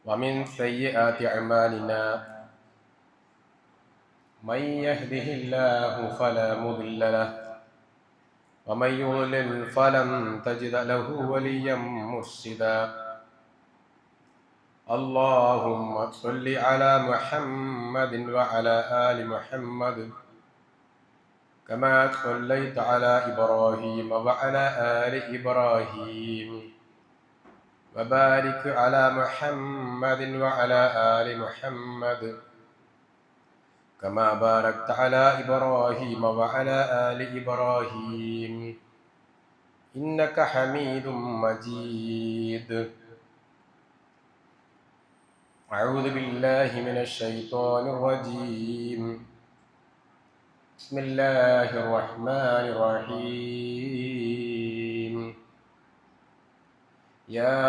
ومن سيئات أعمالنا من يهده الله فلا مضل له ومن يضلل فلن تجد له وليا مرشدا. اللهم صل على محمد وعلى آل محمد كما صليت على إبراهيم وعلى آل إبراهيم وبارك على محمد وعلى آل محمد كما باركت على إبراهيم وعلى آل إبراهيم إنك حميد مجيد. أعوذ بالله من الشيطان الرجيم. بسم الله الرحمن الرحيم. يا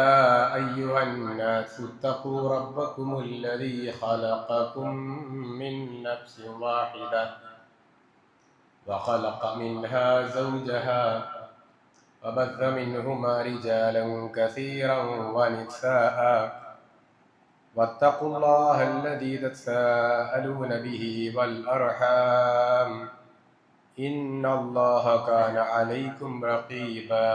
أيها الناس اتقوا ربكم الذي خلقكم من نفس واحدة وخلق منها زوجها وبث منهما رجالا كثيرا ونساء واتقوا الله الذي تساءلون به والأرحام إن الله كان عليكم رقيبا.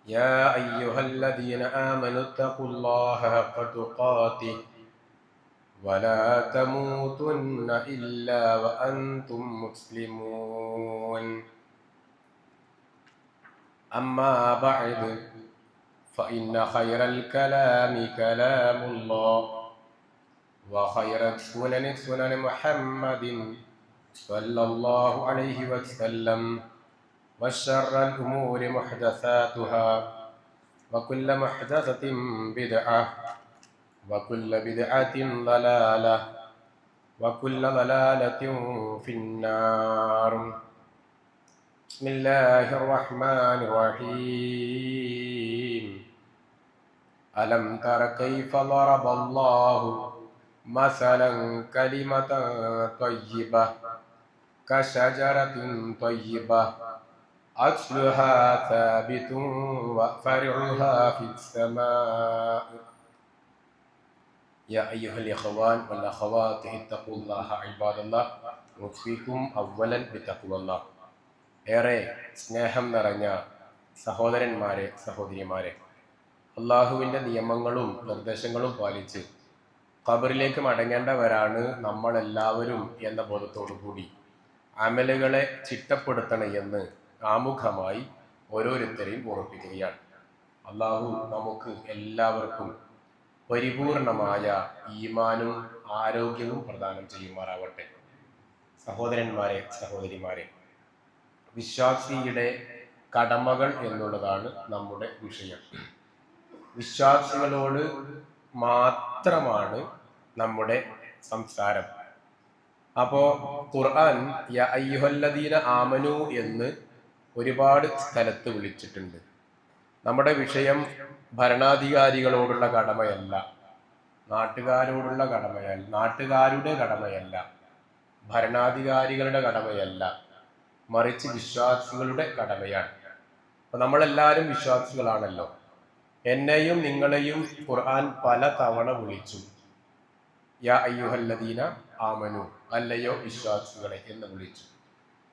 يا أيها الذين آمنوا اتقوا الله حق تقاته ولا تموتن إلا وأنتم مسلمون. أما بعد فإن خير الكلام كلام الله وخير السنن سنن محمد صلى الله عليه وسلم وشر الأمور محدثاتها وكل محدثة بدعة وكل بدعة ضلالة وكل ضلالة في النار. بسم الله الرحمن الرحيم. ألم تر كيف ضرب الله مثلا كلمة طيبة كشجرة طيبة أصلها ثابت وفرعها في السماء. يا أيها الإخوان والأخوات اتقوا الله عباد الله نوصيكم أولا بتقوى الله. ഏറെ സ്നേഹം നിറഞ്ഞ സഹോദരന്മാരെ സഹോദരിമാരെ, അള്ളാഹുവിൻ്റെ നിയമങ്ങളും നിർദ്ദേശങ്ങളും പാലിച്ച് ഖബറിലേക്ക് മടങ്ങേണ്ടവരാണ് നമ്മളെല്ലാവരും എന്ന ബോധത്തോടു കൂടി അമലുകളെ ചിട്ടപ്പെടുത്തണം എന്ന് ആമുഖമായി ഓരോരുത്തരെയും ഓർമ്മിപ്പിക്കുകയാണ്. അള്ളാഹു നമുക്ക് എല്ലാവർക്കും പരിപൂർണമായ ഈമാനും ആരോഗ്യവും പ്രദാനം ചെയ്യുമാറാവട്ടെ. സഹോദരന്മാരെ സഹോദരിമാരെ, വിശ്വാസിയുടെ കടമകൾ എന്നുള്ളതാണ് നമ്മുടെ വിഷയം. വിശ്വാസികളോട് മാത്രമാണ് നമ്മുടെ സംസാരം. അപ്പോൾ ഖുർആൻ യാ അയ്യുഹല്ലദീന ആമനു എന്ന് ഒരുപാട് സ്ഥലത്ത് വിളിച്ചിട്ടുണ്ട്. നമ്മുടെ വിഷയം ഭരണാധികാരികളോടുള്ള കടമയല്ല, നാട്ടുകാരോടുള്ള കടമയല്ല, നാട്ടുകാരുടെ കടമയല്ല, ഭരണാധികാരികളുടെ കടമയല്ല, മറിച്ച് വിശ്വാസികളുടെ കടമയാണ്. അപ്പൊ നമ്മളെല്ലാവരും വിശ്വാസികളാണല്ലോ. എന്നെയും നിങ്ങളെയും ഖുർആൻ പല തവണ വിളിച്ചു യാ അയ്യുഹല്ലദീന ആമനു, അല്ലയോ വിശ്വാസികളെ എന്ന് വിളിച്ചു.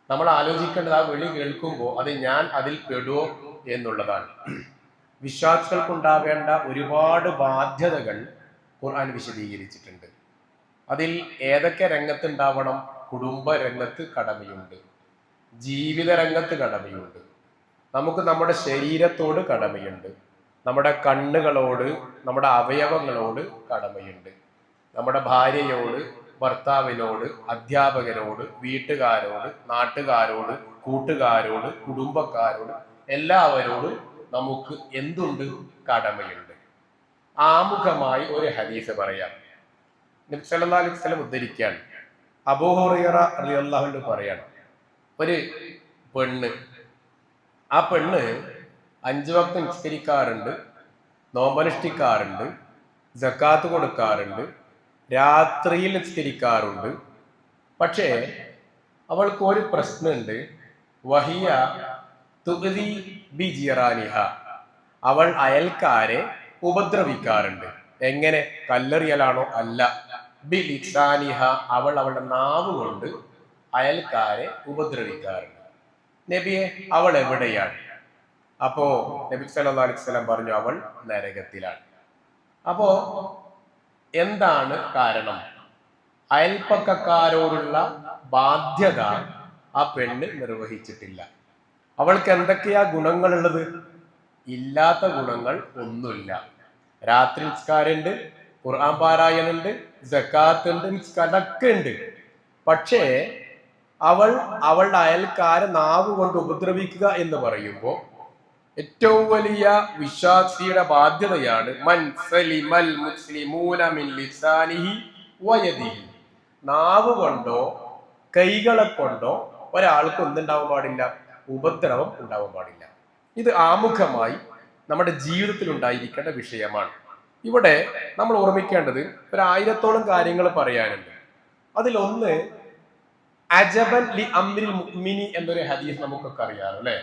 നമ്മൾ ആലോചിക്കേണ്ടത് ആ വിളി കേൾക്കുമ്പോൾ അത് ഞാൻ അതിൽ പെടുവോ എന്നുള്ളതാണ്. വിശ്വാസികൾക്കുണ്ടാവേണ്ട ഒരുപാട് ബാധ്യതകൾ ഖുർആൻ വിശദീകരിച്ചിട്ടുണ്ട്. അതിൽ ഏതൊക്കെ രംഗത്തുണ്ടാവണം? കുടുംബ രംഗത്ത് കടമയുണ്ട്, ജീവിത രംഗത്ത് കടമയുണ്ട്, നമുക്ക് നമ്മുടെ ശരീരത്തോട് കടമയുണ്ട്, നമ്മുടെ കണ്ണുകളോട്, നമ്മുടെ അവയവങ്ങളോട് കടമയുണ്ട്, നമ്മുടെ ഭാര്യയോട്, ഭർത്താവിനോട്, അധ്യാപകരോട്, വീട്ടുകാരോട്, നാട്ടുകാരോട്, കൂട്ടുകാരോട്, കുടുംബക്കാരോട്, എല്ലാവരോടും നമുക്ക് എന്തുണ്ട്? കടമയുണ്ട്. ആമുഖമായി ഒരു ഹദീസ് പറയാം. നബി സല്ലല്ലാഹു അലൈഹി വസല്ലം ഉദ്ധരിക്കുകയാണ്. അബൂ ഹുറൈറ റളിയല്ലാഹു അൻഹു പറയാണ്, ഒരു പെണ്ണ്, ആ പെണ്ണ് 5 വക്ത് നിസ്കരിക്കാറുണ്ട്, നോമ്പനുഷ്ഠിക്കാറുണ്ട്, സക്കാത്ത് കൊടുക്കാറുണ്ട്, രാത്രിയിൽ നിസ്കരിക്കാറുണ്ട്. പക്ഷേ അവൾക്ക് ഒരു പ്രശ്നമുണ്ട്. വഹിയ തുഗ്ദി ബി ജിറാനിഹ, അവൾ അയൽക്കാരെ ഉപദ്രവിക്കാറുണ്ട്. എങ്ങനെ? കല്ലെറിയലാണോ? അല്ല. ബിലിസാനിഹ, അവളുടെ നാവ് കൊണ്ട് അയൽക്കാരെ ഉപദ്രവിക്കാറുണ്ട്. നബിയെ, അവൾ എവിടെയാണ്? അപ്പോ നബി സല്ലല്ലാഹു അലൈഹി വസല്ലം പറഞ്ഞു, അവൾ നരകത്തിലാണ്. അപ്പോ എന്താണ് കാരണം? അയൽപ്പക്കക്കാരോടുള്ള ബാധ്യത ആ പെണ്ണ് നിർവഹിച്ചിട്ടില്ല. അവൾക്ക് എന്തൊക്കെയാ ഗുണങ്ങളുള്ളത്? ഇല്ലാത്ത ഗുണങ്ങൾ ഒന്നുമില്ല. രാത്രി നിസ്കാരമുണ്ട്, ഖുർആൻ പാരായണുണ്ട്, സക്കാത്ത് ഉണ്ട്, നിസ്കാരമൊക്കെ ഉണ്ട്. പക്ഷേ അവളുടെ അയൽക്കാരെ നാവ് കൊണ്ട് ഉപദ്രവിക്കുക എന്ന് പറയുമ്പോൾ ഏറ്റവും വലിയ വിശ്വാസിയുടെ ബാധ്യതയാണ് മൻ സലിമൽ മുസ്ലിമൂന മിൻ ലിസാനിഹി വയദിഹി. നാവ് കൊണ്ടോ കൈകളെ കൊണ്ടോ ഒരാൾക്ക് എന്തുണ്ടാവാൻ പാടില്ല? ഉപദ്രവം ഉണ്ടാവാൻ പാടില്ല. ഇത് ആമുഖമായി നമ്മുടെ ജീവിതത്തിൽ ഉണ്ടായിരിക്കേണ്ട വിഷയമാണ്. ഇവിടെ നമ്മൾ ഓർമ്മിക്കേണ്ടത് 1000-ഓളം കാര്യങ്ങൾ പറയാനുണ്ട്. അതിലൊന്ന് അജബൻ ലി അംരിൽ മുഅ്മിനി എന്നൊരു ഹദീസ് നമുക്കൊക്കെ അറിയാം അല്ലെ.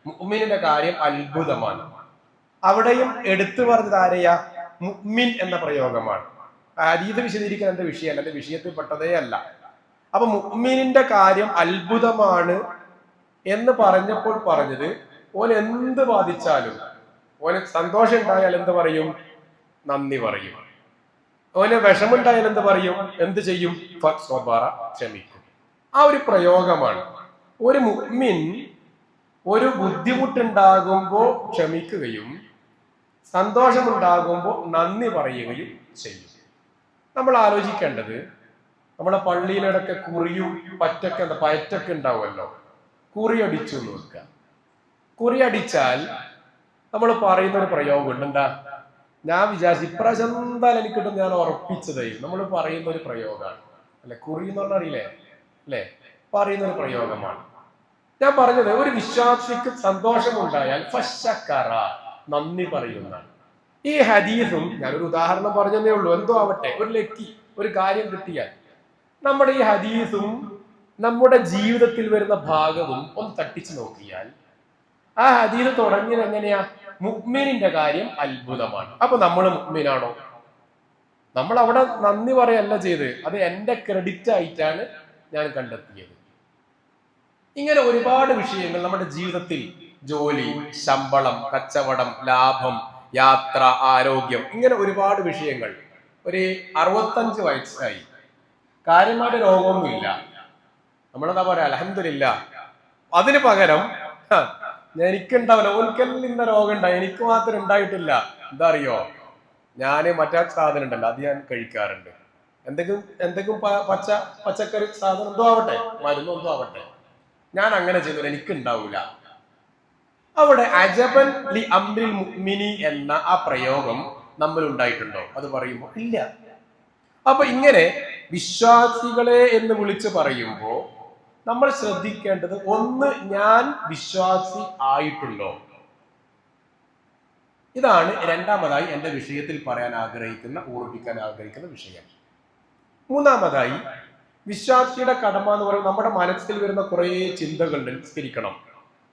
മുഅ്മിനിന്റെ കാര്യം അത്ഭുതമാണ്. അവിടെയും എടുത്തു പറഞ്ഞത് ആരെയാ? മുഅ്മിൻ എന്ന പ്രയോഗമാണ്. ഹദീസ് വിശദീകരിക്കാൻ എന്റെ വിഷയമല്ല, എന്റെ വിഷയത്തിൽ പെട്ടതേ അല്ല. അപ്പൊ മുഅ്മിനിന്റെ കാര്യം അത്ഭുതമാണ് എന്ന് പറഞ്ഞപ്പോൾ പറഞ്ഞത്, ഓൻ എന്ത് ബാധിച്ചാലും, ഓന് സന്തോഷം ഉണ്ടായാൽ എന്ത് പറയും? നന്ദി പറയും. ഓന് വിഷമുണ്ടായാൽ എന്ത് പറയും? എന്ത് ചെയ്യും? ക്ഷമിക്കും. ആ ഒരു പ്രയോഗമാണ്. ഒരു മുഅ്മിൻ ഒരു ബുദ്ധിമുട്ടുണ്ടാകുമ്പോൾ ക്ഷമിക്കുകയും സന്തോഷമുണ്ടാകുമ്പോൾ നന്ദി പറയുകയും ചെയ്യും. നമ്മൾ ആലോചിക്കേണ്ടത്, നമ്മളെ പള്ളിയിലിടയ്ക്ക് കുറിയും പയറ്റൊക്കെ ഉണ്ടാവുമല്ലോ. കുറിയടിച്ചു എന്ന് വെക്കുക. കുറിയടിച്ചാൽ നമ്മൾ പറയുന്ന ഒരു പ്രയോഗമുണ്ട്. എന്താ? ഞാൻ വിചാരിച്ചു ഇപ്രാവശ്യം എന്തായാലും എനിക്ക് കിട്ടും, ഞാൻ ഉറപ്പിച്ചതായി. നമ്മൾ പറയുന്ന ഒരു പ്രയോഗമാണ് അല്ലെ? കുറി എന്ന് പറഞ്ഞാൽ അറിയില്ലേ അല്ലെ? പറയുന്ന ഒരു പ്രയോഗമാണ്. ഞാൻ പറഞ്ഞത്, ഒരു വിശ്വാസിക്ക് സന്തോഷമുണ്ടായാൽ ഫശക്കറ, നന്ദി പറയുന്നതാണ്. ഈ ഹദീസും ഞാനൊരു ഉദാഹരണം പറഞ്ഞതേ ഉള്ളൂ. എന്തോ ആവട്ടെ, ഒരു ലക്കി, ഒരു കാര്യം കിട്ടിയാൽ നമ്മുടെ ഈ ഹദീസും നമ്മുടെ ജീവിതത്തിൽ വരുന്ന ഭാഗവും ഒന്ന് തട്ടിച്ചു നോക്കിയാൽ ആ ഹദീസ് തുടങ്ങിയത് എങ്ങനെയാ? മുഅ്മിനിന്റെ കാര്യം അത്ഭുതമാണ്. അപ്പൊ നമ്മൾ മുഅ്മിനാണോ? നമ്മൾ അവിടെ നന്ദി പറയല്ല ചെയ്ത്, അത് എന്റെ ക്രെഡിറ്റ് ആയിട്ടാണ് ഞാൻ കണ്ടെത്തിയത്. ഇങ്ങനെ ഒരുപാട് വിഷയങ്ങൾ നമ്മുടെ ജീവിതത്തിൽ, ജോലി, ശമ്പളം, കച്ചവടം, ലാഭം, യാത്ര, ആരോഗ്യം, ഇങ്ങനെ ഒരുപാട് വിഷയങ്ങൾ. ഒരു 65 വയസ്സായി, കാര്യമായിട്ട് രോഗമൊന്നുമില്ല, നമ്മളെന്താ പറയാ? അൽഹംദുലില്ലാഹ്. അതിന് പകരം എനിക്കുണ്ടാവില്ല, ഓൽക്കെല്ലാം ഇന്ന രോഗം ഉണ്ടായി, എനിക്ക് മാത്രം ഉണ്ടായിട്ടില്ല. എന്താ അറിയോ? ഞാന് മറ്റേ സാധനം ഉണ്ടല്ലോ, അത് ഞാൻ കഴിക്കാറുണ്ട്. എന്തെങ്കിലും പച്ചക്കറി സാധനം എന്തോ ആവട്ടെ, മരുന്ന് എന്തോ ആവട്ടെ, ഞാൻ അങ്ങനെ ചെയ്യുന്നില്ല, എനിക്ക് ഉണ്ടാവൂല. അവിടെ അജബൻ ലി അംരിൽ മുഅ്മിനി എന്ന ആ പ്രയോഗം നമ്മൾ ഉണ്ടായിട്ടുണ്ടോ? അത് പറയുമ്പോൾ ഇല്ല. അപ്പൊ ഇങ്ങനെ വിശ്വാസികളെ എന്ന് വിളിച്ച് പറയുമ്പോ നമ്മൾ ശ്രദ്ധിക്കേണ്ടത്, ഒന്ന്, ഞാൻ വിശ്വാസി ആയിട്ടുണ്ടോ? ഇതാണ് രണ്ടാമതായി എന്റെ വിഷയത്തിൽ പറയാൻ ആഗ്രഹിക്കുന്ന, ഓർമ്മിക്കാൻ ആഗ്രഹിക്കുന്ന വിഷയം. മൂന്നാമതായി, വിശ്വാസിയുടെ കടമ എന്ന് പറയുന്നത് നമ്മുടെ മനസ്സിൽ വരുന്ന കുറേ ചിന്തകളുണ്ട്. നിസ്കരിക്കണം,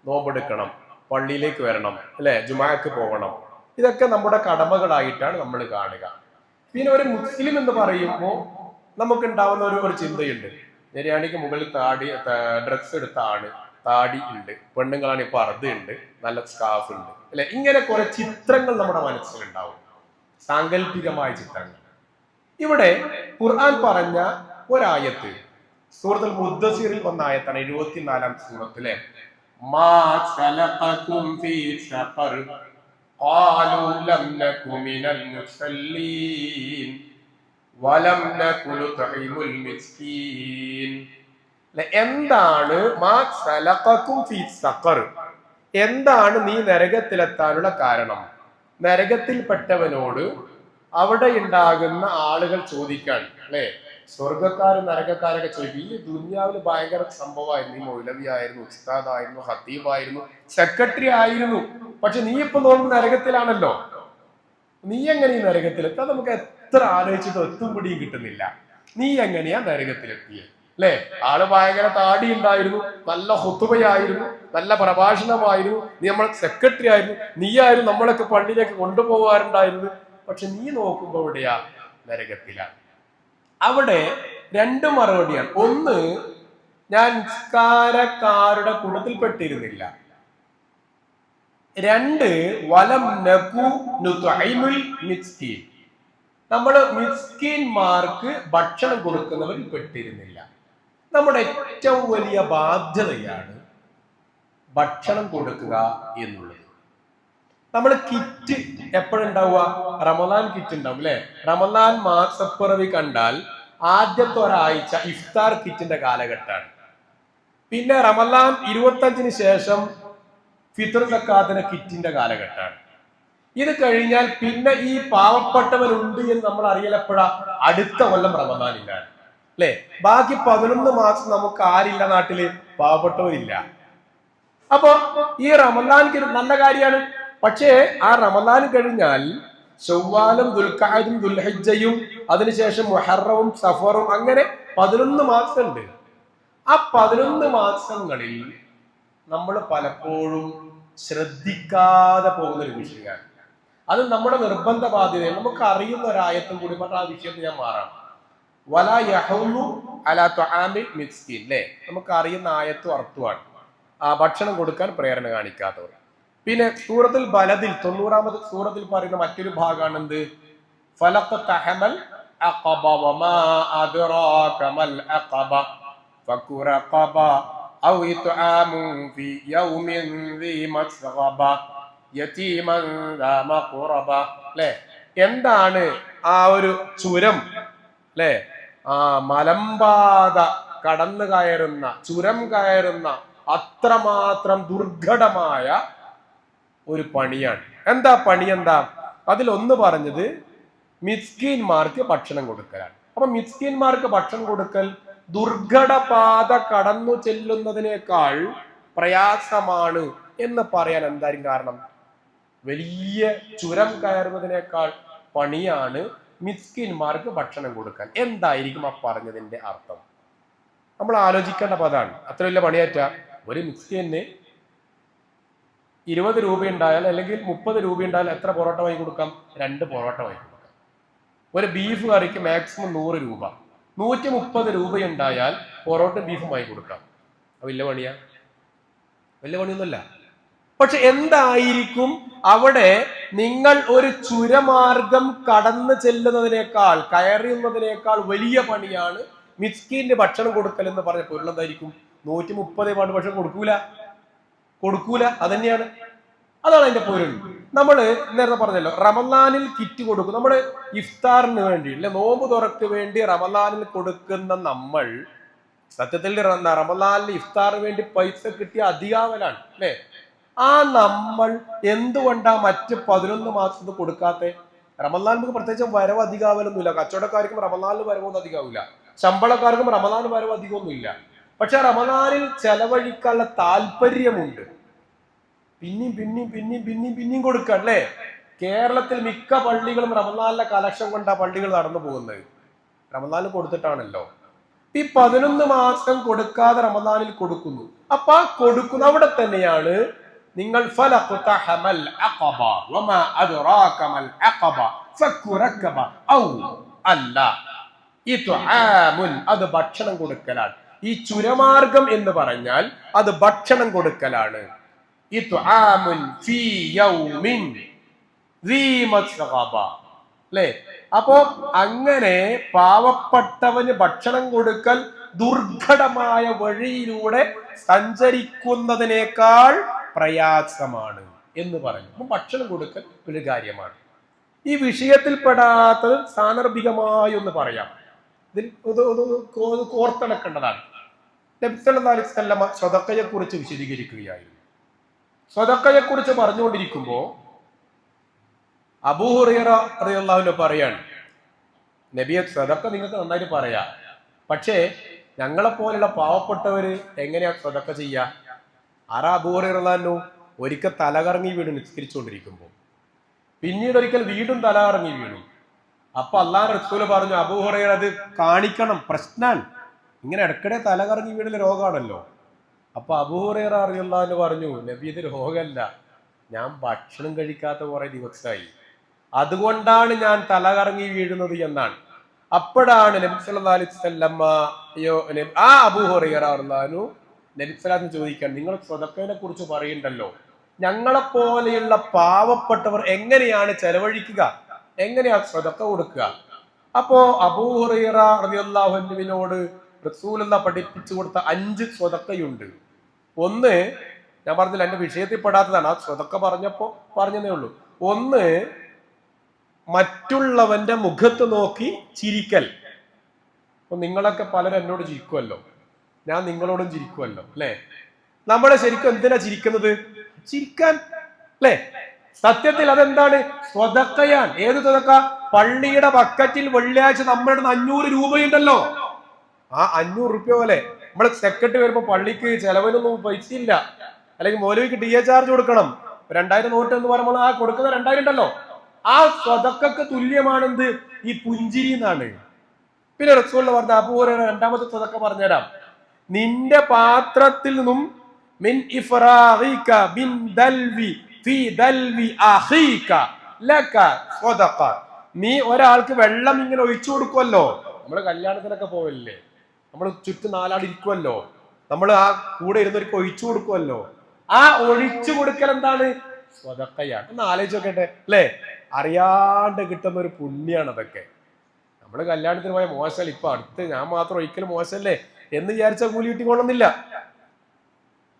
നോമ്പെടുക്കണം, പള്ളിയിലേക്ക് വരണം അല്ലെ, ജുമാക്ക് പോകണം. ഇതൊക്കെ നമ്മുടെ കടമകളായിട്ടാണ് നമ്മൾ കാണുക. പിന്നെ ഒരു മുസ്ലിം എന്ന് പറയുമ്പോൾ നമുക്ക് ഉണ്ടാവുന്ന ഒരു ചിന്തയുണ്ട്. നിര്യാണിക്ക് മുകളിൽ ഡ്രസ് എടുത്ത ആണ്, താടി ഉണ്ട്, പെണ്ണുങ്ങളാണ് പർദ്ദ ഉണ്ട്, നല്ല സ്കാർഫ് ഉണ്ട് അല്ലെ. ഇങ്ങനെ കുറെ ചിത്രങ്ങൾ നമ്മുടെ മനസ്സിലുണ്ടാവും, സാങ്കല്പികമായ ചിത്രങ്ങൾ. ഇവിടെ ഖുർആൻ പറഞ്ഞ ഒരായത്ത് സൂറത്തുൽ മുദ്ദസിറിൽ വന്ന ആയത്താണ്, 74-ാം സൂറത്തിലെ മാ സലഖകും ഫീ സഖർ ഖാലൂ ലം നകു മിനൽ മുസല്ലീൻ വലം നകു നുത്ഇമുൽ മിസ്കീൻ. എന്താണ് മാ സലഖകും ഫീ സഖർ? എന്താണ് നീ നരകത്തിലെത്താനുള്ള കാരണം? നരകത്തിൽപ്പെട്ടവനോട് അവിടെ ഉണ്ടാകുന്ന ആളുകൾ ചോദിക്കാൻ അല്ലെ, സ്വർഗക്കാരും നരകക്കാരൊക്കെ ചോദിക്കും, ഈ ദുനിയാവിൽ ഭയങ്കര സംഭവമായിരുന്നു, ഈ മൗലവി ആയിരുന്നു, ഉസ്താദായിരുന്നു, ഹത്തീബായിരുന്നു, സെക്രട്ടറി ആയിരുന്നു, പക്ഷെ നീ ഇപ്പൊ നോക്കുമ്പോൾ നരകത്തിലാണല്ലോ, നീ എങ്ങനെ ഈ നരകത്തിലെത്താൻ? നമുക്ക് എത്ര ആലോചിച്ചിട്ട് ഒത്തും പിടിയും കിട്ടുന്നില്ല. നീ എങ്ങനെയാ നരകത്തിലെത്തിയത്? അല്ലെ? ആള് ഭയങ്കര താടി ഉണ്ടായിരുന്നു, നല്ല ഹുതുബയായിരുന്നു, നല്ല പ്രഭാഷണമായിരുന്നു, നീ നമ്മൾ സെക്രട്ടറി ആയിരുന്നു, നീയായിരുന്നു നമ്മളൊക്കെ പള്ളിയിലേക്ക് കൊണ്ടുപോകാറുണ്ടായിരുന്നു. പക്ഷെ നീ നോക്കുമ്പോ എവിടെയാ? നരകത്തിലാണ്. അവിടെ രണ്ട് മറുപടിയാണ്. ഒന്ന്, ഞാൻ നിസ്കാരക്കാരുടെ കൂട്ടത്തിൽപ്പെട്ടിരുന്നില്ല. രണ്ട്, വലം നകു നുത്ഇമുൽ മിസ്കീൻ, നമ്മൾ മിസ്കീന്മാർക്ക് ഭക്ഷണം കൊടുക്കുന്നവരിൽ പെട്ടിരുന്നില്ല. നമ്മുടെ ഏറ്റവും വലിയ ബാധ്യതയാണ് ഭക്ഷണം കൊടുക്കുക എന്നുള്ളത്. നമ്മൾ കിറ്റ് എപ്പോഴുണ്ടാവുക? റമദാൻ കിറ്റ് ഉണ്ടാവും അല്ലെ? റമദാൻ മാസപ്പിറവി കണ്ടാൽ ആദ്യത്തെ ഒരാഴ്ച ഇഫ്താർ കിറ്റിന്റെ കാലഘട്ടമാണ്. പിന്നെ റമദാൻ 25-ന് ശേഷം ഫിത്ർ സക്കാത്തിന്റെ കിറ്റിന്റെ കാലഘട്ടമാണ്. ഇത് കഴിഞ്ഞാൽ പിന്നെ ഈ പാവപ്പെട്ടവരുണ്ട് എന്ന് നമ്മൾ അറിയലപ്പോഴാ? അടുത്ത കൊല്ലം റമദാനില്ലാണ് അല്ലെ? ബാക്കി 11 മാസം നമുക്ക് ആരില്ല നാട്ടില്? പാവപ്പെട്ടവരില്ല. അപ്പൊ ഈ റമദാൻ നല്ല കാര്യമാണ്. പക്ഷേ ആ റമദാൻ കഴിഞ്ഞാൽ ശവ്വാലും ദുൽഖഅദും ദുൽഹിജ്ജയും അതിനുശേഷം മുഹറവും സഫറും, അങ്ങനെ 11 മാസമുണ്ട്. ആ 11 മാസങ്ങളിൽ നമ്മൾ പലപ്പോഴും ശ്രദ്ധിക്കാതെ പോകുന്ന ഒരു വിഷയമാണ്. അത് നമ്മുടെ നിർബന്ധ ബാധ്യതയാണ്. നമുക്ക് അറിയുന്ന ഒരു ആയത്തും കൂടി പറഞ്ഞ ആ വിഷയത്തിൽ ഞാൻ മാറാം. വലാ യഹുന്നു അലാ തുആമിൽ മിസ്കീൻ, അല്ലേ? നമുക്ക് അറിയുന്ന ആയത്തും അർത്ഥമാണ്. ആ ഭക്ഷണം കൊടുക്കാൻ പ്രേരണ കാണിക്കാത്തവർ. പിന്നെ സൂറത്തുൽ ബലദിൽ 90-ാമത്തെ സൂറത്തിൽ പറയുന്ന മറ്റൊരു ഭാഗമാണ് എന്ത്? ഫലഖതഹമൽ അഖബ വമാ അദ്റാക മൽ അഖബ ഫക്കു റഖബ ഔ ഇത്ആമു ഫീ യൗമിൻ ദീ മസ്ഗബ യതീമൻ ദാ മഖറബ. അല്ലേ? എന്താണ് ആ ഒരു ചുരം? അല്ലേ? ആ മലമ്പാത കടന്നു കയറുന്ന, ചുരം കയറുന്ന അത്രമാത്രം ദുർഘടമായ ഒരു പണിയാണ്. എന്താ പണി? എന്താ അതിലൊന്ന് പറഞ്ഞത് മിസ്കീന്മാർക്ക് ഭക്ഷണം കൊടുക്കലാണ്. അപ്പൊ മിസ്കീന്മാർക്ക് ഭക്ഷണം കൊടുക്കൽ ദുർഘടപാത കടന്നു ചെല്ലുന്നതിനേക്കാൾ പ്രയാസമാണ് എന്ന് പറയാൻ എന്തായാലും കാരണം? വലിയ ചുരം കയറുന്നതിനേക്കാൾ പണിയാണ് മിസ്കീന്മാർക്ക് ഭക്ഷണം കൊടുക്കാൻ. എന്തായിരിക്കും ആ പറഞ്ഞതിന്റെ അർത്ഥം? നമ്മൾ ആലോചിക്കേണ്ട പദമാണ്. അത്ര വലിയ പണിയാറ്റ ഒരു മിസ്കീന് 20 രൂപ ഉണ്ടായാൽ അല്ലെങ്കിൽ 30 രൂപ ഉണ്ടായാൽ എത്ര പൊറോട്ട വാങ്ങി കൊടുക്കാം? 2 പൊറോട്ട വാങ്ങി കൊടുക്കാം. ഒരു ബീഫ് കറിക്ക് മാക്സിമം 100 രൂപ, 130 രൂപ ഉണ്ടായാൽ പൊറോട്ട ബീഫും വാങ്ങി കൊടുക്കാം. വലിയ പണിയാ? വലിയ പണിയൊന്നുമല്ല. പക്ഷെ എന്തായിരിക്കും അവിടെ? നിങ്ങൾ ഒരു ചുരമാർഗം കടന്നു ചെല്ലുന്നതിനേക്കാൾ, കയറിയുന്നതിനേക്കാൾ വലിയ പണിയാണ് മിസ്കീന്റെ ഭക്ഷണം കൊടുക്കൽ എന്ന് പറഞ്ഞ പൊരുൾ എന്തായിരിക്കും? 130 പാട് ഭക്ഷണം കൊടുക്കൂല. അതന്നെയാണ്. അതാണ് അതിന്റെ പൊരുൾ. നമ്മള് നേരത്തെ പറഞ്ഞല്ലോ, റമദാനിൽ കിറ്റ് കൊടുക്കും. നമ്മള് ഇഫ്താറിന് വേണ്ടി, അല്ലെ, നോമ്പ് തുറക്ക് വേണ്ടി റമദാനിൽ കൊടുക്കുന്ന നമ്മൾ സത്യത്തിൽ റമദാനിൽ ഇഫ്താറിന് വേണ്ടി പൈസ കിട്ടിയ അധികാവലാണ്, അല്ലെ? ആ നമ്മൾ എന്തുകൊണ്ടാ മറ്റ് 11 മാസത്ത് കൊടുക്കാത്ത? റമദാൻ നമുക്ക് പ്രത്യേകിച്ച് വരവ് അധികാവലൊന്നുമില്ല. കച്ചവടക്കാർക്കും റമദാനിൽ വരവൊന്നും അധികാവില്ല, ശമ്പളക്കാർക്കും റമദാനിൽ വരവ് അധികമൊന്നുമില്ല. പക്ഷെ റമദാനിൽ ചെലവഴിക്കാനുള്ള താല്പര്യമുണ്ട്. പിന്നെയും കൊടുക്കുക, അല്ലേ? കേരളത്തിൽ മിക്ക പള്ളികളും റമദാനിലെ കലക്ഷൻ കൊണ്ടാ പള്ളികൾ നടന്നു പോകുന്നത്. റമദാനിൽ കൊടുത്തിട്ടാണല്ലോ. ഈ 11 മാസം കൊടുക്കാതെ റമദാനിൽ കൊടുക്കുന്നു. അപ്പൊ ആ കൊടുക്കുന്ന അവിടെ തന്നെയാണ് നിങ്ങൾ ഫലഖതഹമൽ അഖബ വമാ അദ്റാക മൽ അഖബ ഫക്കു റഖബ ഔ അല്ല ഇത്ആമുൻ, അത് ഭക്ഷണം കൊടുക്കലാണ്. ഈ ചുരമാർഗം എന്ന് പറഞ്ഞാൽ അത് ഭക്ഷണം കൊടുക്കലാണ്. ഇത്ആമുൻ ഫീ യൗമിൻ ദീ മസ്ഗബ, അല്ലേ? അപ്പോ അങ്ങനെ പാവപ്പെട്ടവന് ഭക്ഷണം കൊടുക്കൽ ദുർഘടമായ വഴിയിലൂടെ സഞ്ചരിക്കുന്നതിനേക്കാൾ പ്രയാസമാണ് എന്ന് പറഞ്ഞു. അപ്പൊ ഭക്ഷണം കൊടുക്കൽ ഒരു കാര്യമാണ്. ഈ വിഷയത്തിൽ പെടാത്തത് സാന്ദർഭികമായി ഒന്ന് പറയാം. ഇതിൽ കോർത്തിണക്കേണ്ടതാണ്. നബി സല്ലല്ലാഹു അലൈഹി വസല്ലം സദഖയെ കുറിച്ച് വിശദീകരിക്കുകയായിരുന്നു. സദഖയെ കുറിച്ച് പറഞ്ഞുകൊണ്ടിരിക്കുമ്പോ അബൂ ഹുറൈറ റളിയല്ലാഹു അൻഹു പറയാണ്, നബിയെ, സദഖ നിങ്ങൾക്ക് നന്നായിട്ട് പറയാം, പക്ഷേ ഞങ്ങളെ പോലുള്ള പാവപ്പെട്ടവര് എങ്ങനെയാ സദഖ ചെയ്യാ? ആരാ? അബൂ ഹുറൈറ റളിയല്ലാഹു അൻഹു ഒരിക്കൽ തലകറങ്ങി വീണ് നിസ്കരിച്ചുകൊണ്ടിരിക്കുമ്പോൾ, പിന്നീട് ഒരിക്കൽ വീണ്ടും തലകറങ്ങി വീണു. അപ്പൊ അല്ലാഹുവിന്റെ റസൂല് പറഞ്ഞു, അബൂ ഹുറൈറ അത് കാണിക്കണം, പ്രശ്നാണ്, ഇങ്ങനെ ഇടയ്ക്കിടെ തല കറങ്ങി വീടുന്ന രോഗമാണല്ലോ. അപ്പൊ അബൂ ഹുറൈറ റളിയല്ലാഹു അൻഹു പറഞ്ഞു, നബി ഇത് രോഗമല്ല, ഞാൻ ഭക്ഷണം കഴിക്കാത്ത കുറെ ദിവസമായി, അതുകൊണ്ടാണ് ഞാൻ തല കറങ്ങി വീഴുന്നത് എന്നാണ്. അപ്പോഴാണ് നബി സല്ലല്ലാഹു അലൈഹി വസല്ലം ആ അബൂ ഹുറൈറ റളിയല്ലാഹു അൻഹു നബി സല്ലല്ലാഹു ചോദിക്കാൻ, നിങ്ങൾ സ്വതക്കയെ കുറിച്ച് പറയുന്നുണ്ടല്ലോ, ഞങ്ങളെപ്പോലെയുള്ള പാവപ്പെട്ടവർ എങ്ങനെയാണ് ചെലവഴിക്കുക, എങ്ങനെയാ സ്വതക്ക കൊടുക്കുക? അപ്പോ അബൂ ഹുറൈറ റളിയല്ലാഹു അൻഹുവിനോട് റസൂലുള്ളാഹി പഠിപ്പിച്ചു കൊടുത്ത 5 സ്വതക്കയുണ്ട്. ഒന്ന്, ഞാൻ പറഞ്ഞില്ല എന്റെ വിഷയത്തിൽ പെടാത്തതാണ്, ആ സ്വതക്ക പറഞ്ഞതേ ഉള്ളൂ. ഒന്ന്, മറ്റുള്ളവന്റെ മുഖത്ത് നോക്കി ചിരിക്കൽ. അപ്പൊ നിങ്ങളൊക്കെ പലരും എന്നോട് ചിരിക്കുമല്ലോ, ഞാൻ നിങ്ങളോടും ചിരിക്കുമല്ലോ അല്ലെ? നമ്മളെ ശരിക്കും എന്തിനാ ചിരിക്കുന്നത്? ചിരിക്കാൻ അല്ലെ? സത്യത്തിൽ അതെന്താണ്? സ്വതക്കയാണ്. ഏത് സ്വതക്ക? പള്ളിയുടെ ബക്കറ്റിൽ വെള്ളിയാഴ്ച നമ്മുടെ 500 രൂപയുണ്ടല്ലോ, ആ 500 രൂപ പോലെ നമ്മള് സെക്രട്ടറി വരുമ്പോ പള്ളിക്ക് ചെലവിനൊന്നും പൈസ ഇല്ല, അല്ലെങ്കിൽ മൗലവിക്ക് DA ചാർജ് കൊടുക്കണം, 2000 നോട്ട് എന്ന് പറയുമ്പോൾ ആ കൊടുക്കുന്ന 2000 ഉണ്ടല്ലോ, ആ സ്വതക്കക്ക് തുല്യമാണെന്ത്? ഈ പുഞ്ചിരി എന്നാണ്. പിന്നെ റസൂൽ പറഞ്ഞ അബൂ ഹുറൈറ രണ്ടാമത്തെ സ്വതക്ക പറഞ്ഞുതരാം. നിന്റെ പാത്രത്തിൽ നിന്നും മിൻ ഇഫ്റാഗിക ബിൻ ദൽവി ഫീ ദൽവി അഖീക ലക സ്വതഖ. നീ ഒരാൾക്ക് വെള്ളം ഇങ്ങനെ ഒഴിച്ചു കൊടുക്കുമല്ലോ, നമ്മള് കല്യാണത്തിനൊക്കെ പോവല്ലേ, നമ്മൾ ചുറ്റും 4 ആൾ ഇരിക്കുമല്ലോ, നമ്മൾ ആ കൂടെ ഇരുന്നവർക്ക് ഒഴിച്ചു കൊടുക്കുമല്ലോ, ആ ഒഴിച്ചു കൊടുക്കൽ എന്താണ്? സ്വതക്കയാണ്. ഒന്ന് ആലോചിച്ച് നോക്കട്ടെ അല്ലെ? അറിയാണ്ട് കിട്ടുന്ന ഒരു പുണ്യാണ് അതൊക്കെ. നമ്മള് കല്യാണത്തിന് പോയ മോശമല്ല, ഇപ്പൊ അടുത്ത് ഞാൻ മാത്രം ഒരിക്കലും മോശമല്ലേ എന്ന് വിചാരിച്ച കൂലി കിട്ടിക്കൊള്ളുന്നില്ല.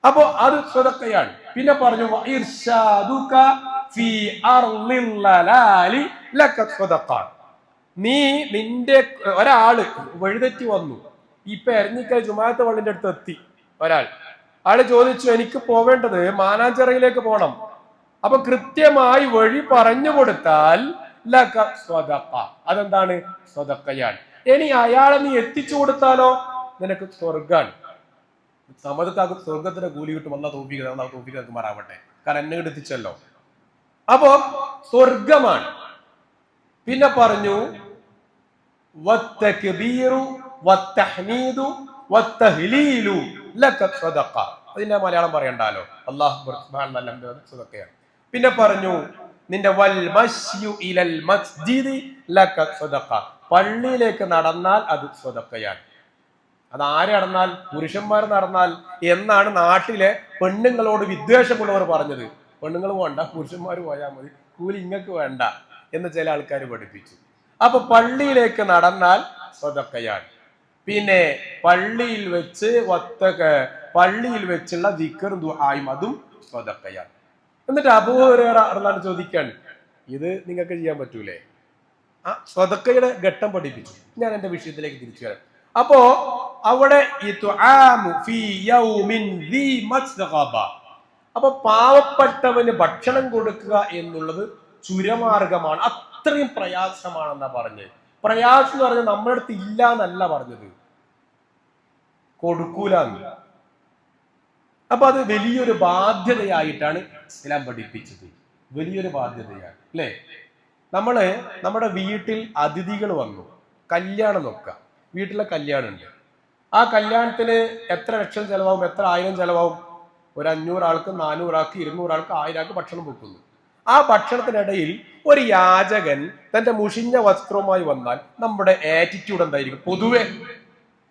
അപ്പോ അത് സ്വതക്കയാണ്. പിന്നെ പറഞ്ഞു നീ നിന്റെ ഒരാള് വഴിതെറ്റി വന്നു, ഇപ്പൊ എരഞ്ഞിക്കൽ ജുമാഅത്ത് പള്ളിന്റെ അടുത്ത് എത്തി ഒരാൾ, ആള് ചോദിച്ചു, എനിക്ക് പോവേണ്ടത് മാനാഞ്ചിറയിലേക്ക് പോകണം. അപ്പൊ കൃത്യമായി വഴി പറഞ്ഞു കൊടുത്താൽ ലക സ്വതഖ, അതെന്താണ്? സ്വതക്കയാണ്. ഇനി അയാളെ നീ എത്തിച്ചു കൊടുത്താലോ നിനക്ക് സ്വർഗാണ്. സമതത്താക്ക് സ്വർഗത്തിന്റെ കൂലി കിട്ടും. തോപ്പിക്ക് മാറാവട്ടെ, കാരണം എന്നെ കൂടെ എത്തിച്ചല്ലോ. അപ്പോ സ്വർഗമാണ്. പിന്നെ പറഞ്ഞു അതിന്റെ മലയാളം പറയണ്ടാലോ, അല്ലാഹു സ്വതക്കയാണ്. പിന്നെ പറഞ്ഞു നിന്റെ പള്ളിയിലേക്ക് നടന്നാൽ അത് സ്വതക്കയാണ്. അത് ആര് നടന്നാൽ? പുരുഷന്മാർ നടന്നാൽ എന്നാണ് നാട്ടിലെ പെണ്ണുങ്ങളോട് വിദ്വേഷമുള്ളവർ പറഞ്ഞത്. പെണ്ണുങ്ങൾ വേണ്ട, പുരുഷന്മാർ പോയാൽ മതി, കൂലി ഇങ്ങക്ക് വേണ്ട എന്ന് ചില ആൾക്കാർ പഠിപ്പിച്ചു. അപ്പൊ പള്ളിയിലേക്ക് നടന്നാൽ സ്വതക്കയാണ്. പിന്നെ പള്ളിയിൽ വെച്ചുള്ള ദിക്റും ദുആയും അതും സ്വതക്കയാണ്. എന്നിട്ട് അബൂ ഹുറൈറ റളിയല്ലാഹു അൻഹു ചോദിക്കാൻ, ഇത് നിങ്ങൾക്ക് ചെയ്യാൻ പറ്റൂലേ? ആ സ്വതക്കയുടെ ഘട്ടം പഠിപ്പിച്ചു. ഞാൻ എന്റെ വിഷയത്തിലേക്ക് തിരിച്ചു വരാം. അപ്പോ അവിടെ അപ്പൊ പാവപ്പെട്ടവന് ഭക്ഷണം കൊടുക്കുക എന്നുള്ളത് ചുരമാർഗമാണ്, അത്രയും പ്രയാസമാണെന്നാ പറഞ്ഞത്. പ്രയാസം എന്ന് പറഞ്ഞാൽ നമ്മുടെ അടുത്ത് ഇല്ല എന്നല്ല പറഞ്ഞത്, കൊടുക്കൂലെന്ന്. അപ്പൊ അത് വലിയൊരു ബാധ്യതയായിട്ടാണ് ഇസ്ലാം പഠിപ്പിച്ചത്. വലിയൊരു ബാധ്യതയാണ് അല്ലെ? നമ്മുടെ വീട്ടിൽ അതിഥികൾ വന്നു, കല്യാണം നോക്കാം, വീട്ടിലെ കല്യാണം ഉണ്ട്. ആ കല്യാണത്തിന് എത്ര ലക്ഷം ചെലവാകും, എത്ര ആയിരം ചെലവാകും? ഒരു 500 ആൾക്ക്, 400 ആൾക്ക്, 200 ആൾക്ക്, 1000 ആൾക്ക് ഭക്ഷണം വെക്കുന്നു. ആ ഭക്ഷണത്തിനിടയിൽ ഒരു യാചകൻ തന്റെ മുഷിഞ്ഞ വസ്ത്രവുമായി വന്നാൽ നമ്മുടെ ആറ്റിറ്റ്യൂഡ് എന്തായിരിക്കും?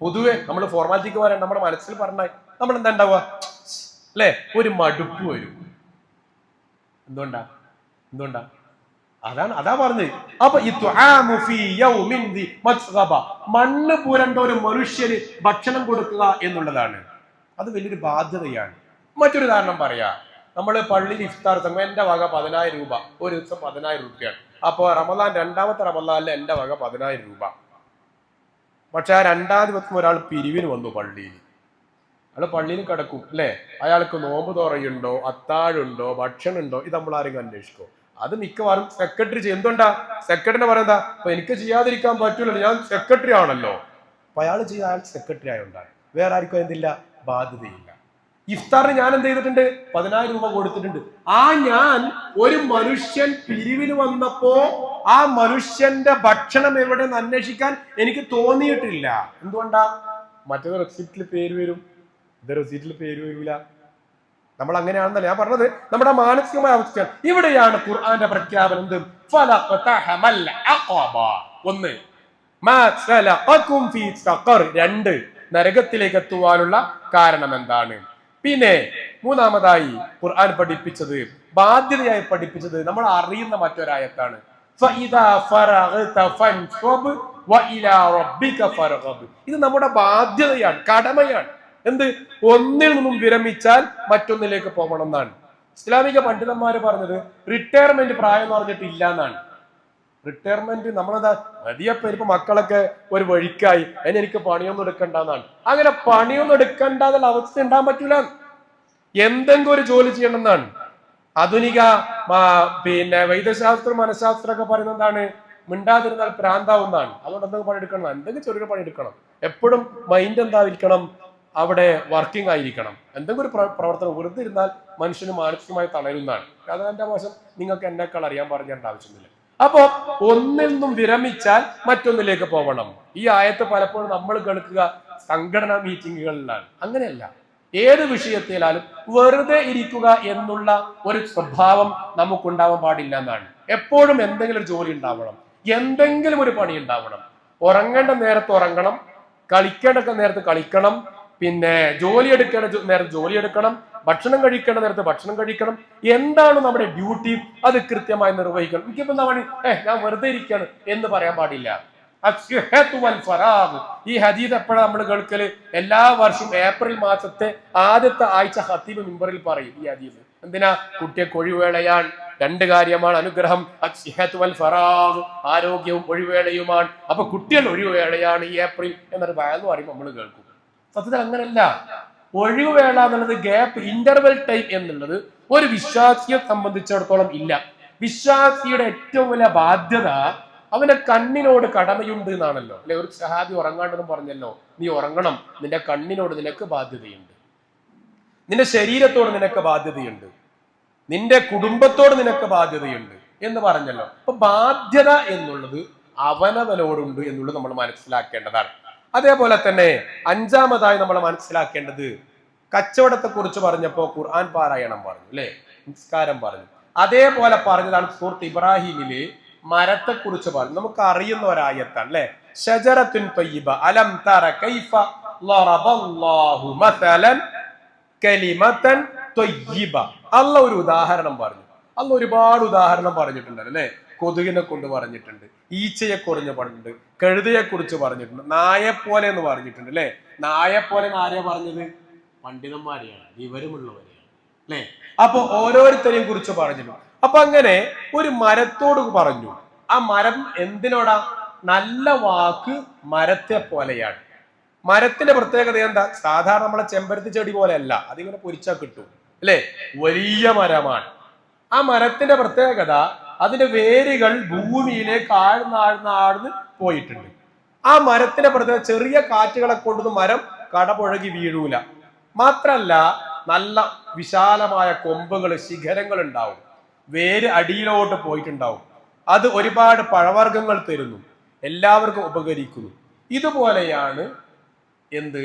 പൊതുവെ നമ്മൾ ഫോർമാലിറ്റിക്ക് പറയാൻ നമ്മുടെ മനസ്സിൽ പറഞ്ഞാൽ നമ്മൾ എന്താ ഉണ്ടാവുക അല്ലെ? ഒരു മടുപ്പ് വരും. എന്തുകൊണ്ടാ? അതാ പറഞ്ഞത്. അപ്പൊ മണ്ണ് പുരണ്ട ഒരു മനുഷ്യന് ഭക്ഷണം കൊടുക്കുക എന്നുള്ളതാണ്, അത് വലിയൊരു ബാധ്യതയാണ്. മറ്റൊരു കാരണം പറയാ, നമ്മള് പള്ളിയിൽ ഇഫ്താർ സമയം എന്റെ വക 10000 രൂപ, ഒരു ദിവസം 10000 രൂപയാണ്. അപ്പൊ രണ്ടാമത്തെ റമദാനിൽ എന്റെ വക 10000 രൂപ. പക്ഷെ ആ 2ാം ദിവസം ഒരാൾ പിരിവിന് വന്നു പള്ളിയിൽ. അയാൾ പള്ളിയിൽ കിടക്കും അല്ലെ? അയാൾക്ക് നോമ്പ് തുറയുണ്ടോ, അത്താഴുണ്ടോ, ഭക്ഷണം ഉണ്ടോ, ഇത് നമ്മൾ ആരെങ്കിലും അന്വേഷിക്കോ? അത് മിക്കവാറും സെക്രട്ടറി ചെയ്യും. എന്തുകൊണ്ടാ? സെക്രട്ടറിനെ പറയുന്നതാ, അപ്പൊ എനിക്ക് ചെയ്യാതിരിക്കാൻ പറ്റൂലല്ലോ, ഞാൻ സെക്രട്ടറി ആണല്ലോ. അപ്പൊ അയാൾ അയാൾ സെക്രട്ടറി ആയതുകൊണ്ടാണ്. വേറെ ആർക്കും എന്തില്ല, ബാധ്യതയില്ല. ഇഫ്താറിന് ഞാൻ എന്ത് ചെയ്തിട്ടുണ്ട്? 10000 രൂപ കൊടുത്തിട്ടുണ്ട്. ഞാൻ ഒരു മനുഷ്യൻ പിരിവിന് വന്നപ്പോ ആ മനുഷ്യന്റെ ഭക്ഷണം എവിടെയെന്ന് അന്വേഷിക്കാൻ എനിക്ക് തോന്നിയിട്ടില്ല. എന്തുകൊണ്ടാ? മറ്റേത് റെസിപ്റ്റിൽ പേര് വരും, ഇത് റെസിപ്റ്റിൽ പേര് വരൂല. നമ്മൾ അങ്ങനെയാണെന്നല്ല ഞാൻ പറഞ്ഞത്, നമ്മുടെ മാനസികമായ അവസ്ഥയാണ്. ഇവിടെയാണ് ഖുർആന്റെ പ്രഖ്യാപനം. ഒന്ന്, രണ്ട്, നരകത്തിലേക്ക് എത്തുവാനുള്ള കാരണം എന്താണ്. പിന്നെ മൂന്നാമതായി ഖുർആൻ പഠിപ്പിച്ചത്, ബാധ്യതയായി പഠിപ്പിച്ചത് നമ്മൾ അറിയുന്ന മറ്റൊരായത്താണ്. ഇത് നമ്മുടെ ബാധ്യതയാണ്, കടമയാണ്. എന്ത്? ഒന്നിൽ നിന്നും വിരമിച്ചാൽ മറ്റൊന്നിലേക്ക് പോകണം എന്നാണ് ഇസ്ലാമിക പണ്ഡിതന്മാര് പറഞ്ഞത്. റിട്ടയർമെന്റ് പ്രായം എന്ന് പറഞ്ഞിട്ട് ഇല്ല എന്നാണ്. റിട്ടയർമെന്റ് നമ്മളെന്താ മതിയപ്പോ ഇപ്പൊ മക്കളൊക്കെ ഒരു വഴിക്കായി, എനിക്ക് പണിയൊന്നും എടുക്കണ്ടെന്നാണ്. അങ്ങനെ പണിയൊന്നും എടുക്കണ്ടെന്നുള്ള അവസ്ഥ ഉണ്ടാകാൻ പറ്റൂല. എന്തെങ്കിലും ഒരു ജോലി ചെയ്യണം എന്നാണ്. ആധുനിക വൈദ്യശാസ്ത്രം മനഃശാസ്ത്രം ഒക്കെ പറയുന്നത് എന്താണ്? മിണ്ടാതിരുന്നാൽ പ്രാന്താവുന്നതാണ്. അതുകൊണ്ട് എന്തെങ്കിലും പണിയെടുക്കണം, എന്തെങ്കിലും ചെറിയ പണിയെടുക്കണം. എപ്പോഴും മൈൻഡ് എന്തായിരിക്കണം? അവിടെ വർക്കിംഗ് ആയിരിക്കണം. എന്തെങ്കിലും ഒരു പ്രവർത്തനം. വെറുതെ ഇരുന്നാൽ മനുഷ്യന് മാനസികമായി തളരുന്നതാണ്. അതിന്റെ മോശം നിങ്ങൾക്ക് എന്നെക്കാൾ അറിയാൻ പറഞ്ഞേണ്ട ആവശ്യമില്ല. അപ്പോ ഒന്നിൽ നിന്നും വിരമിച്ചാൽ മറ്റൊന്നിലേക്ക് പോകണം. ഈ ആയത്ത് പലപ്പോഴും നമ്മൾ കേൾക്കുക സംഘടനാ മീറ്റിങ്ങുകളിലാണ്. അങ്ങനെയല്ല. ഏത് വിഷയത്തിലാലും വെറുതെ ഇരിക്കുക എന്നുള്ള ഒരു സ്വഭാവം നമുക്കുണ്ടാവാൻ പാടില്ല എന്നാണ്. എപ്പോഴും എന്തെങ്കിലും ഒരു ജോലി ഉണ്ടാവണം, എന്തെങ്കിലും ഒരു പണി ഉണ്ടാവണം. ഉറങ്ങേണ്ട നേരത്ത് ഉറങ്ങണം, കളിക്കേണ്ട നേരത്ത് കളിക്കണം, പിന്നെ ജോലി എടുക്കേണ്ട നേരത്ത് ജോലി എടുക്കണം, ഭക്ഷണം കഴിക്കേണ്ട നേരത്ത് ഭക്ഷണം കഴിക്കണം. എന്താണ് നമ്മുടെ ഡ്യൂട്ടി അത് കൃത്യമായി നിർവഹിക്കണം. എനിക്കിപ്പോ എന്താ പണി, ഞാൻ വെറുതെ ഇരിക്കുകയാണ് എന്ന് പറയാൻ പാടില്ല. ഈ ഹദീസ് എപ്പോഴാണ് നമ്മൾ കേൾക്കല്? എല്ലാ വർഷവും ഏപ്രിൽ മാസത്തെ ആദ്യത്തെ ആഴ്ച ഖത്തീബ് മിമ്പറിൽ പറയും ഈ ഹദീസ്. എന്തിനാ? കുട്ടിയെ ഒഴിവേളയാണ്. രണ്ട് കാര്യമാണ് അനുഗ്രഹം, ആരോഗ്യവും ഒഴിവേളയുമാണ്. അപ്പൊ കുട്ടികൾ ഒഴിവേളയാണ് ഈ ഏപ്രിൽ എന്നൊരു ഭയം പറയുമ്പോൾ നമ്മൾ കേൾക്കും. സത്യത്തിൽ അങ്ങനെയല്ല. ഒഴിവുവേള എന്നുള്ളത്, ഗ്യാപ്പ്, ഇന്റർവെൽ ടൈം എന്നുള്ളത് ഒരു വിശ്വാസിയെ സംബന്ധിച്ചിടത്തോളം ഇല്ല. വിശ്വാസിയുടെ ഏറ്റവും വലിയ ബാധ്യത അവന്റെ കണ്ണിനോട് കടമയുണ്ട് എന്നാണല്ലോ അല്ലെ. ഒരു സഹാബി ഉറങ്ങാണ്ടെന്ന് പറഞ്ഞല്ലോ, നീ ഉറങ്ങണം, നിന്റെ കണ്ണിനോട് നിനക്ക് ബാധ്യതയുണ്ട്, നിന്റെ ശരീരത്തോട് നിനക്ക് ബാധ്യതയുണ്ട്, നിന്റെ കുടുംബത്തോട് നിനക്ക് ബാധ്യതയുണ്ട് എന്ന് പറഞ്ഞല്ലോ. അപ്പൊ ബാധ്യത എന്നുള്ളത് അവനവനോടുണ്ട് എന്നുള്ളത് നമ്മൾ മനസ്സിലാക്കേണ്ടതാണ്. അതേപോലെ തന്നെ അഞ്ചാമതായി നമ്മൾ മനസ്സിലാക്കേണ്ടത്, കച്ചവടത്തെ കുറിച്ച് പറഞ്ഞപ്പോ ഖുർആൻ പാരായണം പറഞ്ഞു അല്ലെ, നിസ്കാരം പറഞ്ഞു. അതേപോലെ പറഞ്ഞതാണ് സൂറത്ത് ഇബ്രാഹിമില് മരത്തെ കുറിച്ച് പറഞ്ഞു. നമുക്ക് അറിയുന്ന ഒരായത്താണ് അല്ലെ, ഷജറത്തുൻ ത്വയ്യിബ അലം തറ കൈഫ ലറബല്ലാഹു മസലൻ കലിമതൻ ത്വയ്യിബ. അല്ലാഹ് ഒരു ഉദാഹരണം പറഞ്ഞു. അല്ലാഹ് ഒരുപാട് ഉദാഹരണം പറഞ്ഞിട്ടുണ്ട് അല്ലെ. കൊതുകിനെ കൊണ്ട് പറഞ്ഞിട്ടുണ്ട്, ഈച്ചയെ കുറിച്ച് പറഞ്ഞിട്ടുണ്ട്, കഴുതയെ കുറിച്ച് പറഞ്ഞിട്ടുണ്ട്, നായെപ്പോലെ എന്ന് പറഞ്ഞിട്ടുണ്ട് അല്ലെ. നായെപ്പോലെ ആരെയാ പറഞ്ഞത്? പണ്ഡിതന്മാരെയാണ്, വിവരമുള്ളവരെയാണ് അല്ലെ. അപ്പൊ ഓരോരുത്തരെയും കുറിച്ച് പറഞ്ഞിട്ടുണ്ട്. അപ്പൊ അങ്ങനെ ഒരു മരത്തോട് പറഞ്ഞു. ആ മരം എന്തിനോടാ? നല്ല വാക്ക് മരത്തെ പോലെയാണ്. മരത്തിന്റെ പ്രത്യേകത എന്താ? സാധാരണ നമ്മളെ ചെമ്പരത്തി ചെടി പോലെയല്ല, അതിങ്ങനെ പൊരിച്ചാൽ കിട്ടും അല്ലെ. വലിയ മരമാണ്. ആ മരത്തിന്റെ പ്രത്യേകത, അതിന്റെ വേരുകൾ ഭൂമിയിലേക്ക് ആഴ്ന്ന് പോയിട്ടുണ്ട്. ആ മരത്തിന്റെ പ്രത്യേകത, ചെറിയ കാറ്റുകളെ കൊണ്ടൊന്നും മരം കടപുഴകി വീഴൂല. മാത്രല്ല നല്ല വിശാലമായ കൊമ്പുകൾ, ശിഖരങ്ങൾ ഉണ്ടാവും, വേര് അടിയിലോട്ട് പോയിട്ടുണ്ടാവും. അത് ഒരുപാട് പഴവർഗ്ഗങ്ങൾ തരുന്നു, എല്ലാവർക്കും ഉപകരിക്കുന്നു. ഇതുപോലെയാണ് എന്ത്?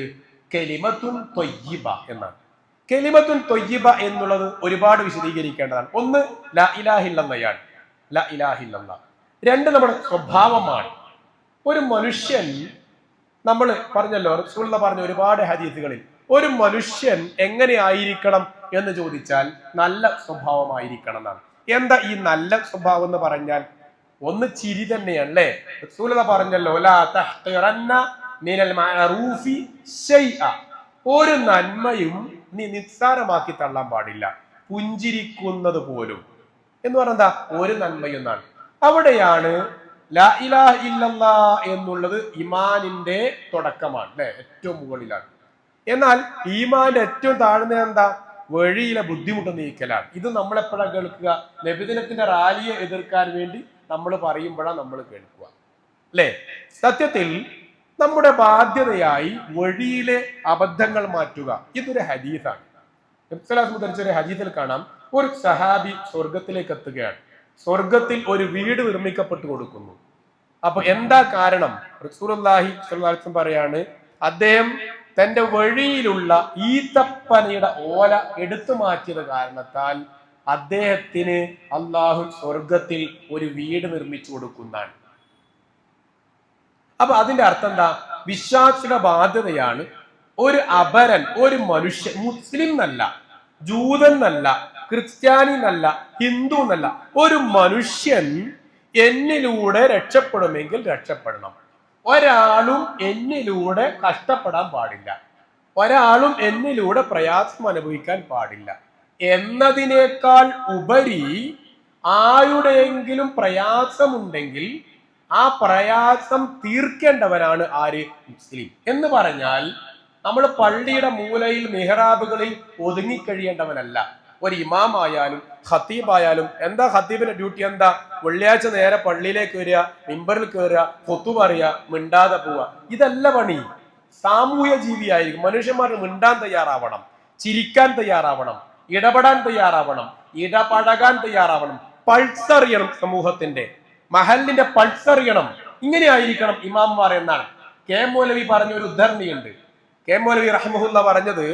കലിമത്തുൻ ത്വയ്യിബ എന്നാണ്. കലിമത്തുൻ ത്വയ്യിബ എന്നുള്ളത് ഒരുപാട് വിശദീകരിക്കേണ്ടതാണ്. ഒന്ന്, ലാ ഇലാഹ ഇല്ലല്ലാഹ്, ലാ ഇലാഹ ഇല്ലല്ലാഹ്. രണ്ട്, നമ്മുടെ സ്വഭാവമാണ്. ഒരു മനുഷ്യൻ, നമ്മൾ പറഞ്ഞല്ലോ, റസൂലുള്ളാഹി പറഞ്ഞ ഒരുപാട് ഹദീസുകളിൽ, ഒരു മനുഷ്യൻ എങ്ങനെ ആയിരിക്കണം എന്ന് ചോദിച്ചാൽ നല്ല സ്വഭാവമായിരിക്കണം എന്നാണ്. എന്താ ഈ നല്ല സ്വഭാവം എന്ന് പറഞ്ഞാൽ? ഒന്ന് ചിരി തന്നെയാണ് അല്ലേ. റസൂലുള്ളാഹി പറഞ്ഞല്ലോ, ലാ തഹ്ഖിറന്ന മിനൽ മഅറൂഫി ശൈഅ, ഒരു നന്മയും നീ നിസ്സാരമാക്കി തള്ളാൻ പാടില്ല, പുഞ്ചിരിക്കുന്നത് പോലും എന്ന് പറഞ്ഞാ ഒരു നന്മയെന്നാണ്. അവിടെയാണ് ലാ ഇലാഹ ഇല്ലല്ലാഹ് എന്നുള്ളത് ഈമാനിന്റെ തുടക്കമാണ് അല്ലെ, ഏറ്റവും മുകളിലാണ്. എന്നാൽ ഈമാന്റെ ഏറ്റവും താഴ്ന്ന എന്താ? വഴിയിലെ ബുദ്ധിമുട്ട് നീക്കലാണ്. ഇത് നമ്മൾ എപ്പോഴാണ് കേൾക്കുക? നബിദിനത്തിന്റെ റാലിയെ എതിർക്കാൻ വേണ്ടി നമ്മൾ പറയുമ്പോഴാണ് നമ്മൾ കേൾക്കുക അല്ലെ. സത്യത്തിൽ നമ്മുടെ ബാധ്യതയായി വഴിയിലെ അബദ്ധങ്ങൾ മാറ്റുക, ഇതൊരു ഹദീസാണ്. ധരിച്ചൊരു ഹദീസിൽ കാണാം, ഒരു സഹാബി സ്വർഗത്തിലേക്ക് എത്തുകയാണ്. സ്വർഗത്തിൽ ഒരു വീട് നിർമ്മിക്കപ്പെട്ടു കൊടുക്കുന്നു. അപ്പൊ എന്താ കാരണം? റസൂലുള്ളാഹി സ്വല്ലല്ലാഹു അലൈഹി വസല്ലം പറയാണ്, അദ്ദേഹം തന്റെ വഴിയിലുള്ള ഈത്തപ്പനയുടെ ഓല എടുത്തു മാറ്റിയത് കാരണത്താൽ അദ്ദേഹത്തിന് അള്ളാഹു സ്വർഗത്തിൽ ഒരു വീട് നിർമ്മിച്ചു കൊടുക്കുന്നതാണ്. അപ്പൊ അതിന്റെ അർത്ഥം എന്താ? വിശ്വാസിയുടെ ബാധ്യതയാണ് ഒരു അപരൻ, ഒരു മനുഷ്യൻ, മുസ്ലിം എന്നല്ല, ജൂതൻ എന്നല്ല, ക്രിസ്ത്യാനി എന്നല്ല, ഹിന്ദു എന്നല്ല, ഒരു മനുഷ്യൻ എന്നിലൂടെ രക്ഷപ്പെടുമെങ്കിൽ രക്ഷപ്പെടണം. ഒരാളും എന്നിലൂടെ കഷ്ടപ്പെടാൻ പാടില്ല, ഒരാളും എന്നിലൂടെ പ്രയാസം അനുഭവിക്കാൻ പാടില്ല എന്നതിനേക്കാൾ ഉപരി ആരുടെയെങ്കിലും പ്രയാസമുണ്ടെങ്കിൽ ആ പ്രയാസം തീർക്കേണ്ടവനാണ് ആര്? മുസ്ലിം. എന്ന് പറഞ്ഞാൽ നമ്മൾ പള്ളിയുടെ മൂലയിൽ മെഹ്റാബുകളിൽ ഒതുങ്ങിക്കഴിയേണ്ടവനല്ല. ഒരു ഇമാം ആയാലും ഖത്തീബായാലും എന്താ ഖത്തീബിന്റെ ഡ്യൂട്ടി? എന്താ? വെള്ളിയാഴ്ച നേരെ പള്ളിയിലേക്ക് വരിക, മിമ്പറിൽ കയറുക, ഖുത്ബ പറയുക, മിണ്ടാതെ പോവുക. ഇതല്ല പണി. സാമൂഹ്യ ജീവിയായിരിക്കും. മനുഷ്യന്മാർക്ക് മിണ്ടാൻ തയ്യാറാവണം, ചിരിക്കാൻ തയ്യാറാവണം, ഇടപെടാൻ തയ്യാറാവണം, ഇടപഴകാൻ തയ്യാറാവണം, പൾസറിയണം, സമൂഹത്തിന്റെ മഹലിന്റെ പൾസറിയണം. ഇങ്ങനെ ആയിരിക്കണം ഇമാംമാർ എന്നാണ് കെ മൗലവി പറഞ്ഞ ഒരു ഉദ്ധരണിയുണ്ട്. കെ മൗലവി റഹ്മഹുല്ല പറഞ്ഞത്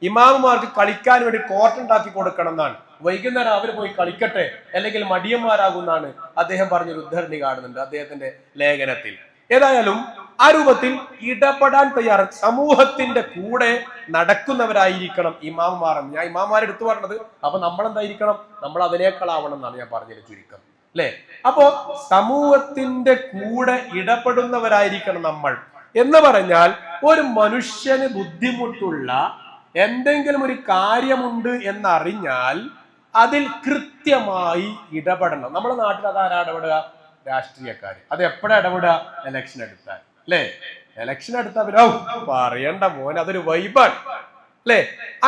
ഇമാമുമാർക്ക് കളിക്കാൻ വേണ്ടി കോർട്ട് ഉണ്ടാക്കി കൊടുക്കണം എന്നാണ്. വൈകുന്നേരം അവർ പോയി കളിക്കട്ടെ, അല്ലെങ്കിൽ മടിയന്മാരാകുന്നാണ് അദ്ദേഹം പറഞ്ഞൊരു ഉദ്ധരണി കാണുന്നുണ്ട് അദ്ദേഹത്തിന്റെ ലേഖനത്തിൽ. ഏതായാലും ആ രൂപത്തിൽ ഇടപെടാൻ തയ്യാറ്, സമൂഹത്തിന്റെ കൂടെ നടക്കുന്നവരായിരിക്കണം ഇമാമുമാർ. ഞാൻ ഇമാമുമാരെ എടുത്തു പറഞ്ഞത്. അപ്പൊ നമ്മൾ എന്തായിരിക്കണം? നമ്മൾ അതിനേക്കാളാവണം എന്നാണ് ഞാൻ പറഞ്ഞതിൽ ചുരുക്കം, അല്ലെ? അപ്പോ സമൂഹത്തിന്റെ കൂടെ ഇടപെടുന്നവരായിരിക്കണം നമ്മൾ. എന്ന് പറഞ്ഞാൽ ഒരു മനുഷ്യന് ബുദ്ധിമുട്ടുള്ള എന്തെങ്കിലും ഒരു കാര്യമുണ്ട് എന്നറിഞ്ഞാൽ അതിൽ കൃത്യമായി ഇടപെടണം. നമ്മുടെ നാട്ടിൽ അതാരാ ഇടപെടുക? രാഷ്ട്രീയക്കാര്. അത് എപ്പോഴാ ഇടപെടുക? എലക്ഷൻ എടുത്താൽ, അല്ലെ? എലക്ഷൻ എടുത്താൽ പിന്നെ പറയണ്ട മോൻ, അതൊരു വൈബാണ്, അല്ലെ?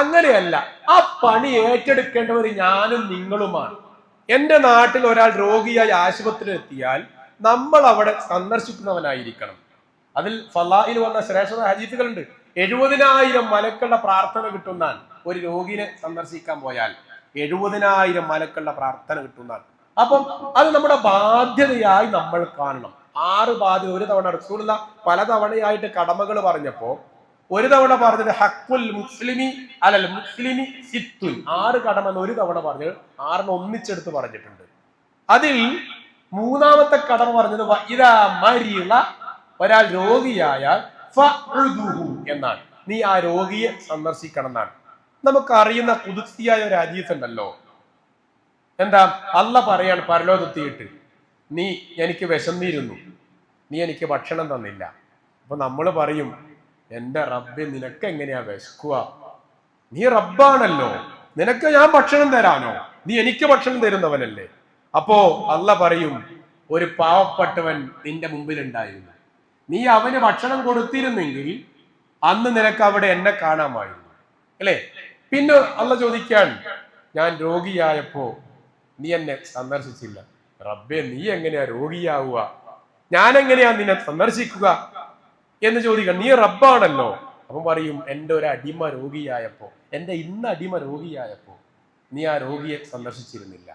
അങ്ങനെയല്ല. ആ പണി ഏറ്റെടുക്കേണ്ടവർ ഞാനും നിങ്ങളുമാണ്. എന്റെ നാട്ടിൽ ഒരാൾ രോഗിയായി ആശുപത്രിയിൽ എത്തിയാൽ നമ്മൾ അവിടെ സന്ദർശിക്കുന്നവനായിരിക്കണം. അതിൽ ഫലായിൽ വന്ന ശ്രേഷ്ഠ ഹദീസുകളുണ്ട്. 70,000 മലക്കളുടെ പ്രാർത്ഥന കിട്ടുന്നാണ്. ഒരു രോഗിനെ സന്ദർശിക്കാൻ പോയാൽ 70,000 മലക്കളുടെ പ്രാർത്ഥന കിട്ടുന്നാണ്. അപ്പം അത് നമ്മുടെ ബാധ്യതയായി നമ്മൾ കാണണം. 6 ബാധ്യത. ഒരു തവണ റസൂലുള്ള പല തവണയായിട്ട് കടമകൾ പറഞ്ഞപ്പോ ഒരു തവണ പറഞ്ഞത് ഹക്കുൽ മുസ്ലിമി അലൽ മുസ്ലിമി സിത്തുൻ, 6 കടമ എന്ന് ഒരു തവണ പറഞ്ഞത് 6 ഒന്നിച്ചെടുത്ത് പറഞ്ഞിട്ടുണ്ട്. അതിൽ 3ാമത്തെ കടമ പറഞ്ഞത് ഇദാ മരിള, ഒരാൾ രോഗിയായാൽ എന്നാണ്. നീ ആ രോഗിയെ സന്ദർശിക്കണം എന്നാണ്. നമുക്കറിയുന്ന ഖുദ്സിയായ ഒരു ഹദീസ് ഉണ്ടല്ലോ. എന്താ? അല്ല പറയാണ് പരലോകത്തെത്തിയിട്ട്, നീ എനിക്ക് വിശന്നിരുന്നു, നീ എനിക്ക് ഭക്ഷണം തന്നില്ല. അപ്പൊ നമ്മൾ പറയും, എന്റെ റബ്ബെ നിനക്ക് എങ്ങനെയാ വിശക്കുക? നീ റബ്ബാണല്ലോ, നിനക്ക് ഞാൻ ഭക്ഷണം തരാനോ? നീ എനിക്ക് ഭക്ഷണം തരുന്നവനല്ലേ? അപ്പോ അല്ല പറയും, ഒരു പാവപ്പെട്ടവൻ നിന്റെ മുമ്പിൽ ഉണ്ടായിരുന്നു, നീ അവന് ഭക്ഷണം കൊടുത്തിരുന്നെങ്കിൽ അന്ന് നിനക്ക് അവിടെ എന്നെ കാണാമായിരുന്നു, അല്ലേ? പിന്നെ അല്ല ചോദിക്കാൻ, ഞാൻ രോഗിയായപ്പോ നീ എന്നെ സന്ദർശിച്ചില്ല. റബ്ബെ നീ എങ്ങനെയാ രോഗിയാവുക? ഞാൻ എങ്ങനെയാ നിന്നെ സന്ദർശിക്കുക എന്ന് ചോദിക്കണം. നീ റബ്ബാണല്ലോ. അപ്പം പറയും, എൻ്റെ ഒരു അടിമ രോഗിയായപ്പോ, എൻ്റെ ഇന്ന് അടിമ രോഗിയായപ്പോ നീ ആ രോഗിയെ സന്ദർശിച്ചിരുന്നില്ല.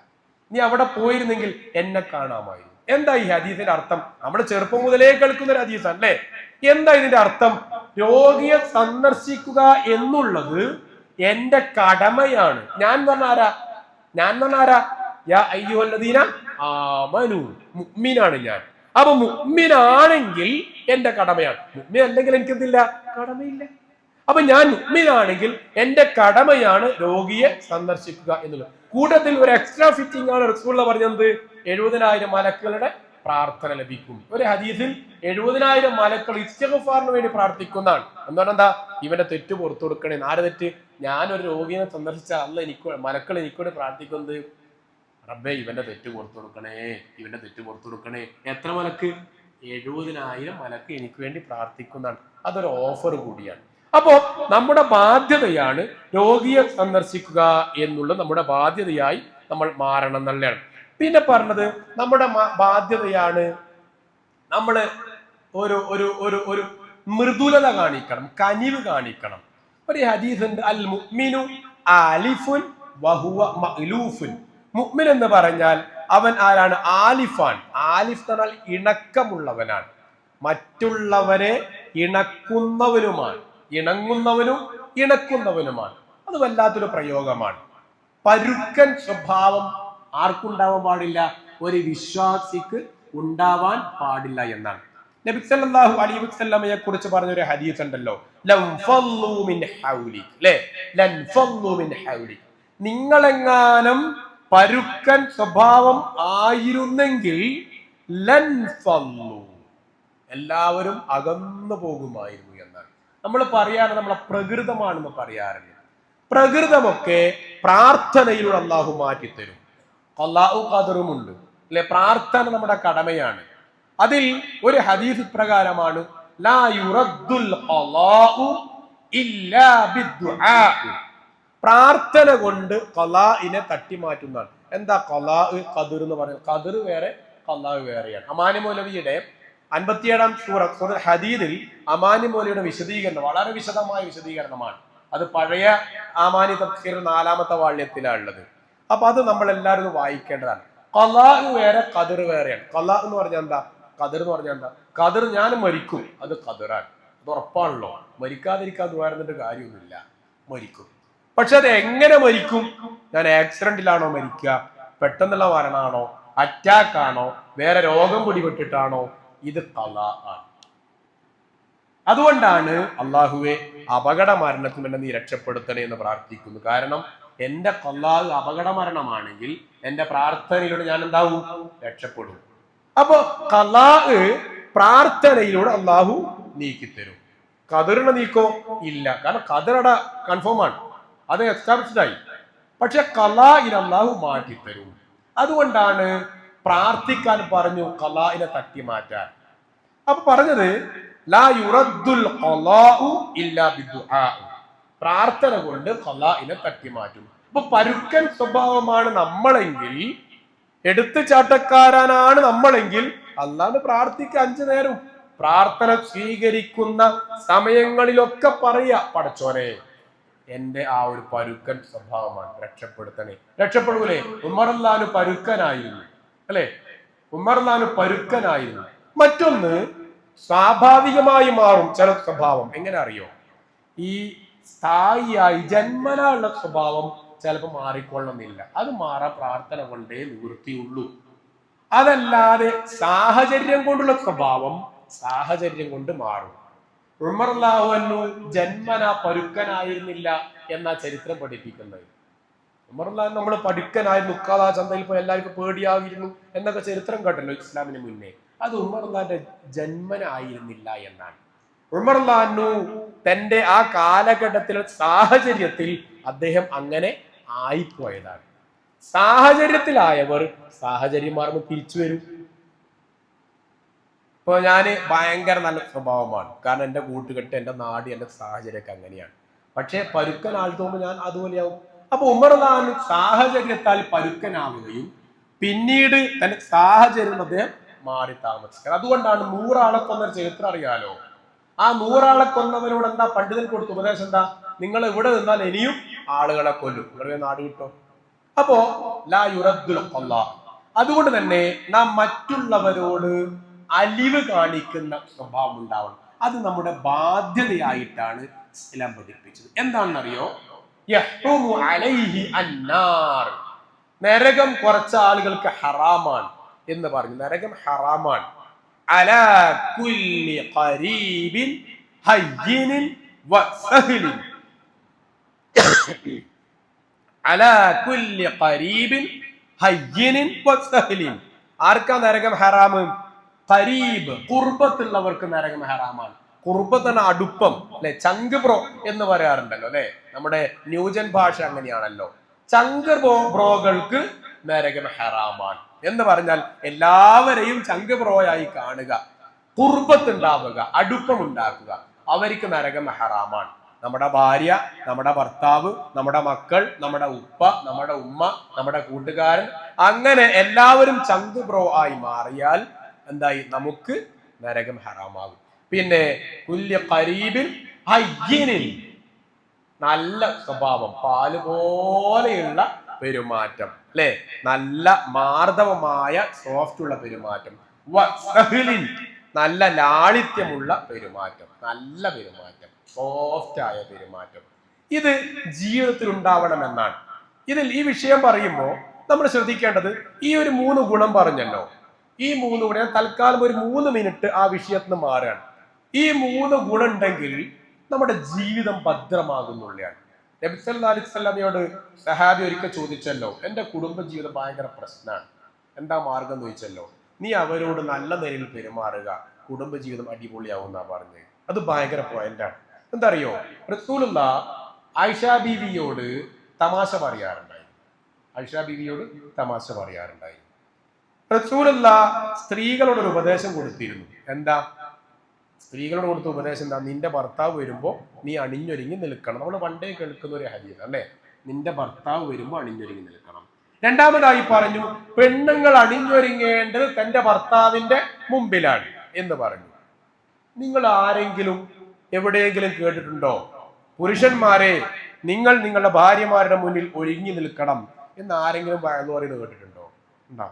നീ അവിടെ പോയിരുന്നെങ്കിൽ എന്നെ കാണാമായിരുന്നു. എന്താ ഈ ഹദീസിന്റെ അർത്ഥം? നമ്മുടെ ചെറുപ്പം മുതലേ കേൾക്കുന്ന ഒരു ഹദീസ് അല്ലേ? എന്താ ഇതിന്റെ അർത്ഥം? രോഗിയെ സന്ദർശിക്കുക എന്നുള്ളത് എന്റെ കടമയാണ്. ഞാൻ പറഞ്ഞ ആരാ? ഞാൻ പറഞ്ഞ ആരാ? യാ അയ്യുഹല്ലദീന ആമനു, മുഅ്മിനാണ് ഞാൻ. അപ്പൊ മുഅ്മിനാണെങ്കിൽ എന്റെ കടമയാണ്. മുഅ്മിൻ അല്ലെങ്കിൽ എനിക്കെന്തില്ല? കടമയില്ല. അപ്പൊ ഞാൻ മുഅ്മിനാണെങ്കിൽ എന്റെ കടമയാണ് രോഗിയെ സന്ദർശിക്കുക എന്നുള്ളത്. കൂട്ടത്തിൽ ഒരു എക്സ്ട്രാ ഫിറ്റിംഗ് ആണ് റസൂലുള്ള പറഞ്ഞത്, 70,000 മലക്കുകളുടെ പ്രാർത്ഥന ലഭിക്കും. ഒരു ഹദീസിൽ 70,000 മലക്കൾ ഇസ്തിഗ്ഫാറിന് വേണ്ടി പ്രാർത്ഥിക്കുന്നതാണ്. എന്താണ്? എന്താ? ഇവന്റെ തെറ്റ് പുറത്തു കൊടുക്കണേ. ആര് തെറ്റ്? ഞാനൊരു രോഗിയെ സന്ദർശിച്ച അല്ല മലക്കൾ എനിക്കൂടെ പ്രാർത്ഥിക്കുന്നത്, റബ്ബേ ഇവന്റെ തെറ്റ് പുറത്തു കൊടുക്കണേ, ഇവന്റെ തെറ്റ് പുറത്തു കൊടുക്കണേ. എത്ര മലക്ക്? 70,000 മലക്ക് എനിക്ക് വേണ്ടി പ്രാർത്ഥിക്കുന്നതാണ്. അതൊരു ഓഫർ കൂടിയാണ്. അപ്പോ നമ്മുടെ ബാധ്യതയാണ് രോഗിയെ സന്ദർശിക്കുക എന്നുള്ളത്. നമ്മുടെ ബാധ്യതയായി നമ്മൾ മാറണം എന്നുള്ളതാണ്. പിന്നെ പറഞ്ഞത് നമ്മുടെ ബാധ്യതയാണ് നമ്മൾ ഒരു ഒരു ഒരു ഒരു മൃദുലത കാണിക്കണം, കനിവ് കാണിക്കണം. ഒരു ഹദീസ് ഉണ്ട്, അൽ മുഅ്മിനു ആലിഫുൻ വഹുവ മഅലൂഫുൻ. മുഅ്മിൻ എന്ന് പറഞ്ഞാൽ അവൻ ആരാണ്? ആലിഫാൻ. ആലിഫ് എന്നാൽ ഇണക്കമുള്ളവനാണ്. മറ്റുള്ളവരെ ഇണക്കുന്നവനുമാണ്, ഇണക്കുന്നവനുമാണ്. അത് വല്ലാത്തൊരു പ്രയോഗമാണ്. പരുക്കൻ സ്വഭാവം ആർക്കുണ്ടാവാൻ പാടില്ല? ഒരു വിശ്വാസിക്ക് ഉണ്ടാവാൻ പാടില്ല എന്നാണ്. നബി സല്ലല്ലാഹു അലൈഹി വസല്ലമയെ കുറിച്ച് പറഞ്ഞൊരു ഹദീസ് ഉണ്ടല്ലോ, നിങ്ങളെങ്ങാനും പരുക്കൻ സ്വഭാവം ആയിരുന്നെങ്കിൽ എല്ലാവരും അകന്നു പോകുമായിരുന്നു എന്നാണ്. നമ്മൾ പറയാറ് നമ്മളെ പ്രകൃതമാണെന്ന് പറയാറില്ല. പ്രകൃതമൊക്കെ പ്രാർത്ഥനയിലൂടെ അള്ളാഹു മാറ്റിത്തരും. ഖലാഉ ഖദറുമുണ്ട് അല്ലെ? പ്രാർത്ഥന നമ്മുടെ കടമയാണ്. അതിൽ ഒരു ഹദീസ് പ്രകാരമാണ് ലാ യുറദ്ദുൽ ഖലാഉ ഇല്ലാ ബിദ്ദുആ. പ്രാർത്ഥന കൊണ്ട് ഖലാഇനെ തട്ടിമാറ്റുന്നതാണ്. എന്താ ഖലാഉ ഖദർ എന്ന് പറയുന്നത്? ഖദർ വേറെ, ഖലാഉ വേറെയാണ്. അമാനി മൗലവിയുടെ 57-ാം സൂറത്തുൽ ഹദീദിൽ അമാനി മൗലവിയുടെ വിശദീകരണം വളരെ വിശദമായ വിശദീകരണമാണ്. അത് പഴയ അമാനി തഫ്സീർ 4-ാമത്തെ വാള്യത്തിലാണുള്ളത്. അപ്പൊ അത് നമ്മൾ എല്ലാവരും വായിക്കേണ്ടതാണ്. ഖലാഉ വേറെ, ഖദർ വേറെയാണ്. ഖലാഉ എന്ന് പറഞ്ഞാൽ എന്താ? ഖദർ എന്ന് പറഞ്ഞാൽ എന്താ? ഖദർ ഞാൻ മരിക്കും, അത് ഖദറാണ്, അത് ഉറപ്പാണല്ലോ. മരിക്കാതിരിക്കാൻ ദ്വാരുന്നിട്ട് കാര്യമൊന്നുമില്ല, മരിക്കും. പക്ഷെ അത് എങ്ങനെ മരിക്കും? ഞാൻ ആക്സിഡന്റിലാണോ മരിക്കുക, പെട്ടെന്നുള്ള മരണമാണോ, അറ്റാക്ക് ആണോ, വേറെ രോഗം പിടിപെട്ടിട്ടാണോ? ഇത് ഖലാ ആണ്. അതുകൊണ്ടാണ് അള്ളാഹുവെ അപകട മരണത്തിൽ നിന്ന് നീ രക്ഷപ്പെടുത്തണേ എന്ന് പ്രാർത്ഥിക്കുന്നു. കാരണം എന്റെ ഖലാ അപകട മരണമാണെങ്കിൽ എന്റെ പ്രാർത്ഥനയിലൂടെ ഞാൻ എന്താവും? രക്ഷപ്പെടും. അപ്പൊ ഖലാ പ്രാർത്ഥനയിലൂടെ അള്ളാഹു നീക്കിത്തരും. ഖദറിനെ നീക്കോ? ഇല്ല. കാരണം ഖദറട കൺഫേം ആണ്, അത് എസ്റ്റാബ്ലിഷ്ഡ് ആയി. പക്ഷെ ഖലാഇനെ അള്ളാഹു മാറ്റിത്തരും. അതുകൊണ്ടാണ് പ്രാർത്ഥിക്കാൻ പറഞ്ഞു ഖലാഇനെ തട്ടി മാറ്റാൻ. അപ്പൊ പറഞ്ഞത് ലാ യുറദ്ദുൽ ഖലാഉ ഇല്ലാ ബിദ്ദുആ. പ്രാർത്ഥന കൊണ്ട് ഖലാഇനെ തട്ടി മാറ്റും. അപ്പൊ പരുക്കൻ സ്വഭാവമാണ് നമ്മളെങ്കിൽ, എടുത്തുചാട്ടക്കാരനാണ് നമ്മളെങ്കിൽ അല്ലാണ്ട് പ്രാർത്ഥിക്കുക 5 നേരം. പ്രാർത്ഥന സ്വീകരിക്കുന്ന സമയങ്ങളിലൊക്കെ പറയാ, പടച്ചോനെ എന്റെ ആ ഒരു പരുക്കൻ സ്വഭാവമാണ്, രക്ഷപ്പെടുത്തണേ. രക്ഷപ്പെടൂലേ? ഉമറുല്ലാഹു പരുക്കനായിരുന്നു അല്ലെ? ഉമറുല്ലാഹു പരുക്കനായിരുന്നു. മറ്റൊന്ന് സ്വാഭാവികമായി മാറും ചില സ്വഭാവം. എങ്ങനെ അറിയോ? ഈ സ്ഥായിയായി ജന്മനാ ഉള്ള സ്വഭാവം ചിലപ്പോൾ മാറിക്കൊള്ളണമെന്നില്ല. അത് മാറാൻ പ്രാർത്ഥന കൊണ്ടേ നിവൃത്തിയുള്ളൂ. അതല്ലാതെ സാഹചര്യം കൊണ്ടുള്ള സ്വഭാവം സാഹചര്യം കൊണ്ട് മാറും. ഉമർ റളിയല്ലാഹു അൻഹു ജന്മനാ പരുക്കനായിരുന്നില്ല എന്നാ ചരിത്രം പഠിപ്പിക്കുന്നത്. ഉമർ റളിയല്ലാഹു നമ്മൾ പരുക്കനായിരുന്നു, ഉക്കാദ ചന്തയിൽ പോയി എല്ലാവർക്കും പേടിയായിരുന്നു എന്നൊക്കെ ചരിത്രം കേട്ടല്ലോ ഇസ്ലാമിന് മുന്നേ. അത് ഉമർ റളിയല്ലാഹുവിന്റെ ജന്മനായിരുന്നില്ല എന്നാണ്. ഉമർ റളിയല്ലാഹു തന്റെ ആ കാലഘട്ടത്തിലെ സാഹചര്യത്തിൽ അദ്ദേഹം അങ്ങനെ ആയിപ്പോയതാണ്. സാഹചര്യത്തിലായവർ സാഹചര്യം മാറുമ്പോൾ തിരിച്ചു വരും. ഇപ്പൊ ഞാന് ഭയങ്കര നല്ല സ്വഭാവമാണ്, കാരണം എന്റെ കൂട്ടുകെട്ട്, എന്റെ നാട്, എന്റെ സാഹചര്യമൊക്കെ അങ്ങനെയാണ്. പക്ഷെ പരുക്കൻ ആൾ തോന്നുമ്പോൾ ഞാൻ അതുപോലെയാവും. അപ്പൊ ഉമർ റളിയല്ലാഹു സാഹചര്യത്താൽ പരുക്കനാവുകയും പിന്നീട് തന്റെ സാഹചര്യം അദ്ദേഹം മാറി താമസിക്കുന്നത്. അതുകൊണ്ടാണ് 100 ആളെ കൊന്ന ചരിത്രം അറിയാലോ. ആ 100 ആളെ കൊന്നവരോട് എന്താ പണ്ഡിതൻ കൊടുത്ത ഉപദേശം? എന്താ? നിങ്ങൾ ഇവിടെ നിന്നാൽ ഇനിയും ആളുകളെ കൊല്ലും, നിങ്ങളുടെ നാട് കിട്ടും. അപ്പോ ലാ യുറദ്ദുൽ ഖലാ. അതുകൊണ്ട് തന്നെ നാം മറ്റുള്ളവരോട് അലിവ് കാണിക്കുന്ന സ്വഭാവം ഉണ്ടാവണം. അത് നമ്മുടെ ബാധ്യതയായിട്ടാണ് ഇസ്ലാം പഠിപ്പിച്ചത്. എന്താണെന്നറിയോ? യഹ്റുമു അലൈഹി അന്നാർ. നരകം കുറച്ച ആളുകൾക്ക് ഹറാമാണ് എന്ന് പറഞ്ഞു. നരകം ഹറാമാണ്. അലാ കുല്ലി ഖരീബിൻ ഹയ്യിനിൻ വസഹ്ലിൻ. അലാ കുല്ലി ഖരീബിൻ ഹയ്യിനിൻ വസഹ്ലിൻ. ആർക്കാ നരകം ഹറാമ്? ഖരീബ്, ഖുർബത്തുള്ളവർക്ക് നരകം ഹറാമാണ്. ഖുർബത്ത് എന്ന അടുപ്പം അല്ലെ, ചങ്ക് ബ്രോ എന്ന് പറയാറുണ്ടല്ലോ അല്ലെ, നമ്മുടെ ന്യൂജൻ ഭാഷ അങ്ങനെയാണല്ലോ. ചങ്ക് ബ്രോകൾക്ക് നരകം ഹറാമാണ് എന്ന് പറഞ്ഞാൽ എല്ലാവരെയും ചങ്ക് ബ്രോയായി കാണുക, ഖുർബത്ത് ഉണ്ടാവുക, അടുപ്പം ഉണ്ടാക്കുക, അവർക്ക് നരകം ഹറാമാണ്. നമ്മുടെ ഭാര്യ, നമ്മുടെ ഭർത്താവ്, നമ്മുടെ മക്കൾ, നമ്മുടെ ഉപ്പ, നമ്മുടെ ഉമ്മ, നമ്മുടെ കൂട്ടുകാരൻ, അങ്ങനെ എല്ലാവരും ചങ്ക് ബ്രോ ആയി മാറിയാൽ എന്തായി? നമുക്ക് നരകം ഹറാമാകും. പിന്നെ കുല്യ ഖരീബിൻ ഹയ്യിനിൻ, നല്ല സ്വഭാവം, പാല് പോലെയുള്ള പെരുമാറ്റം അല്ലെ, നല്ല മാർദ്ദവമായ സോഫ്റ്റ് ഉള്ള പെരുമാറ്റം. വസഹ്ലിൻ, നല്ല ലാളിത്യമുള്ള പെരുമാറ്റം, നല്ല പെരുമാറ്റം, സോഫ്റ്റ് ആയ പെരുമാറ്റം, ഇത് ജീവിതത്തിൽ ഉണ്ടാവണമെന്നാണ്. ഇതിൽ ഈ വിഷയം പറയുമ്പോൾ നമ്മൾ ശ്രദ്ധിക്കേണ്ടത് ഈ ഒരു 3 ഗുണം പറഞ്ഞല്ലോ. ഈ 3 ഗുണം തൽക്കാലം ഒരു 3 മിനിറ്റ് ആ വിഷയത്തിൽ നിന്ന് മാറുകയാണ്. ഈ 3 ഗുണം ഉണ്ടെങ്കിൽ നമ്മുടെ ജീവിതം ഭദ്രമാകുന്നുള്ളതാണ്. നബി സല്ലല്ലാഹു അലൈഹി വസല്ലമയോട് സഹാബി ഒരിക്കൽ ചോദിച്ചല്ലോ, എന്റെ കുടുംബ ജീവിതം ഭയങ്കര പ്രശ്നമാണ്, എന്താ മാർഗം എന്ന് ചോദിച്ചല്ലോ. നീ അവരോട് നല്ല നിലയിൽ പെരുമാറുക, കുടുംബജീവിതം അടിപൊളിയാവുന്നാ പറഞ്ഞത്. അത് ഭയങ്കര പോയിന്റാണ്. എന്താ അറിയോ, റസൂലുള്ളാഹി ആയിഷ ബീവിയോട് തമാശ പറയാറുണ്ടായി. ആയിഷ ബീവിയോട് തമാശ പറയാറുണ്ടായി. റസൂലുള്ളാഹി സ്ത്രീകളോടൊരു ഉപദേശം കൊടുത്തിരുന്നു. എന്താ സ്ത്രീകളോട് കൊടുത്ത ഉപദേശം എന്താ? നിന്റെ ഭർത്താവ് വരുമ്പോ നീ അണിഞ്ഞൊരുങ്ങി നിൽക്കണം. നമ്മൾ പണ്ടേ കേൾക്കുന്ന ഒരു ഹദീസ് അല്ലേ, നിന്റെ ഭർത്താവ് വരുമ്പോ അണിഞ്ഞൊരുങ്ങി നിൽക്കണം. രണ്ടാമതായി പറഞ്ഞു, പെണ്ണുങ്ങൾ അണിഞ്ഞൊരുങ്ങേണ്ടത് തന്റെ ഭർത്താവിന്റെ മുമ്പിലാണ് എന്ന് പറഞ്ഞു. നിങ്ങൾ ആരെങ്കിലും എവിടെയെങ്കിലും കേട്ടിട്ടുണ്ടോ, പുരുഷന്മാരെ നിങ്ങൾ നിങ്ങളുടെ ഭാര്യമാരുടെ മുന്നിൽ ഒരുങ്ങി നിൽക്കണം എന്ന് ആരെങ്കിലും എന്ന് പറയുന്നത് കേട്ടിട്ടുണ്ടോ? ഉണ്ടാ?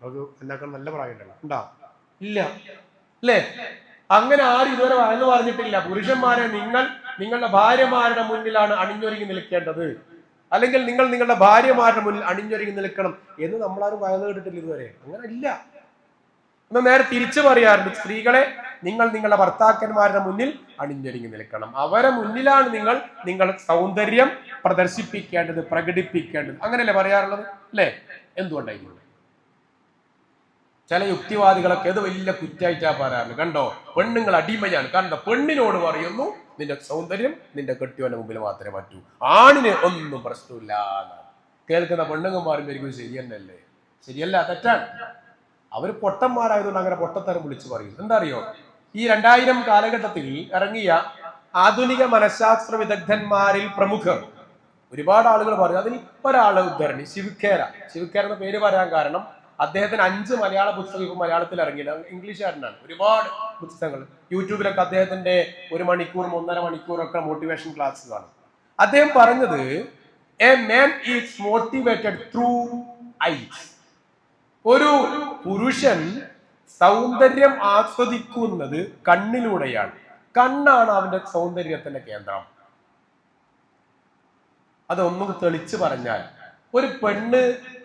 അത് എല്ലാവർക്കും നല്ല പ്രായമുണ്ടല്ലോ, ഉണ്ടാ? ഇല്ല അല്ലേ? അങ്ങനെ ആരും ഇതുവരെ വയന്ന് പറഞ്ഞിട്ടില്ല, പുരുഷന്മാരെ നിങ്ങൾ നിങ്ങളുടെ ഭാര്യമാരുടെ മുന്നിലാണ് അണിഞ്ഞൊരുങ്ങി നിൽക്കേണ്ടത്, അല്ലെങ്കിൽ നിങ്ങൾ നിങ്ങളുടെ ഭാര്യമാരുടെ മുന്നിൽ അണിഞ്ഞൊരുങ്ങി നിൽക്കണം എന്ന് നമ്മളാരും വയന്ന് കേട്ടിട്ടില്ല ഇതുവരെ. അങ്ങനെ ഇല്ല. എന്നാൽ നേരെ തിരിച്ചു പറയാറുണ്ട്, സ്ത്രീകളെ നിങ്ങൾ നിങ്ങളുടെ ഭർത്താക്കന്മാരുടെ മുന്നിൽ അണിഞ്ഞൊരുങ്ങി നിൽക്കണം, അവരെ മുന്നിലാണ് നിങ്ങൾ നിങ്ങളുടെ സൗന്ദര്യം പ്രദർശിപ്പിക്കേണ്ടത്, പ്രകടിപ്പിക്കേണ്ടത്. അങ്ങനെയല്ലേ പറയാറുള്ളത് അല്ലേ? എന്തുകൊണ്ടായിരിക്കും? ചില യുക്തിവാദികളൊക്കെ ഇത് വലിയ കുറ്റായിട്ടാ പറയാറുണ്ട്. കണ്ടോ, പെണ്ണുങ്ങൾ അടിമയാണ്, കണ്ടോ പെണ്ണിനോട് പറയുന്നു നിന്റെ സൗന്ദര്യം നിന്റെ കെട്ടിയോന്റെ മുമ്പിൽ മാത്രമേ പറ്റൂ, ആണിന് ഒന്നും പ്രശ്നമില്ല എന്നാണ് കേൾക്കുന്ന പെണ്ണുങ്ങന്മാരും പേരിക്കും. ശരിയല്ലേ? ശരിയല്ല, തെറ്റാണ്. അവർ പൊട്ടന്മാരായതുകൊണ്ട് അങ്ങനെ പൊട്ടത്തരം വിളിച്ചു പറയും. എന്താ അറിയോ, ഈ 2000 കാലഘട്ടത്തിൽ ഇറങ്ങിയ ആധുനിക മനഃശാസ്ത്ര വിദഗ്ധന്മാരിൽ പ്രമുഖർ ഒരുപാട് ആളുകൾ പറയും. അതിൽ ഒരാളെ ഉദ്ധരണി ശിവഖേര എന്ന പേര് പറയാൻ കാരണം അദ്ദേഹത്തിന് 5 മലയാള പുസ്തകം ഇപ്പൊ മലയാളത്തിൽ ഇറങ്ങിയില്ല. ഇംഗ്ലീഷുകാരനാണ്. ഒരുപാട് പുസ്തകങ്ങൾ യൂട്യൂബിലൊക്കെ അദ്ദേഹത്തിന്റെ 1 മണിക്കൂർ 1.5 മണിക്കൂറൊക്കെ മോട്ടിവേഷൻ ക്ലാസ് കാണും. അദ്ദേഹം പറഞ്ഞത്, a man is motivated through eyes. ഒരു പുരുഷൻ സൗന്ദര്യം ആസ്വദിക്കുന്നത് കണ്ണിലൂടെയാണ്. കണ്ണാണ് അവന്റെ സൗന്ദര്യത്തിന്റെ കേന്ദ്രം. അതൊന്നും തെളിച്ചു പറഞ്ഞാൽ, ഒരു പെണ്ണ്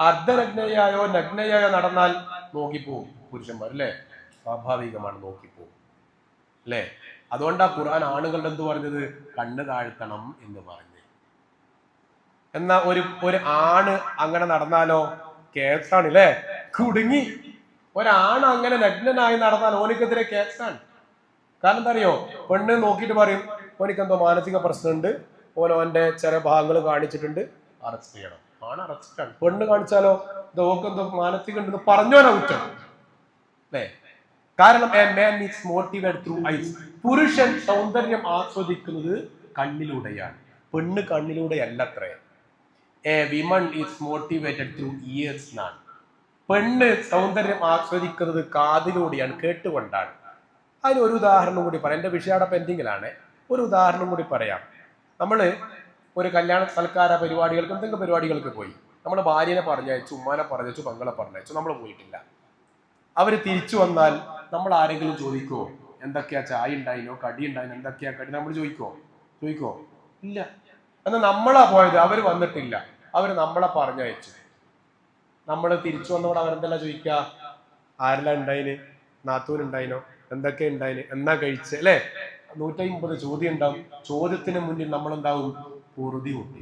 അർദ്ധനഗ്നയായോ നഗ്നയായോ നടന്നാൽ നോക്കിപ്പോവും പുരുഷന്മാർ അല്ലേ? സ്വാഭാവികമാണ്, നോക്കിപ്പോവും അല്ലേ? അതുകൊണ്ടാ ഖുർആൻ ആണുങ്ങളുടെ എന്ത് പറഞ്ഞത്? കണ്ണ് താഴ്ത്തണം എന്ന് പറഞ്ഞു. എന്നാ ഒരു ആണ് അങ്ങനെ നടന്നാലോ കേസാണ് അല്ലേ? കുടുങ്ങി. ഒരാണ് അങ്ങനെ നഗ്നനായി നടന്നാൽ ഓനിക്കെതിരെ കേസാണ്. കാരണം എന്താ അറിയോ, പെണ്ണ് നോക്കിയിട്ട് പറയും ഓനിക്കെന്തോ മാനസിക പ്രശ്നമുണ്ട്, ഓന്റെ ചില ഭാഗങ്ങൾ കാണിച്ചിട്ടുണ്ട്, അറസ്റ്റ് ചെയ്യണം. ആണ് അറസ്റ്റാണ്. പെണ്ണ് കാണിച്ചാലോ ഇതൊക്കെന്തോ മാനസിക ഉണ്ടെന്ന് പറഞ്ഞോനാ കുറ്റം അല്ലേ? കാരണം a man is motivated through eyes. പുരുഷൻ സൗന്ദര്യം ആസ്വദിക്കുന്നത് കണ്ണിലൂടെയാണ്, പെണ്ണ് കണ്ണിലൂടെയല്ല അത്രേ. A women is motivated through ears എന്നാണ്. പെണ്ണ് സൗന്ദര്യം ആസ്വദിക്കുന്നത് കാതിലൂടെയാണ്, കേട്ടുകൊണ്ടാണ്. അതിനൊരു ഉദാഹരണം കൂടി പറയാം. എൻ്റെ വിഷയം അവിടെ പെൻഡിങ്ങിലാണ്. ഒരു ഉദാഹരണം കൂടി പറയാം. നമ്മള് ഒരു കല്യാണ സൽക്കാര പരിപാടികൾക്ക് എന്തെങ്കിലും പരിപാടികൾക്ക് പോയി, നമ്മുടെ ഭാര്യനെ പറഞ്ഞയച്ചു, ഉമ്മാനെ പറഞ്ഞയച്ചു, പങ്കളെ പറഞ്ഞയച്ചു, നമ്മൾ പോയിട്ടില്ല. അവര് തിരിച്ചു വന്നാൽ നമ്മൾ ആരെങ്കിലും ചോദിക്കുവോ എന്തൊക്കെയാ ചായ ഉണ്ടായിനോ, കടി ഉണ്ടായിനോ, എന്തൊക്കെയാ കടി? നമ്മൾ ചോദിക്കോ? ഇല്ല. എന്നാൽ നമ്മളാ പോയത്, അവര് വന്നിട്ടില്ല, അവര് നമ്മളെ പറഞ്ഞയച്ചു. നമ്മൾ തിരിച്ചു വന്നവിടെ അവരെന്തെല്ലാം ചോദിക്കുക? ആരെല്ലാം ഉണ്ടായിന്? നാത്തൂൻ ഉണ്ടായിനോ? എന്തൊക്കെ ഉണ്ടായിന്? എന്നാ കഴിച്ച് അല്ലേ? 150 ചോദ്യം ഉണ്ടാവും. ചോദ്യത്തിന് മുന്നിൽ നമ്മളെന്താവും? പൊറുതി കൂട്ടി.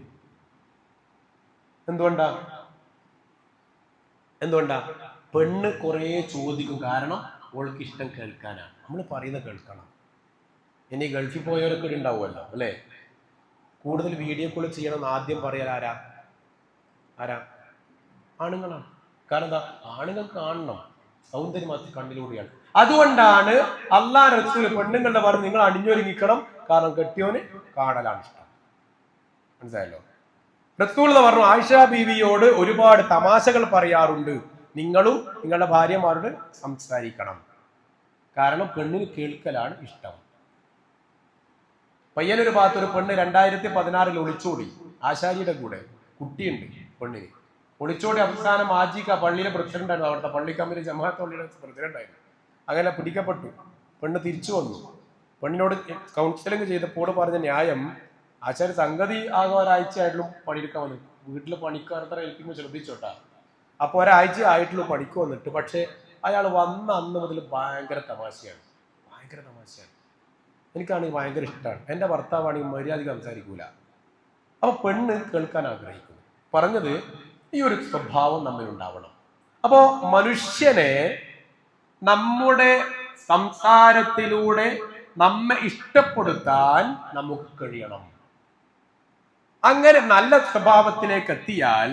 എന്തുകൊണ്ടാ? പെണ്ണ് കുറെ ചോദിക്കും. കാരണം ഓൾക്ക് ഇഷ്ടം കേൾക്കാനാണ്. നമ്മൾ പറയുന്നത് കേൾക്കണം. ഇനി ഗൾഫിൽ പോയവരൊക്കെ ഉണ്ടാവുമല്ലോ അല്ലേ? കൂടുതൽ വീഡിയോ കോൾ ചെയ്യണം എന്ന് ആദ്യം പറയാൻ ആരാ? ആണുങ്ങളാണ്. കാരണം എന്താ? ആണുങ്ങൾ കാണണം, സൗന്ദര്യം അത് കണ്ണിലൂടെയാണ്. അതുകൊണ്ടാണ് അല്ലാഹു റസൂൽ പെണ്ണുങ്ങളുടെ പറഞ്ഞു നിങ്ങൾ അണിഞ്ഞൊരുങ്ങിക്കണം, കാരണം കെട്ടിയോന് കാണലാണ് ഇഷ്ടം. മനസ്സിലായല്ലോ? റസൂൽ പറഞ്ഞു ആയിഷ ബീവിയോട് ഒരുപാട് തമാശകൾ പറയാറുണ്ട്, നിങ്ങളും നിങ്ങളുടെ ഭാര്യമാരോട് സംസാരിക്കണം, കാരണം പെണ്ണിന് കേൾക്കലാണ് ഇഷ്ടം. പയ്യനൊരു ഭാഗത്ത് ഒരു പെണ്ണ് 2016 ഒളിച്ചോടി. ആശാരിയുടെ കൂടെ കുട്ടിയുണ്ട് പെണ്ണിന്. ഒളിച്ചോടി അവസാനം ആജിക്ക പള്ളിയിലെ പ്രസിഡന്റ് ആയിരുന്നു, അവിടുത്തെ പള്ളി കമ്മിറ്റി ജമാഅത്ത് പള്ളിയുടെ പ്രസിഡന്റ് ആയിരുന്നു. അങ്ങനെ പിടിക്കപ്പെട്ടു. പെണ്ണ് തിരിച്ചു വന്നു. പെണ്ണിനോട് കൗൺസിലിംഗ് ചെയ്തപ്പോൾ പറഞ്ഞ ന്യായം, ആശാരി സംഗതി ആകെ ഒരാഴ്ചയായിട്ടുള്ളൂ പണിയെടുക്കാൻ വന്നു. വീട്ടിൽ പണിക്കാരത്ര ഏൽപ്പിക്കുമ്പോൾ ശ്രദ്ധിച്ചോട്ടാ. അപ്പോൾ ഒരാഴ്ച ആയിട്ടുള്ളൂ പണിക്ക് വന്നിട്ട്. പക്ഷെ അയാൾ വന്ന അന്ന് മുതൽ ഭയങ്കര തമാശയാണ്. എനിക്കാണെങ്കിൽ ഭയങ്കര ഇഷ്ടമാണ്. എൻ്റെ ഭർത്താവാണെങ്കിൽ മര്യാദയ്ക്ക് സംസാരിക്കൂല. അപ്പൊ പെണ്ണ് കേൾക്കാൻ ആഗ്രഹിക്കുന്നു. പറഞ്ഞത് ഈ ഒരു സ്വഭാവം നമ്മിൽ ഉണ്ടാവണം. അപ്പോ മനുഷ്യനെ നമ്മുടെ സംസാരത്തിലൂടെ നമ്മെ ഇഷ്ടപ്പെടുത്താൻ നമുക്ക് കഴിയണം. അങ്ങനെ നല്ല സ്വഭാവത്തിലേക്ക് എത്തിയാൽ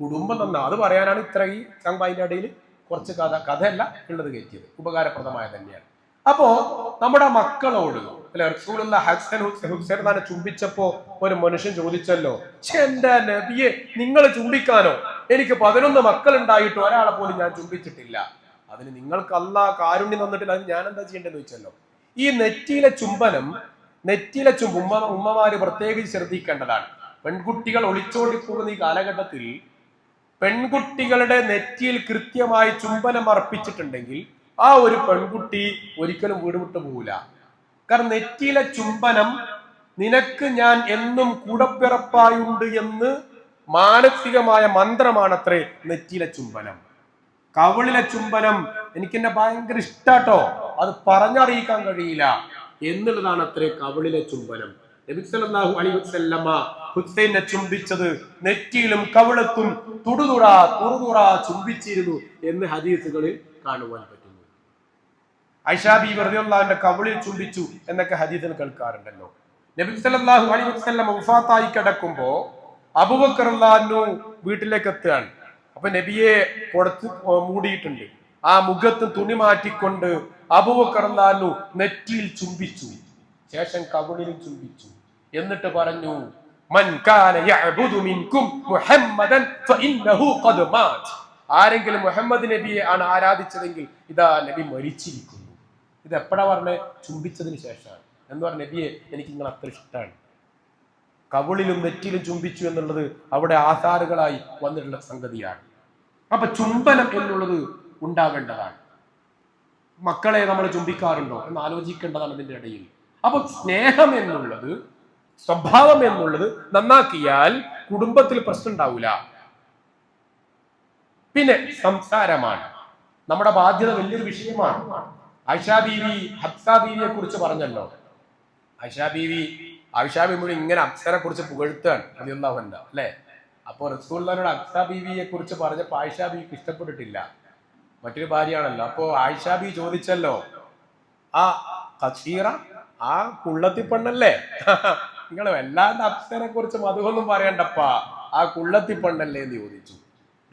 കുടുംബം നന്നാ. അത് പറയാനാണ് ഇത്ര ഈ അതിൻ്റെ ഇടയിൽ കുറച്ച് കഥയല്ല ഉള്ളത് കയറ്റിയത്. ഉപകാരപ്രദമായ തന്നെയാണ്. അപ്പോ നമ്മുടെ മക്കളോട് അല്ലെ റസൂലുള്ള ഹുസൈനെ ചുംബിച്ചപ്പോ ഒരു മനുഷ്യൻ ചോദിച്ചല്ലോ, എന്റെ നബിയെ നിങ്ങൾ ചുംബിക്കാനോ? എനിക്ക് 11 മക്കൾ ഉണ്ടായിട്ട് ഒരാളെ പോലും ഞാൻ ചുംബിച്ചിട്ടില്ല. അതിന് നിങ്ങൾക്ക് അല്ലാഹ് കാരുണ്യം തന്നിട്ടില്ല, അത് ഞാൻ എന്താ ചെയ്യേണ്ടതെന്ന് ചോദിച്ചല്ലോ. ഈ നെറ്റിയിലെ ചുംബനം, ഉമ്മമാര് പ്രത്യേകിച്ച് ശ്രദ്ധിക്കേണ്ടതാണ്. പെൺകുട്ടികൾ ഒളിച്ചോടി പോകുന്ന ഈ കാലഘട്ടത്തിൽ പെൺകുട്ടികളുടെ നെറ്റിയിൽ കൃത്യമായി ചുംബനം അർപ്പിച്ചിട്ടുണ്ടെങ്കിൽ ആ ഒരു പെൺകുട്ടി ഒരിക്കലും വീട് വിട്ടു പോകില്ല. കാരണം നെറ്റിയിലെ ചുംബനം നിനക്ക് ഞാൻ എന്നും കൂടപ്പിറപ്പായുണ്ട് എന്ന് മാനസികമായ മന്ത്രമാണത്രേ നെറ്റിയിലെ ചുംബനം. കവിളിലെ ചുംബനം എനിക്കെന്നെ ഭയങ്കര ഇഷ്ടാട്ടോ, അത് പറഞ്ഞറിയിക്കാൻ കഴിയില്ല എന്നുള്ളതാണ് അത്രേ കവിളിലെ ചുംബനം. നബി സല്ലല്ലാഹു അലൈഹി വസല്ലമ ഹുസൈനെ ചുംബിച്ചത് നെറ്റിയിലും കവിളത്തും തുറുതുറ ചുംബിച്ചിരുന്നു എന്ന് ഹദീസുകളിൽ കാണുവാൻ പറ്റുന്നു. ആയിഷാ ബീവി റളിയല്ലാഹു അൻഹ കവിളിൽ ചുംബിച്ചു എന്നൊക്കെ ഹദീസിൽ കേൾക്കാറുണ്ടല്ലോ. നബി സല്ലല്ലാഹു അലൈഹി വസല്ലം വഫാത്തായി കിടക്കുമ്പോ അബൂബക്കർ റളിയല്ലാഹു അൻഹു വീട്ടിലേക്ക് എത്തുകയാണ്. അപ്പൊ നബിയെ പുറത്ത് മൂടിയിട്ടുണ്ട്. ആ മുഖത്ത് തുണി മാറ്റിക്കൊണ്ട് അബൂബക്കർ റളിയല്ലാഹു അൻഹു നെറ്റിയിൽ ചുംബിച്ചു, ശേഷം കവിളിലും ചുംബിച്ചു. എന്നിട്ട് പറഞ്ഞു, മൻ കാന യഅബുദു മിൻകും മുഹമ്മദൻ ഫഇന്നഹു ഖദ് മാത്. ആരെങ്കിലും മുഹമ്മദ് നബിയെ ആണ് ആരാധിച്ചതെങ്കിൽ ഇതാ നബി മരിച്ചിരിക്കുന്നു. ഇത് എപ്പോഴാ പറഞ്ഞത്? ചുംബിച്ചതിന് ശേഷമാണ്. എന്ന് പറഞ്ഞ നബിയെ എനിക്ക് നിങ്ങൾ അത്ര ഇഷ്ടമാണ്. കവിളിലും നെറ്റിയിലും ചുംബിച്ചു എന്നുള്ളത് അവിടെ ആധാറുകളായി വന്നിട്ടുള്ള സംഗതിയാണ്. അപ്പൊ ചുംബനം എന്നുള്ളത് ഉണ്ടാവേണ്ടതാണ്. മക്കളെ നമ്മൾ ചുംബിക്കാറുണ്ടോ എന്ന് ആലോചിക്കേണ്ടതാണ് ഇതിന്റെ ഇടയിൽ. അപ്പൊ സ്നേഹം എന്നുള്ളത്, സ്വഭാവം എന്നുള്ളത് നന്നാക്കിയാൽ കുടുംബത്തിൽ പ്രശ്നം ഉണ്ടാവില്ല. പിന്നെ സംസാരമാണ് നമ്മുടെ ബാധ്യത, വലിയൊരു വിഷയമാണ്. ആയിഷാ ബീവി ഹഫ്സാ ബീവിയെ കുറിച്ച് പറഞ്ഞല്ലോ. ആയിഷാ ബീവി ഇങ്ങനെ ഹഫ്സയെ കുറിച്ച് പുകഴ്ത്താണ് റളിയല്ലാഹു അൻഹ അല്ലെ. അപ്പൊ റസൂലുള്ളാഹിയുടെ ഹഫ്സാ ബീവിയെ കുറിച്ച് പറഞ്ഞപ്പോ ആയിഷാ ബീവിക്ക് ഇഷ്ടപ്പെട്ടിട്ടില്ല. മറ്റൊരു ഭാര്യയാണല്ലോ. അപ്പോ ആയിഷാ ബീവി ചോദിച്ചല്ലോ, ആ ഖസീറ, ആ കുള്ളത്തി പെണ്ണല്ലേ, നിങ്ങൾ വല്ലാണ്ട് ഹഫ്സയെ കുറിച്ച് മധുവൊന്നും പറയണ്ടപ്പാ, ആ കുള്ളത്തി പെണ്ണല്ലേ എന്ന് ചോദിച്ചു.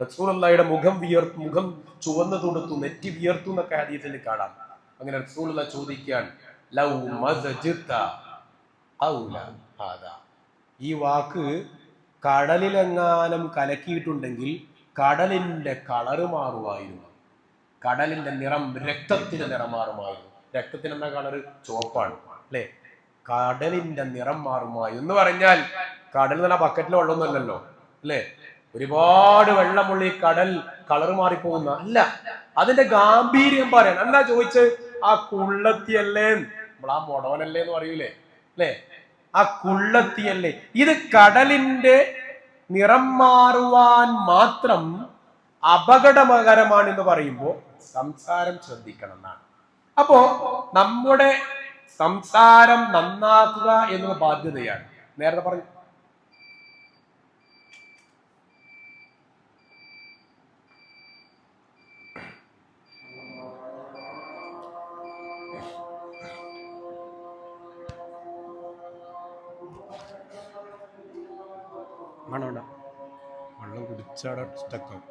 റസൂലുള്ളാഹിയുടെ മുഖം ചുവന്നു തുടുത്തു, നെറ്റി വിയർത്തു എന്നൊക്കെ ഹദീസിൽ കാണാം. അങ്ങനെ റസൂലുള്ളാഹി ചോദിക്കാൻ, ലൗ മസജ്ത ഔല ഹാദാ, ഈ വാക്ക് കടലിലെങ്ങാനും കലക്കിയിട്ടുണ്ടെങ്കിൽ കടലിന്റെ കളറ് മാറുമായിരുന്നു, കടലിന്റെ നിറം രക്തത്തിന്റെ നിറം മാറുമായിരുന്നു. രക്തത്തിന് എന്താ കളറ്? ചുവപ്പാണ് അല്ലെ. കടലിന്റെ നിറം മാറുമായിരുന്നു എന്ന് പറഞ്ഞാൽ കടൽ നല്ല ബക്കറ്റിൽ വെള്ളമൊന്നുമല്ലല്ലോ അല്ലെ. ഒരുപാട് വെള്ളമുള്ള ഈ കടൽ കളർ മാറിപ്പോകുന്ന അല്ല, അതിന്റെ ഗാംഭീര്യം പറയണം. എന്താ ചോദിച്ച്? ആ കുള്ളത്തിയല്ലേ, നമ്മൾ ആ മൊടവനല്ലേ എന്ന് പറയൂലേ അല്ലെ, ആ കുള്ളത്തിയല്ലേ. ഇത് കടലിന്റെ നിറം മാറുവാൻ മാത്രം അപകടകരമാണെന്ന് പറയുമ്പോൾ സംസാരം ശ്രദ്ധിക്കണം എന്നാണ്. അപ്പോ നമ്മുടെ സംസാരം നന്നാക്കുക എന്നത് ബാധ്യതയാണ്. നേരത്തെ പറഞ്ഞു വെള്ളം കുടിച്ചാടെ സ്റ്റക്കാവും.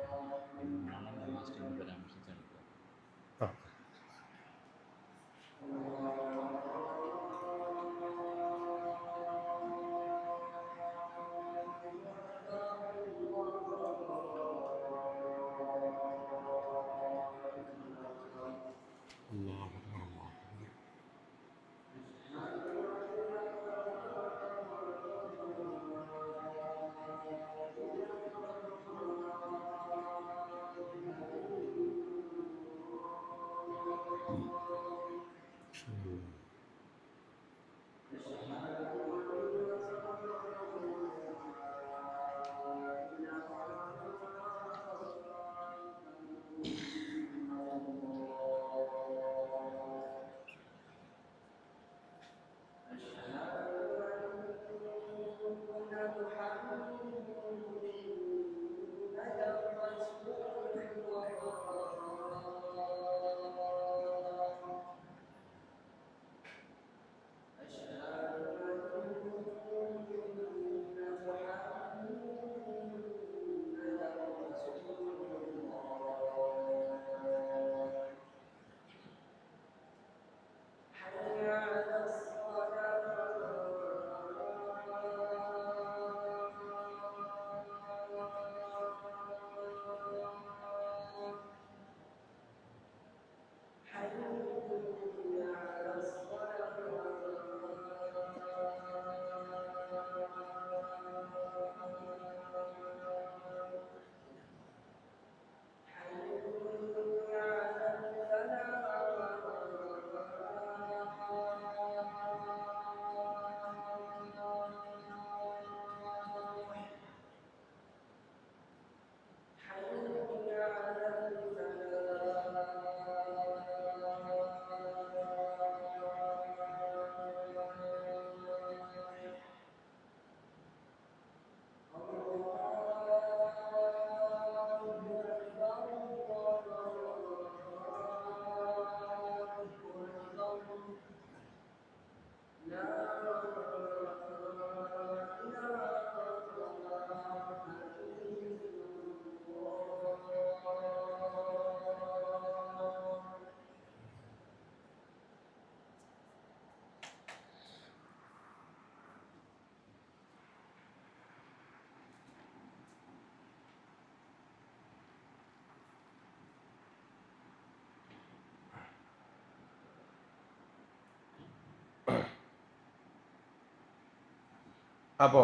അപ്പോ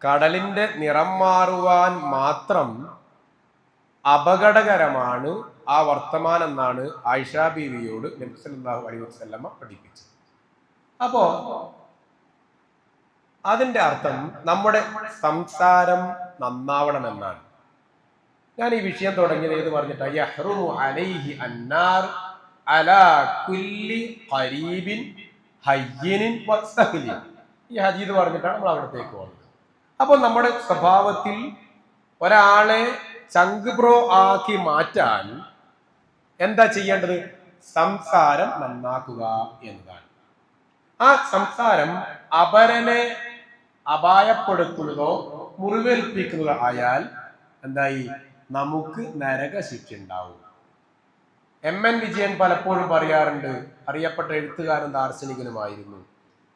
കടലിന്റെ നിറം മാറുവാൻ മാത്രം അപകടകരമാണ് ആ വർത്തമാനം എന്നാണ് ആയിഷ ബീവിയോട് നബി സല്ലല്ലാഹു അലൈഹി വസല്ലമ പഠിപ്പിച്ചത്. അപ്പോ അതിന്റെ അർത്ഥം നമ്മുടെ സംസാരം നന്നാവണമെന്നാണ്. ഞാൻ ഈ വിഷയം തുടങ്ങിയത് ഏത് പറഞ്ഞിട്ടാ? യഹ്റുമു അലൈഹി അന്നാർ അലാ കുല്ലി ഖരീബിൻ ഹയ്യിനിൻ വസഹ്ലിൻ. ഈ ഹദീസ് പറഞ്ഞിട്ടാണ് നമ്മൾ അവിടത്തേക്ക് പോകുന്നത്. അപ്പോൾ നമ്മുടെ സ്വഭാവത്തിൽ ഒരാളെ ചങ്ക് ബ്രോ ആക്കി മാറ്റാൻ എന്താ ചെയ്യേണ്ടത്? സംസാരം നന്നാക്കുക എന്നതാണ്. ആ സംസാരം അപരനെ അപായപ്പെടുത്തുന്നതോ മുറിവേൽപ്പിക്കുന്നതോ ആയാൽ എന്തായി? നമുക്ക് നരക ശിക്ഷ ഉണ്ടാവും. MN വിജയൻ പലപ്പോഴും പറയാറുണ്ട്, അറിയപ്പെട്ട എഴുത്തുകാരൻ ദാർശനികനുമായിരുന്നു.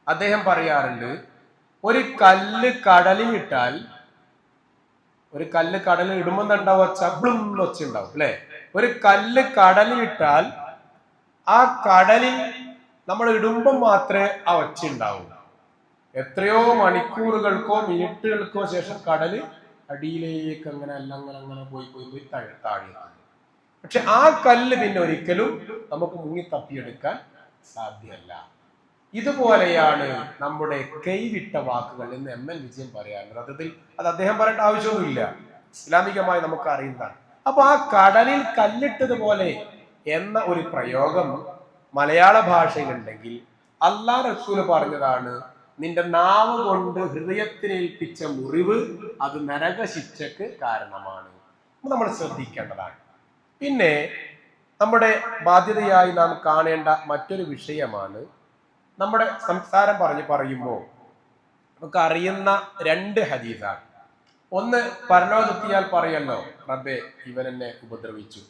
അദ്ദേഹം പറയാറുണ്ട്, ഒരു കല്ല് കടലിലിട്ടാൽ, ഒരു കല്ല് കടലിൽ ഇടുമ്പോൾ ഉണ്ടാവുക ചബ്ലും ഒച്ചുണ്ടാവും അല്ലെ? ഒരു കല്ല് കടലിലിട്ടാൽ ആ കടലിൽ നമ്മൾ ഇടുമ്പോൾ മാത്രമേ ആ ഒച്ച ഉണ്ടാവൂ. എത്രയോ മണിക്കൂറുകൾക്കോ മിനിറ്റുകൾക്കോ ശേഷം കടല് അടിയിലേക്ക് അങ്ങനെ അങ്ങനെ പോയി താഴെത്തുന്നു. പക്ഷെ ആ കല്ല് പിന്നെ ഒരിക്കലും നമുക്ക് മുങ്ങി തപ്പിയെടുക്കാൻ സാധ്യമല്ല. ഇതുപോലെയാണ് നമ്മുടെ കൈവിട്ട വാക്കുകൾ എന്ന് MN വിജയൻ പറയാറുണ്ട്. സത്യത്തിൽ അത് അദ്ദേഹം പറയേണ്ട ആവശ്യമൊന്നുമില്ല, ഇസ്ലാമികമായി നമുക്ക് അറിയുന്നതാണ്. അപ്പൊ ആ കടലിൽ കല്ലിട്ടതുപോലെ എന്ന ഒരു പ്രയോഗം മലയാള ഭാഷയിലുണ്ടെങ്കിൽ അല്ലാഹ് റസൂൽ പറഞ്ഞതാണ്, നിന്റെ നാവ് കൊണ്ട് ഹൃദയത്തിനേൽപ്പിച്ച മുറിവ് അത് നരക ശിക്ഷക്ക് കാരണമാണ്. നമ്മൾ ശ്രദ്ധിക്കേണ്ടതാണ്. പിന്നെ നമ്മുടെ ബാധ്യതയായി നാം കാണേണ്ട മറ്റൊരു വിഷയമാണ് നമ്മുടെ സംസാരം പറയുമ്പോൾ നമുക്ക് അറിയുന്ന 2 ഹദീസാണ്. ഒന്ന്, പരലോകത്തെത്തിയാൽ പറയല്ലോ, റബ്ബേ ഇവൻ എന്നെ ഉപദ്രവിച്ചു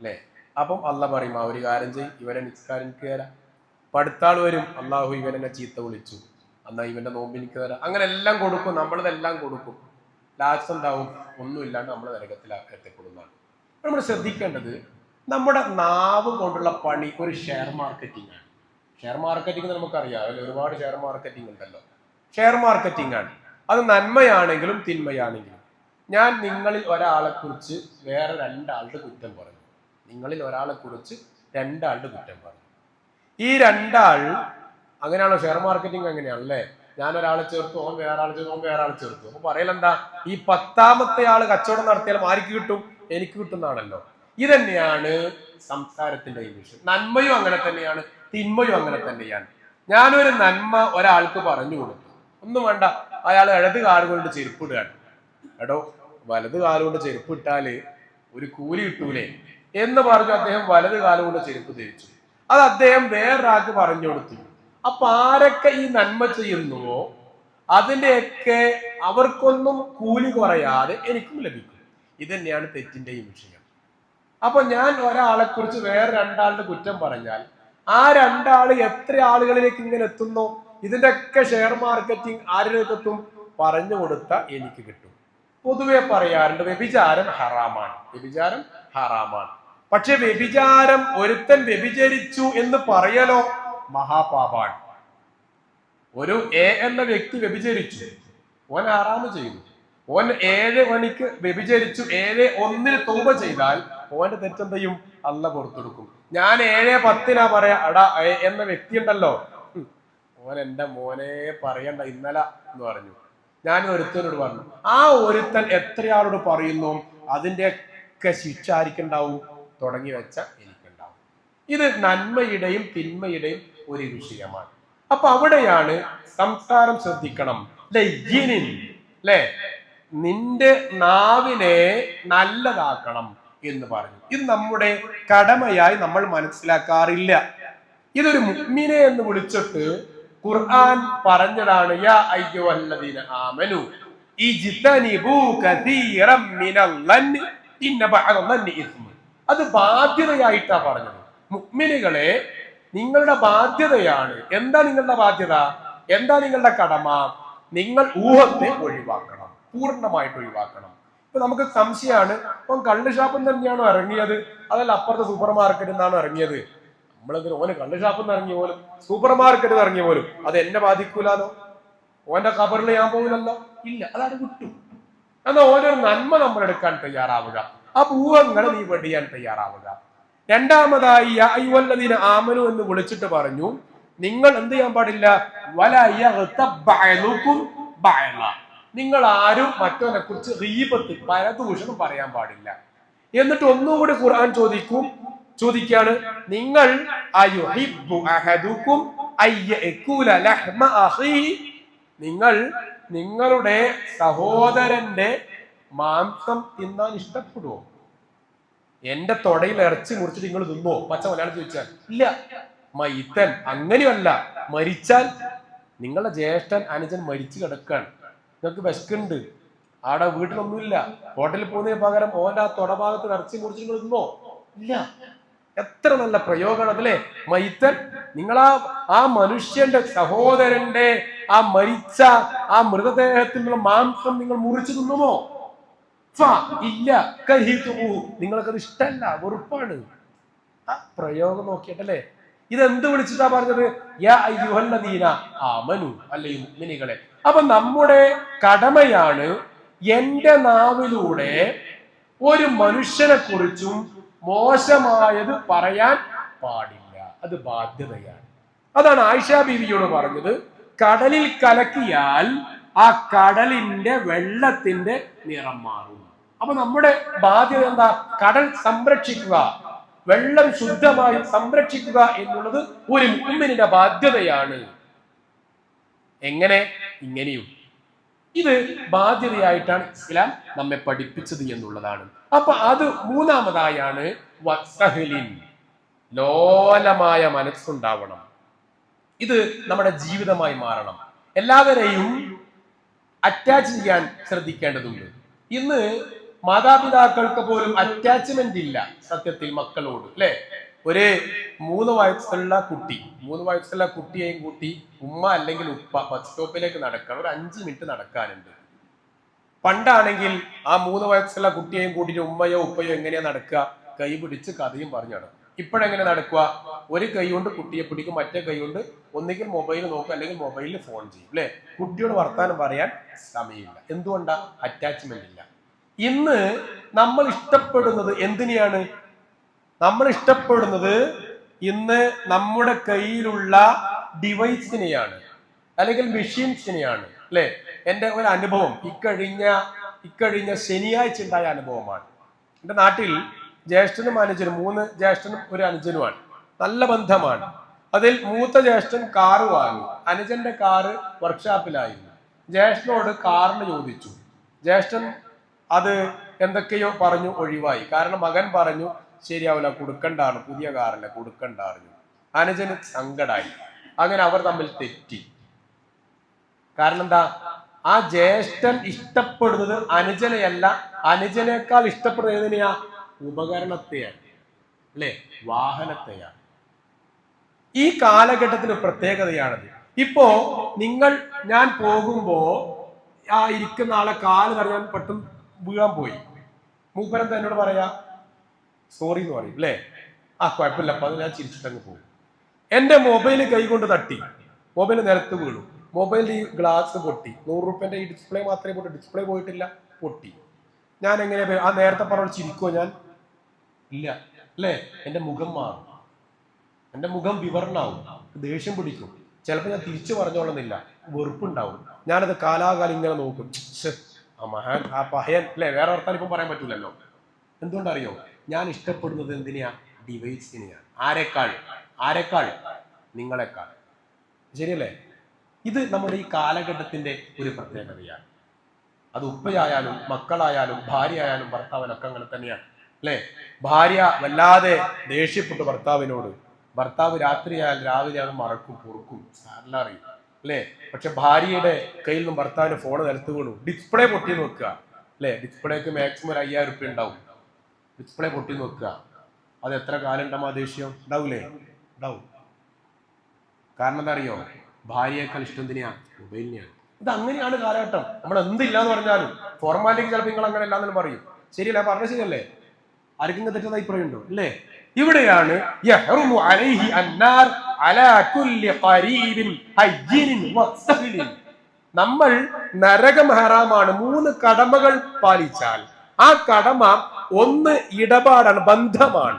അല്ലെ? അപ്പം അല്ല പറയും, ആ ഒരു കാര്യം ചെയ്യും, ഇവനെ നിസ്കാരം എനിക്ക് തരാം. പടുത്താൾ വരും, അള്ളാഹു ഇവൻ എന്നെ ചീത്ത വിളിച്ചു, എന്നാ ഇവന്റെ നോമ്പ് എനിക്ക് തരാം. അങ്ങനെ എല്ലാം കൊടുക്കും, നമ്മളിതെല്ലാം കൊടുക്കും. ലാസ്റ്റ് എന്താവും? ഒന്നുമില്ലാണ്ട് നമ്മൾ നരകത്തിൽ എത്തപ്പെടുന്നതാണ്. നമ്മൾ ശ്രദ്ധിക്കേണ്ടത്, നമ്മുടെ നാവ് കൊണ്ടുള്ള പണി ഒരു ഷെയർ മാർക്കറ്റിംഗ് ആണ്. ഷെയർ മാർക്കറ്റിംഗ് നമുക്കറിയാം, അതിൽ ഒരുപാട് ഷെയർ മാർക്കറ്റിംഗ് ഉണ്ടല്ലോ. ഷെയർ മാർക്കറ്റിംഗ് ആണ്. അത് നന്മയാണെങ്കിലും തിന്മയാണെങ്കിലും. ഞാൻ നിങ്ങളിൽ ഒരാളെ കുറിച്ച് വേറെ 2 ആളുടെ കുറ്റം പറഞ്ഞു. നിങ്ങളിൽ ഒരാളെ കുറിച്ച് 2 ആളുടെ കുറ്റം പറഞ്ഞു. ഈ 2 ആൾ അങ്ങനെയാണോ? ഷെയർ മാർക്കറ്റിംഗ് അങ്ങനെയാണല്ലേ? ഞാൻ ഒരാളെ ചേർത്തു, ഓൻ വേറെ ആൾ ചേർത്തു, ഓൻ വേറെ ആൾ ചേർത്തു. അപ്പൊ പറയലെന്താ? ഈ 10ാമത്തെ ആള് കച്ചവടം നടത്തിയാലും ആർക്ക് കിട്ടും? എനിക്ക് കിട്ടുന്നതാണല്ലോ. ഇതന്നെയാണ് സംസാരത്തിന്റെ ഈ വിഷയം. നന്മയും അങ്ങനെ തന്നെയാണ്, തിന്മയും അങ്ങനെ തന്നെയാണ്. ഞാനൊരു നന്മ ഒരാൾക്ക് പറഞ്ഞു കൊടുത്തു, ഒന്നും വേണ്ട, അയാൾ ഇടത് കാലുകൊണ്ട് ചെരുപ്പിടുകയാണ്. എടോ, വലത് കാലുകൊണ്ട് ചെരുപ്പ് ഇട്ടാല് ഒരു കൂലി കിട്ടൂലേ എന്ന് പറഞ്ഞു അദ്ദേഹം വലത് കാലുകൊണ്ട് ചെരുപ്പ് ധരിച്ചു. അത് അദ്ദേഹം വേറൊരാൾക്ക് പറഞ്ഞു കൊടുത്തു. അപ്പൊ ആരൊക്കെ ഈ നന്മ ചെയ്യുന്നുവോ അതിന്റെയൊക്കെ അവർക്കൊന്നും കൂലി കുറയാതെ എനിക്കും ലഭിക്കും. ഇത് തന്നെയാണ് തെറ്റിന്റെയും വിഷയം. അപ്പൊ ഞാൻ ഒരാളെ കുറിച്ച് വേറെ 2 ആളുടെ കുറ്റം പറഞ്ഞാൽ ആ 2 ആള് എത്ര ആളുകളിലേക്ക് ഇങ്ങനെ എത്തുന്നോ, ഇതിന്റെ ഒക്കെ ഷെയർ മാർക്കറ്റിംഗ് ആരിലേക്ക് എത്തും? പറഞ്ഞു കൊടുത്ത എനിക്ക് കിട്ടും. പൊതുവെ പറയാറുണ്ട്, വ്യഭിചാരം ഹറാമാണ്, വ്യഭിചാരം ഹറാമാണ്. പക്ഷെ വ്യഭിചാരം ഒരുത്തൻ വ്യഭിചരിച്ചു എന്ന് പറയലോ മഹാപാപാണ്. ഒരു A എന്ന വ്യക്തി വ്യഭിചരിച്ചു, ഓൻ ഹറാമ് ചെയ്തു. ഓൻ 7 മണിക്ക് വ്യഭിചരിച്ചു, 7:01 തൗബ ചെയ്താൽ ഓന്റെ തെറ്റെന്തെയും അല്ല പുറത്തെടുക്കും. ഞാൻ 7:10 പറയാ, അടാ എന്ന വ്യക്തി ഉണ്ടല്ലോ, ഓൻ എന്റെ മോനെ പറയണ്ട ഇന്നലെ എന്ന് പറഞ്ഞു. ഞാൻ ഒരുത്തനോട് പറഞ്ഞു, ആ ഒരുത്തൻ എത്രയാളോട് പറയുന്നു അതിന്റെ ഒക്കെ ശിക്ഷ ആർക്കുണ്ടാവും? തുടങ്ങി വെച്ച എനിക്കുണ്ടാവും. ഇത് നന്മയുടെയും തിന്മയുടെയും ഒരു വിഷയമാണ്. അപ്പൊ അവിടെയാണ് സംസാരം ശ്രദ്ധിക്കണം. അല്ലെ, നിന്റെ നാവിനെ നല്ലതാക്കണം എന്ന് പറഞ്ഞു. ഇത് നമ്മുടെ കടമയായി നമ്മൾ മനസ്സിലാക്കാറില്ല. ഇതൊരു മുഅ്മിനെ എന്ന് വിളിച്ചിട്ട് ഖുർആൻ പറഞ്ഞതാണ്, യാ അയ്യുഹല്ലദീന ആമനു ഇജ്തനിബൂ കസീറൻ മിനൽ ലന്നി ഇന്ന ബഅദ ലന്നി ഇസ്മ. അത് ബാധ്യതയായിട്ടാ പറഞ്ഞത്. മുഅ്മിനുകളെ, നിങ്ങളുടെ ബാധ്യതയാണ്. എന്താ നിങ്ങളുടെ ബാധ്യത? എന്താ നിങ്ങളുടെ കടമ? നിങ്ങൾ ഊഹത്തെ ഒഴിവാക്കണം, പൂർണ്ണമായിട്ട് ഒഴിവാക്കണം. ഇപ്പൊ നമുക്ക് സംശയമാണ്, ഇപ്പം കള്ള് ഷാപ്പിൽ തന്നെയാണോ ഇറങ്ങിയത്, അതല്ല അപ്പുറത്തെ സൂപ്പർ മാർക്കറ്റിൽ നിന്നാണോ ഇറങ്ങിയത്? നമ്മളെന്തിനും ഓന് കള്ള് ഷാപ്പിൽ നിന്ന് ഇറങ്ങിയ പോലും സൂപ്പർ മാർക്കറ്റിൽ നിന്ന് ഇറങ്ങിയ പോലും അത് എന്നെ ബാധിക്കൂലാലോ. ഓന്റെ ഖബറിൽ ഞാൻ പോകില്ലല്ലോ, ഇല്ല, അതവിടെ വിട്ടു. എന്നാൽ ഓരോ നന്മ നമ്മൾ എടുക്കാൻ തയ്യാറാവുക, ആ ഭൂവങ്ങളെ നീ വെടിയാൻ തയ്യാറാവുക. രണ്ടാമതായി അയ്യുവല്ലദീന ആമനു എന്ന് വിളിച്ചിട്ട് പറഞ്ഞു, നിങ്ങൾ എന്ത് ചെയ്യാൻ പാടില്ല, നിങ്ങൾ ആരും മറ്റവനെ കുറിച്ച് ഗീബത്ത് പരദൂഷണം പറയാൻ പാടില്ല. എന്നിട്ട് ഒന്നുകൂടി ഖുർആൻ ചോദിക്കാണ്, നിങ്ങൾ നിങ്ങൾ നിങ്ങളുടെ സഹോദരന്റെ മാംസം തിന്നാൻ ഇഷ്ടപ്പെടുവോ? എന്റെ തൊടയിൽ ഇറച്ചി മുറിച്ചിട്ട് നിങ്ങൾ തിന്നോ? പച്ച മലയാളം ചോദിച്ചാൽ ഇല്ല. മൈത്തൻ അങ്ങനെയല്ല, മരിച്ചാൽ നിങ്ങളുടെ ജ്യേഷ്ഠൻ അനുജൻ മരിച്ചു കിടക്കാണ്, നിങ്ങൾക്ക് വിശക്കുണ്ട്, ആടെ വീട്ടിലൊന്നുമില്ല, ഹോട്ടലിൽ പോകുന്നതിന് പകരം ഓന്റെ ആ തൊടഭാഗത്ത് ഇറച്ചി മുറിച്ച് നിങ്ങൾ തിന്നോ? ഇല്ല. എത്ര നല്ല പ്രയോഗമാണ് അതല്ലേ? മൈത്തൻ, നിങ്ങളാ ആ മനുഷ്യന്റെ സഹോദരന്റെ ആ മരിച്ച ആ മൃതദേഹത്തിനുള്ള മാംസം നിങ്ങൾ മുറിച്ചു തിന്നുമോ? ഇല്ല. നിങ്ങൾക്കത് ഇഷ്ടമല്ല, വെറുപ്പാണ്. ആ പ്രയോഗം നോക്കിയിട്ടല്ലേ ഇതെന്ത് വിളിച്ചിട്ടാ പറഞ്ഞത്? യാ അയ്യുഹല്ലദീന ആമനു, അല്ലയോ മുഅ്മിനീകളെ. അപ്പൊ നമ്മുടെ കടമയാണ് എന്റെ നാവിലൂടെ ഒരു മനുഷ്യനെ കുറിച്ചും മോശമായത് പറയാൻ പാടില്ല, അത് ബാധ്യതയാണ്. അതാണ് ആയിഷ ബീവിയോട് പറഞ്ഞത്, കടലിൽ കലക്കിയാൽ ആ കടലിന്റെ വെള്ളത്തിന്റെ നിറം മാറും. അപ്പൊ നമ്മുടെ ബാധ്യത എന്താ? കടൽ സംരക്ഷിക്കുക, വെള്ളം ശുദ്ധമായി സംരക്ഷിക്കുക എന്നുള്ളത് ഒരു മുഅ്മിനിന്റെ ബാധ്യതയാണ്. എങ്ങനെ? ഇങ്ങനെയും. ഇത് ബാധ്യതയായിട്ടാണ് ഇസ്ലാം നമ്മെ പഠിപ്പിച്ചത് എന്നുള്ളതാണ്. അപ്പൊ അത് മൂന്നാമതായാണ് വസ്സഹ്ലിൻ, ലോലമായ മനസ്സുണ്ടാവണം. ഇത് നമ്മുടെ ജീവിതമായി മാറണം. എല്ലാവരെയും അറ്റാച്ച് ചെയ്യാൻ ശ്രദ്ധിക്കേണ്ടതുണ്ട്. ഇന്ന് മാതാപിതാക്കൾക്ക് പോലും അറ്റാച്ച്മെന്റ് ഇല്ല സത്യത്തിൽ മക്കളോട്, അല്ലെ? ഒരു 3 വയസ്സുള്ള കുട്ടിയെയും കൂട്ടി ഉമ്മ അല്ലെങ്കിൽ ഉപ്പ ബസ് സ്റ്റോപ്പിലേക്ക് നടക്കണം, ഒരു 5 മിനിറ്റ് നടക്കാനുണ്ട്. പണ്ടാണെങ്കിൽ ആ 3 വയസ്സുള്ള കുട്ടിയെയും കൂട്ടിയിട്ട് ഉമ്മയോ ഉപ്പയോ എങ്ങനെയാ നടക്കുക? കൈ പിടിച്ച് കഥയും പറഞ്ഞു നടക്കും. ഇപ്പോഴെങ്ങനെ നടക്കുക? ഒരു കൈ കൊണ്ട് കുട്ടിയെ പിടിക്കും, മറ്റേ കൈ കൊണ്ട് ഒന്നുകിൽ മൊബൈൽ നോക്കും, അല്ലെങ്കിൽ മൊബൈലിൽ ഫോൺ ചെയ്യും, അല്ലെ? കുട്ടിയോട് വർത്താനം പറയാൻ സമയമില്ല. എന്തുകൊണ്ടാ? അറ്റാച്ച്മെന്റ് ഇല്ല. ഇന്ന് നമ്മൾ ഇഷ്ടപ്പെടുന്നത് എന്തിനെയാണ്? നമ്മൾ ഇഷ്ടപ്പെടുന്നത് ഇന്ന് നമ്മുടെ കയ്യിലുള്ള ഡിവൈസിനെയാണ്, അല്ലെങ്കിൽ മെഷീൻസിനെയാണ്, അല്ലെ? എൻ്റെ ഒരു അനുഭവം ഇക്കഴിഞ്ഞ ശനിയാഴ്ച ഉണ്ടായ അനുഭവമാണ്. എൻ്റെ നാട്ടിൽ ജ്യേഷ്ഠനും അനുജനും, 3 ജ്യേഷ്ഠനും ഒരു അനുജനുമാണ്, നല്ല ബന്ധമാണ്. അതിൽ മൂത്ത ജ്യേഷ്ഠൻ കാറ് വാങ്ങി, അനുജന്റെ കാറ് വർക്ക്ഷോപ്പിലായിരുന്നു. ജ്യേഷ്ഠനോട് കാറിന് ചോദിച്ചു. ജ്യേഷ്ഠൻ അത് എന്തൊക്കെയോ പറഞ്ഞു ഒഴിവായി. കാരണം മകൻ പറഞ്ഞു ശരിയാവില്ല, കൊടുക്കണ്ടാണ്, പുതിയ കാറല്ല, കൊടുക്കണ്ടായിരുന്നു. അനുജന് സങ്കടായി. അങ്ങനെ അവർ തമ്മിൽ തെറ്റി. കാരണം എന്താ? ആ ജ്യേഷ്ഠൻ ഇഷ്ടപ്പെടുന്നത് അനുജനെയല്ല, അനുജനേക്കാൾ ഇഷ്ടപ്പെടുന്നത് ഏതിനെയാ? ഉപകരണത്തെയാണ്, അല്ലെ? വാഹനത്തെയാണ്. ഈ കാലഘട്ടത്തിന് പ്രത്യേകതയാണത്. ഇപ്പോ ഞാൻ പോകുമ്പോ ആ ഇരിക്കുന്ന ആളെ കാല് കറിയാൻ പെട്ടെന്ന് വീഴാൻ പോയി, മൂപ്പരെന്താ എന്നോട് പറയാ? സോറി എന്ന് പറയും, അല്ലേ? ആ കുഴപ്പമില്ല, അപ്പൊ അത് ഞാൻ ചിരിച്ചിട്ടങ്ങ് പോകും. എന്റെ മൊബൈല് കൈ കൊണ്ട് തട്ടി, മൊബൈൽ നിലത്ത് വീണു, മൊബൈലിൽ ഈ ഗ്ലാസ് പൊട്ടി. 100 രൂപന്റെ ഈ ഡിസ്പ്ലേ മാത്രമേ പോയിട്ട്, ഡിസ്പ്ലേ പോയിട്ടില്ല, പൊട്ടി. ഞാൻ എങ്ങനെ ആ നേരത്തെ പറഞ്ഞ ചിരിക്കോ? ഞാൻ ഇല്ല, അല്ലേ? എന്റെ മുഖം മാറും, എന്റെ മുഖം വിവരണാവും, ദേഷ്യം പിടിക്കും. ചിലപ്പോൾ ഞാൻ തിരിച്ചു പറഞ്ഞോളുന്നില്ല, വെറുപ്പുണ്ടാവും. ഞാനത് കാലാകാലം ഇങ്ങനെ നോക്കും, ആ മഹാൻ, ആ പഹയൻ, അല്ലെ? വേറെ വർത്താനം ഇപ്പം പറയാൻ പറ്റൂലല്ലോ. എന്തുകൊണ്ടറിയോ? ഞാൻ ഇഷ്ടപ്പെടുന്നത് എന്തിനെയാ? ഡിവൈസിനെയാണ്. ആരെക്കാൾ? നിങ്ങളെക്കാൾ. ശരിയല്ലേ? ഇത് നമ്മുടെ ഈ കാലഘട്ടത്തിന്റെ ഒരു പ്രത്യേകതയാണ്. അത് ഉപ്പയായാലും മക്കളായാലും ഭാര്യയായാലും ഭർത്താവിനൊക്കെ അങ്ങനെ തന്നെയാണ്, അല്ലെ? ഭാര്യ വല്ലാതെ ദേഷ്യപ്പെട്ടു ഭർത്താവിനോട്, ഭർത്താവ് രാത്രിയായാലും രാവിലെ അത് മറക്കും, പൊറുക്കും, സാറില്ല അറിയും, അല്ലെ? പക്ഷെ ഭാര്യയുടെ കയ്യിൽ നിന്നും ഭർത്താവിന്റെ ഫോണ് നിലത്ത് വീണു, ഡിസ്പ്ലേ പൊട്ടി നോക്കുക, അല്ലെ? ഡിസ്പ്ലേക്ക് മാക്സിമം 5000 രൂപ ഉണ്ടാവും. ഡിസ്പ്ലേ പൊട്ടി നോക്കുക, അത് എത്ര കാലം ഉണ്ടാവും? ആ ദേഷ്യം ഉണ്ടാവൂലേ? ഉണ്ടാവും. കാരണം എന്താ അറിയോ? ഭാര്യയേക്കാൾ ഇഷ്ടം എന്തിനെയാണ്? മൊബൈലിനെയാണ്. ഇത് അങ്ങനെയാണ് കാലഘട്ടം. നമ്മൾ എന്തില്ലാന്ന് പറഞ്ഞാലും ഫോർമാലിറ്റിക്ക് ചിലപ്പോൾ നിങ്ങൾ അങ്ങനെ അല്ലാന്നും പറയും. ശരിയല്ലേ? പറഞ്ഞ ശരിയല്ലേ? ആർക്കും തെറ്റുന്ന അഭിപ്രായം ഉണ്ടോ? അല്ലേ? ഇവിടെയാണ് നമ്മൾ നരകം ഹറാമാണ് 3 കടമകൾ പാലിച്ചാൽ ആ കടമ ഒന്ന് ഇടപാടാണ്, ബന്ധമാണ്.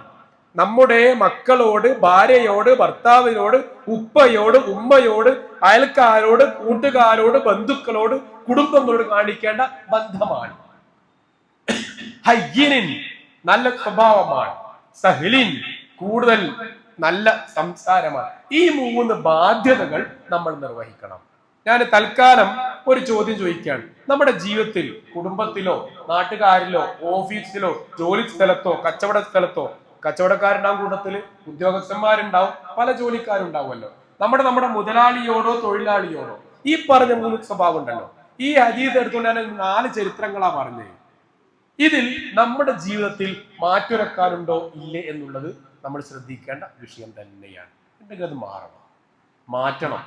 നമ്മുടെ മക്കളോട്, ഭാര്യയോട്, ഭർത്താവിനോട്, ഉപ്പയോട്, ഉമ്മയോട്, അയൽക്കാരോട്, കൂട്ടുകാരോട്, ബന്ധുക്കളോട്, കുടുംബങ്ങളോട് കാണിക്കേണ്ട ബന്ധമാണ്. ഹയ്യിനിൻ നല്ല സ്വഭാവമാണ്, സഹ്ലിൻ കൂടുതൽ നല്ല സംസാരമാണ്. ഈ 3 ബാധ്യതകൾ നമ്മൾ നിർവഹിക്കണം. ഞാൻ തൽക്കാലം ഒരു ചോദ്യം ചോദിക്കുകയാണ്. നമ്മുടെ ജീവിതത്തിൽ, കുടുംബത്തിലോ നാട്ടുകാരിലോ ഓഫീസിലോ ജോലി സ്ഥലത്തോ കച്ചവട സ്ഥലത്തോ, കച്ചവടക്കാരുണ്ടാവും കൂട്ടത്തില്, ഉദ്യോഗസ്ഥന്മാരുണ്ടാവും, പല ജോലിക്കാരുണ്ടാവുമല്ലോ. നമ്മുടെ മുതലാളിയോടോ തൊഴിലാളിയോടോ ഈ പറഞ്ഞ 3 സ്വഭാവം ഉണ്ടല്ലോ. ഈ ഹദീസ് എടുത്തുകൊണ്ട് ഞാൻ 4 ചരിത്രങ്ങളാ പറഞ്ഞത്. ഇതിൽ നമ്മുടെ ജീവിതത്തിൽ മാറ്റുരക്കാനുണ്ടോ ഇല്ലേ എന്നുള്ളത് നമ്മൾ ശ്രദ്ധിക്കേണ്ട വിഷയം തന്നെയാണ്. എന്തെങ്കിലും അത് മാറ്റണം.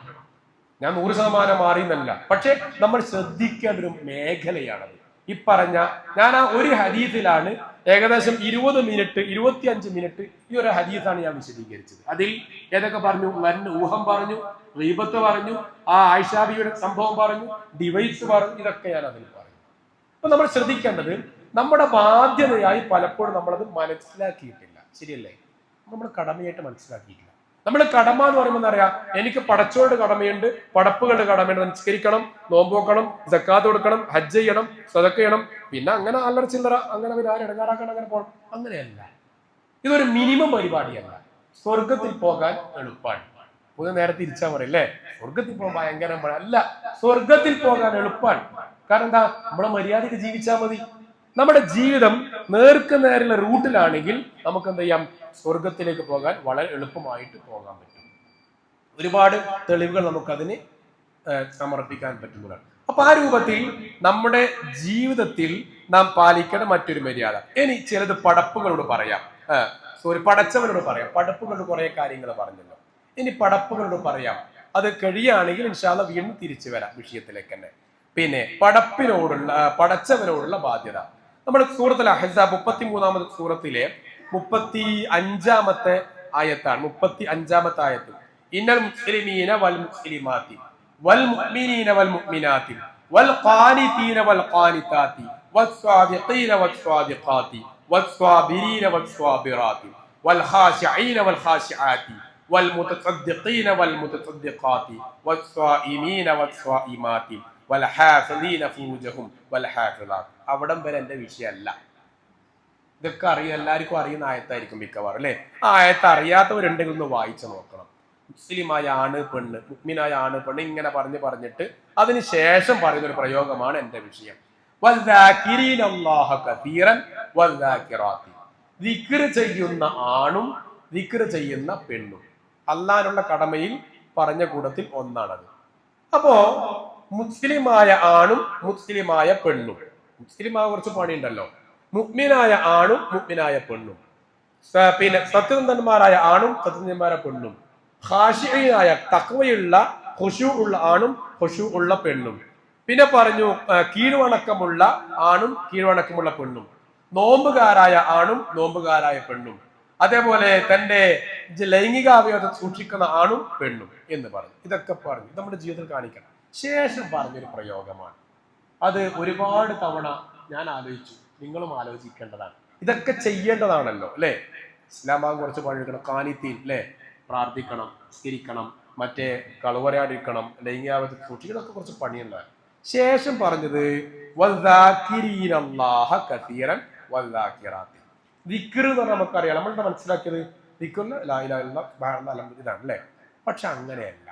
ഞാൻ 100% മാറിയെന്നല്ല, പക്ഷെ നമ്മൾ ശ്രദ്ധിക്കേണ്ട ഒരു മേഖലയാണത്. ഈ പറഞ്ഞ ഞാൻ ആ ഒരു ഹദീസിലാണ് ഏകദേശം 20 മിനിറ്റ് 25 മിനിറ്റ് ഈ ഒരു ഹദീസാണ് ഞാൻ വിശദീകരിച്ചത്. അതിൽ ഏതൊക്കെ പറഞ്ഞു? ഊഹം പറഞ്ഞു, ഗീബത്ത് പറഞ്ഞു, ആ ആയിഷാബിയുടെ സംഭവം പറഞ്ഞു, ഡിവൈസ് പറഞ്ഞു, ഇതൊക്കെ ഞാൻ അതിൽ പറഞ്ഞു. അപ്പൊ നമ്മൾ ശ്രദ്ധിക്കേണ്ടത്, നമ്മുടെ ബാധ്യതയായി പലപ്പോഴും നമ്മളത് മനസ്സിലാക്കിയിട്ടില്ല. ശരിയല്ലേ? നമ്മൾ കടമയായിട്ട് മനസ്സിലാക്കിയിട്ടില്ല. നമ്മൾ കടമ എന്ന് പറയുമ്പോൾ എന്താ പറയാ, എനിക്ക് പടച്ചോട് കടമയുണ്ട്, പടപ്പുകളുടെ കടമയുണ്ട്, നിസ്കരിക്കണം, നോമ്പ് വെക്കണം, സക്കാത്ത് കൊടുക്കണം, ഹജ്ജ് ചെയ്യണം, സദഖ ചെയ്യണം, പിന്നെ അങ്ങനെ അല്ലറ ചില്ലറ അങ്ങനെ ഇടങ്ങാറാക്കണം, അങ്ങനെ പോകണം. അങ്ങനെയല്ല. ഇതൊരു മിനിമം പരിപാടിയല്ല. സ്വർഗത്തിൽ പോകാൻ എളുപ്പമാണ്. നേരെ തിരിച്ചാ പറയല്ലേ, സ്വർഗത്തിൽ പോകാൻ ഭയങ്കര അല്ല, സ്വർഗത്തിൽ പോകാൻ എളുപ്പമാണ്. കാരണം എന്താ, നമ്മളെ മര്യാദയ്ക്ക് ജീവിച്ചാൽ മതി. നമ്മുടെ ജീവിതം നേർക്കുനേരുള്ള റൂട്ടിലാണെങ്കിൽ നമുക്ക് എന്ത് ചെയ്യാം, സ്വർഗത്തിലേക്ക് പോകാൻ വളരെ എളുപ്പമായിട്ട് പോകാൻ പറ്റും. ഒരുപാട് തെളിവുകൾ നമുക്കതിന് സമർപ്പിക്കാൻ പറ്റുന്നതാണ്. അപ്പൊ ആ രൂപത്തിൽ നമ്മുടെ ജീവിതത്തിൽ നാം പാലിക്കേണ്ട മറ്റൊരു മര്യാദ. ഇനി ചിലത് പടപ്പുകളോട് പറയാം, പടച്ചവനോട് പറയാം. പടപ്പുകളോട് കുറെ കാര്യങ്ങൾ പറഞ്ഞല്ലോ, ഇനി പടപ്പുകളോട് പറയാം. അത് കഴിയുകയാണെങ്കിൽ ഇൻഷാ അല്ലാഹ് വീണ്ടും തിരിച്ചു വരാം വിഷയത്തിലേക്ക് തന്നെ. പിന്നെ പടച്ചവനോടുള്ള ബാധ്യത. നമ്മൾ സൂറത്തുൽ അഹ്സാബ് 33-ാമത്തെ സൂറത്തിലെ 35-ാമത്തെ ആയത്താണ്. 35-ാമത്തെ ആയത്ത്, ഇന്നൽ മുസ്ലിമീന വൽ മുസ്ലിമാതി വൽ മുഅ്മിനീന വൽ മുഅ്മിനാതി വൽ ഖാനിതീന വൽ ഖാനിതാതി വസ്സാദിഖീന വസ്സാദിഖാതി വസ്സാബിരീന വസ്സാബിറാതി വൽ ഖാശിഈന വൽ ഖാശിആതി വൽ മുതസദ്ദിഖീന വൽ മുതസദ്ദിഖാതി വസ്സായിമീന വസ്സായിമാതി വൽ ഹാഫിളീന ഫൂജഹും വൽ ഹാഫിളാത്. അവിടം വരെ എന്റെ വിഷയമല്ല. ഇതൊക്കെ എല്ലാവർക്കും അറിയുന്ന ആയത്തായിരിക്കും മിക്കവാറും, അല്ലെ? ആ ആയത്ത് അറിയാത്തവരുണ്ടെങ്കിൽ ഒന്ന് വായിച്ചു നോക്കണം. മുസ്ലിമായ ആണ് പെണ്ണ്, മുഅ്മിനായ ആണ് പെണ്ണ്, ഇങ്ങനെ പറഞ്ഞിട്ട് അതിന് ശേഷം പറയുന്ന ഒരു പ്രയോഗമാണ് എന്റെ വിഷയം. ദിക്ർ ചെയ്യുന്ന ആണും ദിക്ർ ചെയ്യുന്ന പെണ്ണും അല്ലാഹുവിനുള്ള കടമയിൽ പറഞ്ഞ കൂട്ടത്തിൽ ഒന്നാണത്. അപ്പോ മുസ്ലിമായ ആണും മുസ്ലിമായ പെണ്ണും, മുസ്ലിമായ കുറച്ച് പണിയുണ്ടല്ലോ, മുഅ്മിനായ ആണും മുഅ്മിനായ പെണ്ണും, പിന്നെ സത്യസന്ധന്മാരായ ആണും സത്യസന്ധന്മാരായ പെണ്ണും, ഖാശിഈനായ തഖ്വയുള്ള ഖുശൂ ഉള്ള ആണും ഖുശൂ ഉള്ള പെണ്ണും, പിന്നെ പറഞ്ഞു കീഴ്വണക്കമുള്ള ആണും കീഴ്വണക്കമുള്ള പെണ്ണും, നോമ്പുകാരായ ആണും നോമ്പുകാരായ പെണ്ണും, അതേപോലെ തന്റെ ലൈംഗികാവയവം സൂക്ഷിക്കുന്ന ആണും പെണ്ണും എന്ന് പറഞ്ഞു. ഇതൊക്കെ പറഞ്ഞു നമ്മുടെ ജീവിതത്തിൽ കാണിക്കണം. ശേഷം പറഞ്ഞൊരു പ്രയോഗമാണ്. അത് ഒരുപാട് തവണ ഞാൻ ആലോചിച്ചു, നിങ്ങളും ആലോചിക്കേണ്ടതാണ്. ഇതൊക്കെ ചെയ്യേണ്ടതാണല്ലോ, അല്ലെ? ഇസ്ലാമാകും കുറച്ച് പണിയെടുക്കണം, കാനിത്തീൻ, അല്ലെ? പ്രാർത്ഥിക്കണം, സ്കരിക്കണം, മറ്റേ കളവരാടിക്കണം, ലൈംഗികാവയവം സൂക്ഷിക്കണം, ഇതൊക്കെ കുറച്ച് പണിയുള്ളതാണ്. ശേഷം പറഞ്ഞത് ദിക്ർ എന്ന് പറഞ്ഞാൽ നമുക്കറിയാം, നമ്മളെന്താ മനസ്സിലാക്കിയത്? ദിക്റിന് ലാ ഇലാഹ ഇല്ലല്ലാഹ് ഇതാണ്, അല്ലെ? പക്ഷെ അങ്ങനെയല്ല.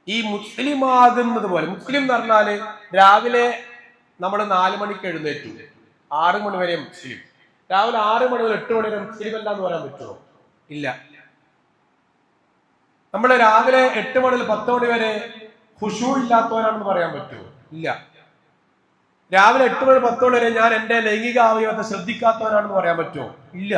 ഈ മുസ്ലിം ആകുന്നത് പോലെ, മുസ്ലിം എന്ന് പറഞ്ഞാല് രാവിലെ നമ്മൾ 4 മണിക്ക് എഴുന്നേറ്റു, 6 മണി വരെ മുസ്ലിം. രാവിലെ 6 മണി മുതൽ 8 മണി വരെ മുസ്ലിം അല്ല എന്ന് പറയാൻ പറ്റുമോ? ഇല്ല. നമ്മൾ രാവിലെ 8 മണി മുതൽ 10 മണി വരെ ഖുശൂ ഇല്ലാത്തവരാണെന്ന് പറയാൻ പറ്റുമോ? ഇല്ല. രാവിലെ 8 മണി 10 മണി വരെ ഞാൻ എന്റെ ലൈംഗിക അവയവത്തെ ശ്രദ്ധിക്കാത്തവരാണെന്ന് പറയാൻ പറ്റുമോ? ഇല്ല.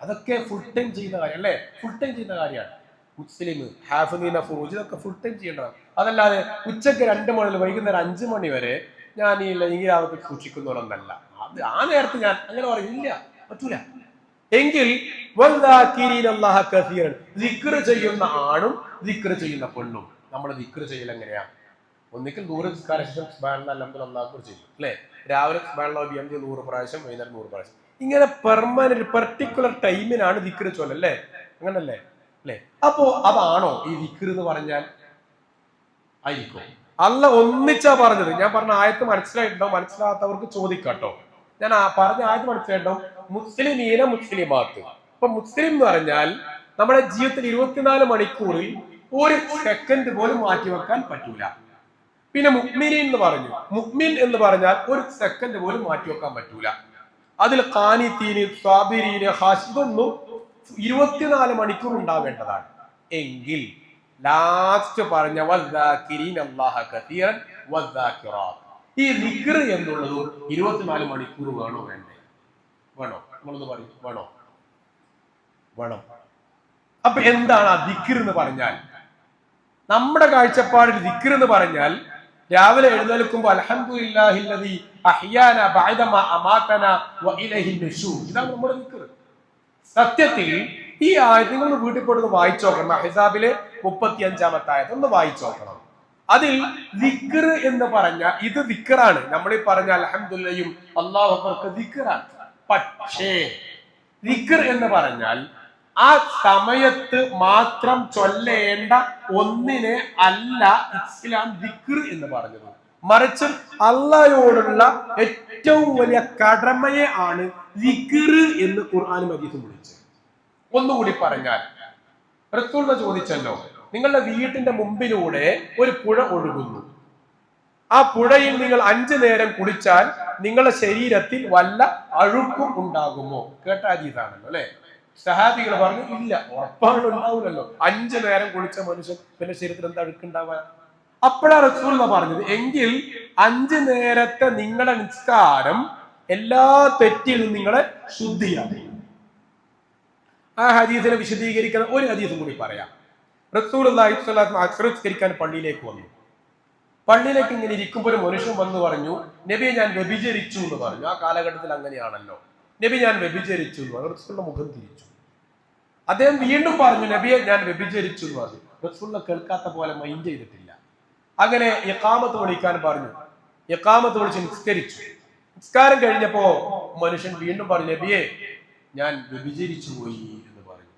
അതൊക്കെ ഫുൾ ടൈം ചെയ്യുന്ന കാര്യം, അല്ലെ? ഫുൾ ടൈം ചെയ്യുന്ന കാര്യമാണ്. മുസ്ലിം ഹാഫിളീന ഫുറൂജ് ഇതൊക്കെ ഫുൾ ടൈം ചെയ്യേണ്ടതാണ്. അതല്ലാതെ ഉച്ചക്ക് 2 മണി മുതൽ വൈകുന്നേരം 5 മണി വരെ ഞാൻ ഈ ലൈംഗികാവയവത്തെ സൂക്ഷിക്കുന്നവരൊന്നല്ല. അത് ആ നേരത്ത് ഞാൻ അങ്ങനെ പറയില്ല, പറ്റൂല. എങ്കിൽ ദിക്ർ ചെയ്യുന്ന ആണും ദിക്ർ ചെയ്യുന്ന പെണ്ണും. നമ്മൾ ദിക്ർ ചെയ്യൽ എങ്ങനെയാ? ഒന്നിക്കൽ 100 നിസ്കാര ശേഷം സുബ്ഹാനല്ലാഹ് അൽഹംദുലില്ലാഹ് അല്ലാഹു ചെയ്യും അല്ലേ? രാവിലെ സുബ്ഹാനല്ലാഹി ബിഹംദിഹി 100 പ്രാവശ്യം, വൈകുന്നേരം 100 പ്രാവശ്യം. ഇങ്ങനെ പെർമനന്റ് പെർട്ടിക്കുലർ ടൈമിനാണ് ദിക്ർ ചൊല്ലല്ലേ? അങ്ങനല്ലേ അല്ലേ? അപ്പോ അതാണോ ഈ ദിക്ർ എന്ന് പറഞ്ഞാൽ? ആയിരിക്കും. അല്ല ഒന്നിച്ചാ പറഞ്ഞത്. ഞാൻ പറഞ്ഞ ആയത്ത് മനസ്സിലായിട്ടുണ്ടോ? മനസ്സിലാത്തവർക്ക് ചോദിക്കാട്ടോ. ഞാൻ പറഞ്ഞ ആയത്ത് മനസ്സിലായിട്ടുണ്ടോ? മുസ്ലിമീന മുസ്ലിമാത്ത്. അപ്പൊ മുസ്ലിം എന്ന് പറഞ്ഞാൽ നമ്മുടെ ജീവിതത്തിൽ 24 മണിക്കൂറിൽ ഒരു സെക്കൻഡ് പോലും മാറ്റിവെക്കാൻ പറ്റൂല. പിന്നെ മുഅ്മിനീൻ എന്ന് പറഞ്ഞു. മുഅ്മിൻ എന്ന് പറഞ്ഞാൽ ഒരു സെക്കൻഡ് പോലും മാറ്റിവെക്കാൻ പറ്റൂല. അതിൽ ഖാനിതീന്, സ്വാബിരീന്, ഹാഷിദൊന്നും 24 മണിക്കൂർ ഉണ്ടാവേണ്ടതാണ്. എങ്കിൽ ലാസ്റ്റ് പറഞ്ഞ ഈ ദിക്ർ എന്നുള്ളതും 24 മണിക്കൂർ വേണോ വേണ്ടേ? വേണോ? നമ്മളൊന്ന് പറയും. വേണോ? വേണം. അപ്പൊ എന്താണ് ആ ദിക്ർ എന്ന് പറഞ്ഞാൽ? നമ്മുടെ കാഴ്ചപ്പാടിൽ ദിക്ർ എന്ന് പറഞ്ഞാൽ രാവിലെ എഴുന്നേൽക്കുമ്പോൾ അൽഹംദുലില്ലാഹില്ലദീ അഹ്യാനാ ബഅദമാ അമാതനാ വഇലൈഹി നുശൂർ, ഇതാണ് നമ്മുടെ ദിക്ർ. സത്യത്തിൽ ഈ ആയത്ത് നിങ്ങൾ വീട്ടിൽ പോയിട്ട് വായിച്ചു നോക്കണം. അഹ്സാബിലെ 35-ാമത്തെ ആയത്ത് ഒന്ന് വായിച്ചു നോക്കണം. അതിൽ ദിക്ർ എന്ന് പറഞ്ഞാൽ ഇത് ദിക്റാണ്. നമ്മൾ ഈ പറഞ്ഞ അൽഹംദുലില്ലയും അല്ലാഹു അക്ബർ ദിക്റാണ്. പക്ഷേ ദിക്ർ എന്ന് പറഞ്ഞാൽ ആ സമയത്ത് മാത്രം ചൊല്ലേണ്ട ഒന്നിനെ അല്ല ഇസ്ലാം ദിക്ർ എന്ന് പറഞ്ഞത്. മറിച്ച് അല്ലാഹയോടുള്ള ഏറ്റവും വലിയ കടമയെ ആണ് ദിക്ർ എന്ന് ഖുർആനും ഹദീസും വിളിച്ചത്. ഒന്നുകൂടി പറഞ്ഞാൽ, റസൂൽ ചോദിച്ചല്ലോ, നിങ്ങളുടെ വീട്ടിന്റെ മുമ്പിലൂടെ ഒരു പുഴ ഒഴുകുന്നു. ആ പുഴയിൽ നിങ്ങൾ 5 നേരം കുളിച്ചാൽ നിങ്ങളുടെ ശരീരത്തിൽ വല്ല അഴുക്കും ഉണ്ടാകുമോ? കേട്ട ഹദീസാണല്ലോ അല്ലെ? സഹാബികൾ പറഞ്ഞു ഇല്ല, ഉറപ്പാണ് ഉണ്ടാവില്ലല്ലോ. 5 നേരം കുളിച്ച മനുഷ്യൻ പിന്നെ ശരീരത്തിൽ എന്താ അഴുക്കുണ്ടാവാൻ? അപ്പോഴാണ് റസൂൽ പറഞ്ഞത്, എങ്കിൽ 5 നേരത്തെ നിങ്ങളുടെ നിസ്കാരം എല്ലാ തെറ്റിൽ നിന്നും നിങ്ങളെ ശുദ്ധിയാക്കി. ആ ഹദീസിനെ വിശദീകരിക്കുന്ന ഒരു ഹദീസും കൂടി പറയാം. റസൂലുള്ളാഹി സ്വല്ലല്ലാഹു അലൈഹി വസല്ലം അസ്കരിക്കാൻ പള്ളിയിലേക്ക് വന്നു. പള്ളിയിലേക്ക് ഇങ്ങനെ ഇരിക്കുമ്പോൾ ഒരു മനുഷ്യൻ വന്ന് പറഞ്ഞു, നബിയെ ഞാൻ വ്യഭിചരിച്ചു എന്ന് പറഞ്ഞു. ആ കാലഘട്ടത്തിൽ അങ്ങനെയാണല്ലോ. നബി ഞാൻ വ്യഭിചരിച്ചു എന്ന് പറഞ്ഞു. റസൂലിന്റെ മുഖം തിരിച്ചു. അദ്ദേഹം വീണ്ടും പറഞ്ഞു, നബിയെ ഞാൻ വ്യഭിചരിച്ചു എന്ന് പറഞ്ഞു. റസൂൽ കേൾക്കാത്ത പോലെ മൈൻഡ് ചെയ്തിട്ടില്ല. അങ്ങനെ ഇഖാമത്ത് വിളിക്കാൻ പറഞ്ഞു. ഇഖാമത്ത് വിളിച്ച് നിസ്കരിച്ചു. നിസ്കാരം കഴിഞ്ഞപ്പോ മനുഷ്യൻ വീണ്ടും പറഞ്ഞു, നബിയെ ഞാൻ വ്യഭിചരിച്ചു പോയി എന്ന് പറഞ്ഞു.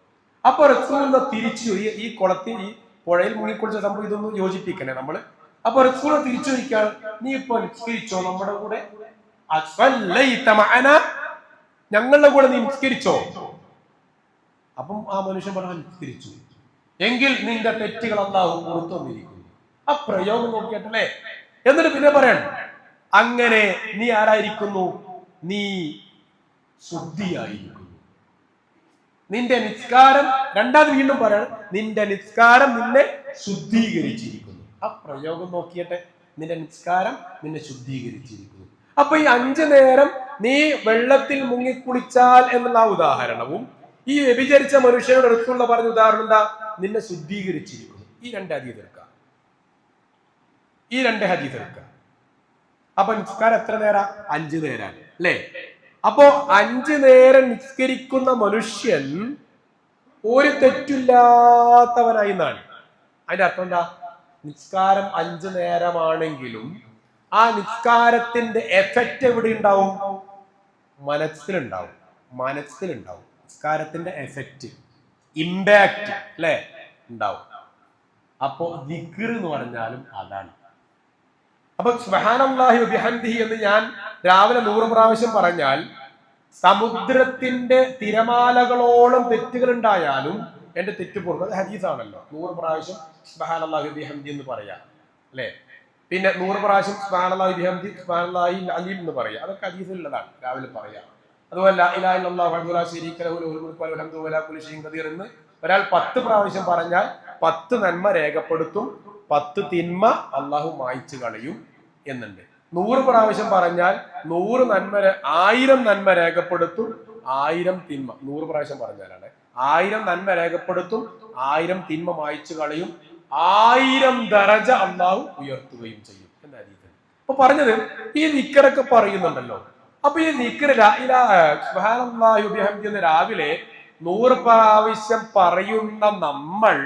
അപ്പൊ റസൂൽ തിരിച്ചു, ഈ കുളത്തിൽ ഈ പുഴയിൽ മുങ്ങിക്കുളിച്ച സംഭവം ഇതൊന്നും യോജിപ്പിക്കണേ നമ്മള്. അപ്പൊ റസൂൽ തിരിച്ചു ചോദിക്കാൻ, നീ ഇപ്പൊ നിസ്കരിച്ചോ നമ്മുടെ കൂടെ? ഞങ്ങളുടെ കൂടെ നീ നിസ്കരിച്ചോ? അപ്പം ആ മനുഷ്യൻ പറഞ്ഞു, നിസ്കരിച്ചു. എങ്കിൽ നിന്റെ തെറ്റുകൾ അല്ലാഹു പുറത്തു വന്നിരിക്കുന്നു. ആ പ്രയോഗം നോക്കിയിട്ടല്ലേ? എന്നിട്ട് പിന്നെ പറയണം, അങ്ങനെ നീ ആരായിരിക്കുന്നു? നീ ശുദ്ധിയായിരിക്കുന്നു. നിന്റെ നിസ്കാരം, രണ്ടാമത് വീണ്ടും പറയണം, നിന്റെ നിസ്കാരം നിന്നെ ശുദ്ധീകരിച്ചിരിക്കുന്നു. ആ പ്രയോഗം നോക്കിയട്ടെ, നിന്റെ നിസ്കാരം നിന്നെ ശുദ്ധീകരിച്ചിരിക്കുന്നു. അപ്പൊ ഈ 5 നേരം നീ വെള്ളത്തിൽ മുങ്ങിക്കുളിച്ചാൽ എന്നുള്ള ഉദാഹരണവും ഈ വ്യഭിചരിച്ച മനുഷ്യനോട് അടുത്തുള്ള പറഞ്ഞ ഉദാഹരണം എന്താ? നിന്നെ ശുദ്ധീകരിച്ചിരിക്കുന്നു. ഈ 2 ഹദീസ് എടുക്കാം. ഈ 2 ഹദീസ് എടുക്കാം. അപ്പൊ നിസ്കാരം എത്ര നേരം? 5 നേരം അല്ലേ? അപ്പോ 5 നേരം നിസ്കരിക്കുന്ന മനുഷ്യൻ ഒരു തെറ്റില്ലാത്തവനായി എന്നാണ്. അതിന്റെ അർത്ഥം എന്താ? നിസ്കാരം 5 നേരമാണെങ്കിലും ആ നിസ്കാരത്തിന്റെ എഫക്റ്റ് എവിടെ ഉണ്ടാവും? മനസ്സിലുണ്ടാവും. മനസ്സിലുണ്ടാവും നിസ്കാരത്തിന്റെ എഫക്റ്റ്, ഇമ്പാക്ട് അല്ലെ ഉണ്ടാവും. അപ്പോ ദിക്ർ എന്ന് പറഞ്ഞാലും അതാണ്. അപ്പൊ സുബ്ഹാനല്ലാഹി വബിഹംദിഹി എന്ന് ഞാൻ രാവിലെ 100 പ്രാവശ്യം പറഞ്ഞാൽ സമുദ്രത്തിന്റെ തിരമാലകളോളം തെറ്റുകൾ ഉണ്ടായാലും എന്റെ തെറ്റ് പുറത്ത് ഹദീസാണല്ലോ. 100 പ്രാവശ്യം സുബ്ഹാനല്ലാഹി വബിഹംദിഹി എന്ന് പറയാം അല്ലെ? പിന്നെ 100 പ്രാവശ്യം സുബ്ഹാനല്ലാഹി വബിഹംദിഹി സുബ്ഹാനല്ലാഹി അലീം എന്ന് പറയാം. അതൊക്കെ ഹദീസിലുള്ളതാണ്, രാവിലെ പറയാം. അതുപോലെ ലാ ഇലാഹ ഇല്ലല്ലാഹു വഹ്ദഹു ലാ ശരീക ലഹു ലഹുൽ മുൽക്കു വലഹുൽ ഹംദു വലാ കുല്ലി ഷൈഇൻ ഖദീർ എന്ന് ഒരാൾ 10 പ്രാവശ്യം പറഞ്ഞാൽ 10 നന്മ രേഖപ്പെടുത്തും, 10 തിന്മ അള്ളാഹു മായ്ച്ചു കളയും എന്നുണ്ട്. 100 പ്രാവശ്യം പറഞ്ഞാൽ 100 നന്മ 1000 നന്മ രേഖപ്പെടുത്തും, 1000 തിന്മ. 100 പ്രാവശ്യം പറഞ്ഞാലാണ് 1000 നന്മ രേഖപ്പെടുത്തും, 1000 തിന്മ മായ്ച്ചു കളയും, 1000 ദറജ അള്ളാഹു ഉയർത്തുകയും ചെയ്യും എന്ന ഹദീസ്. അപ്പൊ പറഞ്ഞത് ഈ ദിക്റൊക്കെ പറയുന്നുണ്ടല്ലോ. അപ്പൊ ഈ ദിക്ർ ലാ ഇലാഹ സുബ്ഹാനല്ലാഹി വബിഹംദിഹി എന്ന് രാവിലെ 100 പ്രാവശ്യം പറയുന്ന നമ്മൾ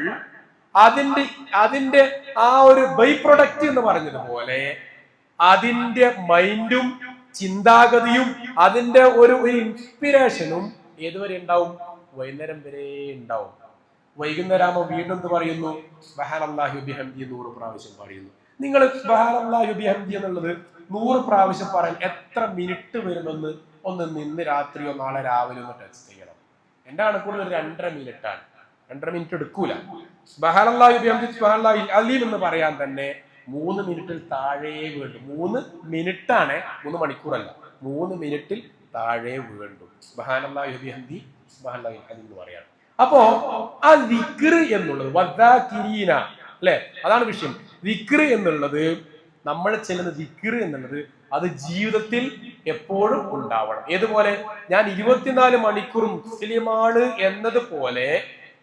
അതിന്റെ അതിന്റെ ആ ഒരു ബൈ പ്രൊഡക്റ്റ് എന്ന് പറഞ്ഞതുപോലെ അതിന്റെ മൈൻഡും ചിന്താഗതിയും അതിന്റെ ഒരു ഇൻസ്പിരേഷനും ഏതുവരെ ഉണ്ടാവും? വൈകുന്നേരം വരെ ഉണ്ടാവും. വൈകുന്നേരമാകുമ്പോൾ വീണ്ടും എന്ത് പറയുന്നു? സുബ്ഹാനല്ലാഹി വബിഹംദിഹി 100 പ്രാവശ്യം പറയുന്നു. നിങ്ങൾ സുബ്ഹാനല്ലാഹി വബിഹംദിഹി എന്നുള്ളത് 100 പ്രാവശ്യം പറയാൻ എത്ര മിനിറ്റ് വരുമെന്ന് ഒന്ന് നിന്ന് രാത്രിയോ നാളെ രാവിലെ ഒന്ന് ടെസ്റ്റ് ചെയ്യണം. എന്റെ കണക്കുള്ള ഒരു 2.5 മിനിറ്റാണ്. 2.5 മിനിറ്റ് എടുക്കൂല. സുബ്ഹാനല്ലാഹി വബിഹംദിഹി സുബ്ഹാനല്ലാഹിൽ അലീം എന്ന് പറയാൻ തന്നെ 3 മിനിറ്റിൽ താഴെ വേണ്ടു. 3 മിനിറ്റാണ്, 3 മണിക്കൂറല്ല. 3 മിനിറ്റിൽ താഴെ വേണ്ടു സുബ്ഹാനല്ലാഹി വബിഹംദിഹി സുബ്ഹാനല്ലാഹിൽ അലീം എന്ന് പറയാൻ. അപ്പോ ആ ദിക്ർ എന്നുള്ളത് വദ്ദാകിരീന അല്ലെ, അതാണ് വിഷയം. ദിക്ർ എന്നുള്ളത്, നമ്മൾ ചെല്ലുന്ന ദിക്ർ എന്നുള്ളത് അത് ജീവിതത്തിൽ എപ്പോഴും ഉണ്ടാവണം. ഏതുപോലെ ഞാൻ 24 മണിക്കൂർ മുസ്ലിമാണ് എന്നതുപോലെ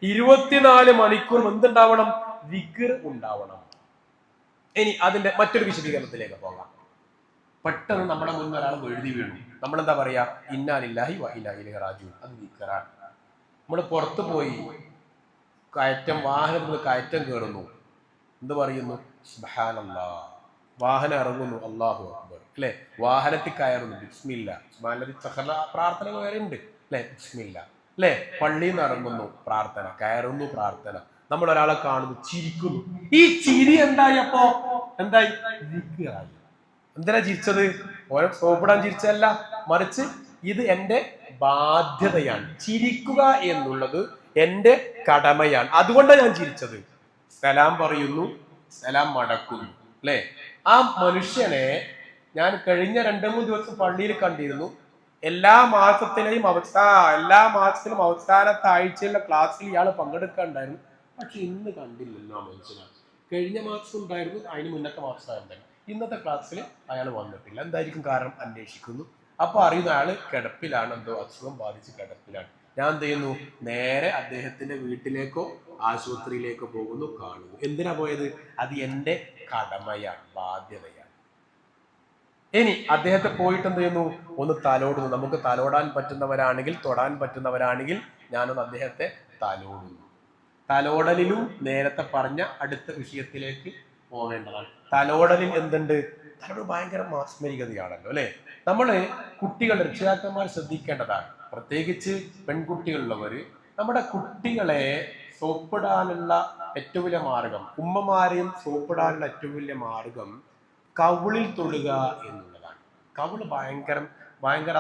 24 മണിക്കൂർ എന്തുണ്ടാവണം? ദിക്ർ ഉണ്ടാവണം. ഇനി അതിന്റെ മറ്റൊരു വിശദീകരണത്തിലേക്ക് പോകാം. പെട്ടെന്ന് നമ്മുടെ മുന്നിൽ ഒരാൾ എഴുതി വീണു, നമ്മൾ എന്താ പറയാ? ഇന്നാ ലില്ലാഹി വ ഇന്നാ ഇലൈഹി റാജിഊൻ. അത് ദിക്റാണ്. നമ്മൾ പുറത്തു പോയി വാഹനത്തിൽ കയറ്റം കയറുന്നു, എന്ത് പറയുന്നു? സുബ്ഹാനല്ലാഹ്. വാഹനം ഇറങ്ങുന്നു, അല്ലാഹു അക്ബർ അല്ലെ. വാഹനത്തിൽ കയറുന്നു, ബിസ്മില്ലാ. പ്രാർത്ഥന വേറെ ഉണ്ട് അല്ലെ, ബിസ്മില്ലാ അല്ലെ. പള്ളിയിൽ നിന്ന് ഇറങ്ങുന്നു, പ്രാർത്ഥന. കയറുന്നു, പ്രാർത്ഥന. നമ്മൾ ഒരാളെ കാണുന്നു, ചിരിക്കുന്നു. ഈ ചിരി എന്തായി? അപ്പോ എന്തായി? ദിക്റായി. എന്തിനാ ചിരിച്ചത്? ഓരോ സോപ്പിടാൻ ചിരിച്ചല്ല, മറിച്ച് ഇത് എന്റെ ബാധ്യതയാണ്. ചിരിക്കുക എന്നുള്ളത് എന്റെ കടമയാണ്, അതുകൊണ്ടാണ് ഞാൻ ചിരിച്ചത്. സലാം പറയുന്നു, സലാം മടക്കുന്നു അല്ലെ. ആ മനുഷ്യനെ ഞാൻ കഴിഞ്ഞ 2-3 ദിവസം പള്ളിയിൽ കണ്ടിരുന്നു. എല്ലാ മാസത്തിലും അവസാനത്തെ ആഴ്ചയിലെ ക്ലാസ്സിൽ ഇയാൾ പങ്കെടുക്കാണ്ടായിരുന്നു. പക്ഷെ ഇന്ന് കണ്ടില്ലല്ലോ ആ മനുഷ്യനെ. കഴിഞ്ഞ മാസം ഉണ്ടായിരുന്നു, അതിന് മുന്നത്തെ മാസം ഉണ്ടായിരുന്നു. ഇന്നത്തെ ക്ലാസ്സിൽ അയാൾ വന്നിട്ടില്ല. എന്തായിരിക്കും കാരണം? അന്വേഷിക്കുന്നു. അപ്പൊ അറിയുന്ന അയാള് കിടപ്പിലാണ്, എന്തോ അസുഖം ബാധിച്ച് കിടപ്പിലാണ്. ഞാൻ എന്ത് ചെയ്യുന്നു? നേരെ അദ്ദേഹത്തിന്റെ വീട്ടിലേക്കോ ആശുപത്രിയിലേക്കോ പോകുന്നു, കാണുന്നു. എന്തിനാ പോയത്? അത് എന്റെ കടമയാണ്, ബാധ്യതയാണ്. ഇനി അദ്ദേഹത്തെ പോയിട്ട് എന്ത് ചെയ്യുന്നു? ഒന്ന് തലോടുന്നു. നമുക്ക് തലോടാൻ പറ്റുന്നവരാണെങ്കിൽ, തൊടാൻ പറ്റുന്നവരാണെങ്കിൽ ഞാനൊന്ന് അദ്ദേഹത്തെ തലോടുന്നു. തലോടലിലും നേരത്തെ പറഞ്ഞ അടുത്ത വിഷയത്തിലേക്ക് പോവേണ്ടതാണ്. തലോടലിൽ എന്തുണ്ട്? തലോട് ഭയങ്കര മാസ്മരികതയാണല്ലോ അല്ലെ. നമ്മള് കുട്ടികൾ, രക്ഷിതാക്കന്മാർ ശ്രദ്ധിക്കേണ്ടതാണ്. പ്രത്യേകിച്ച് പെൺകുട്ടികളുള്ളവര് നമ്മുടെ കുട്ടികളെ സോപ്പിടാനുള്ള ഏറ്റവും വലിയ മാർഗം, ഉമ്മമാരെയും സോപ്പിടാനുള്ള ഏറ്റവും വലിയ മാർഗം കവിളിൽ തൊടുക എന്നുള്ളതാണ്. കവിള് ഭയങ്കര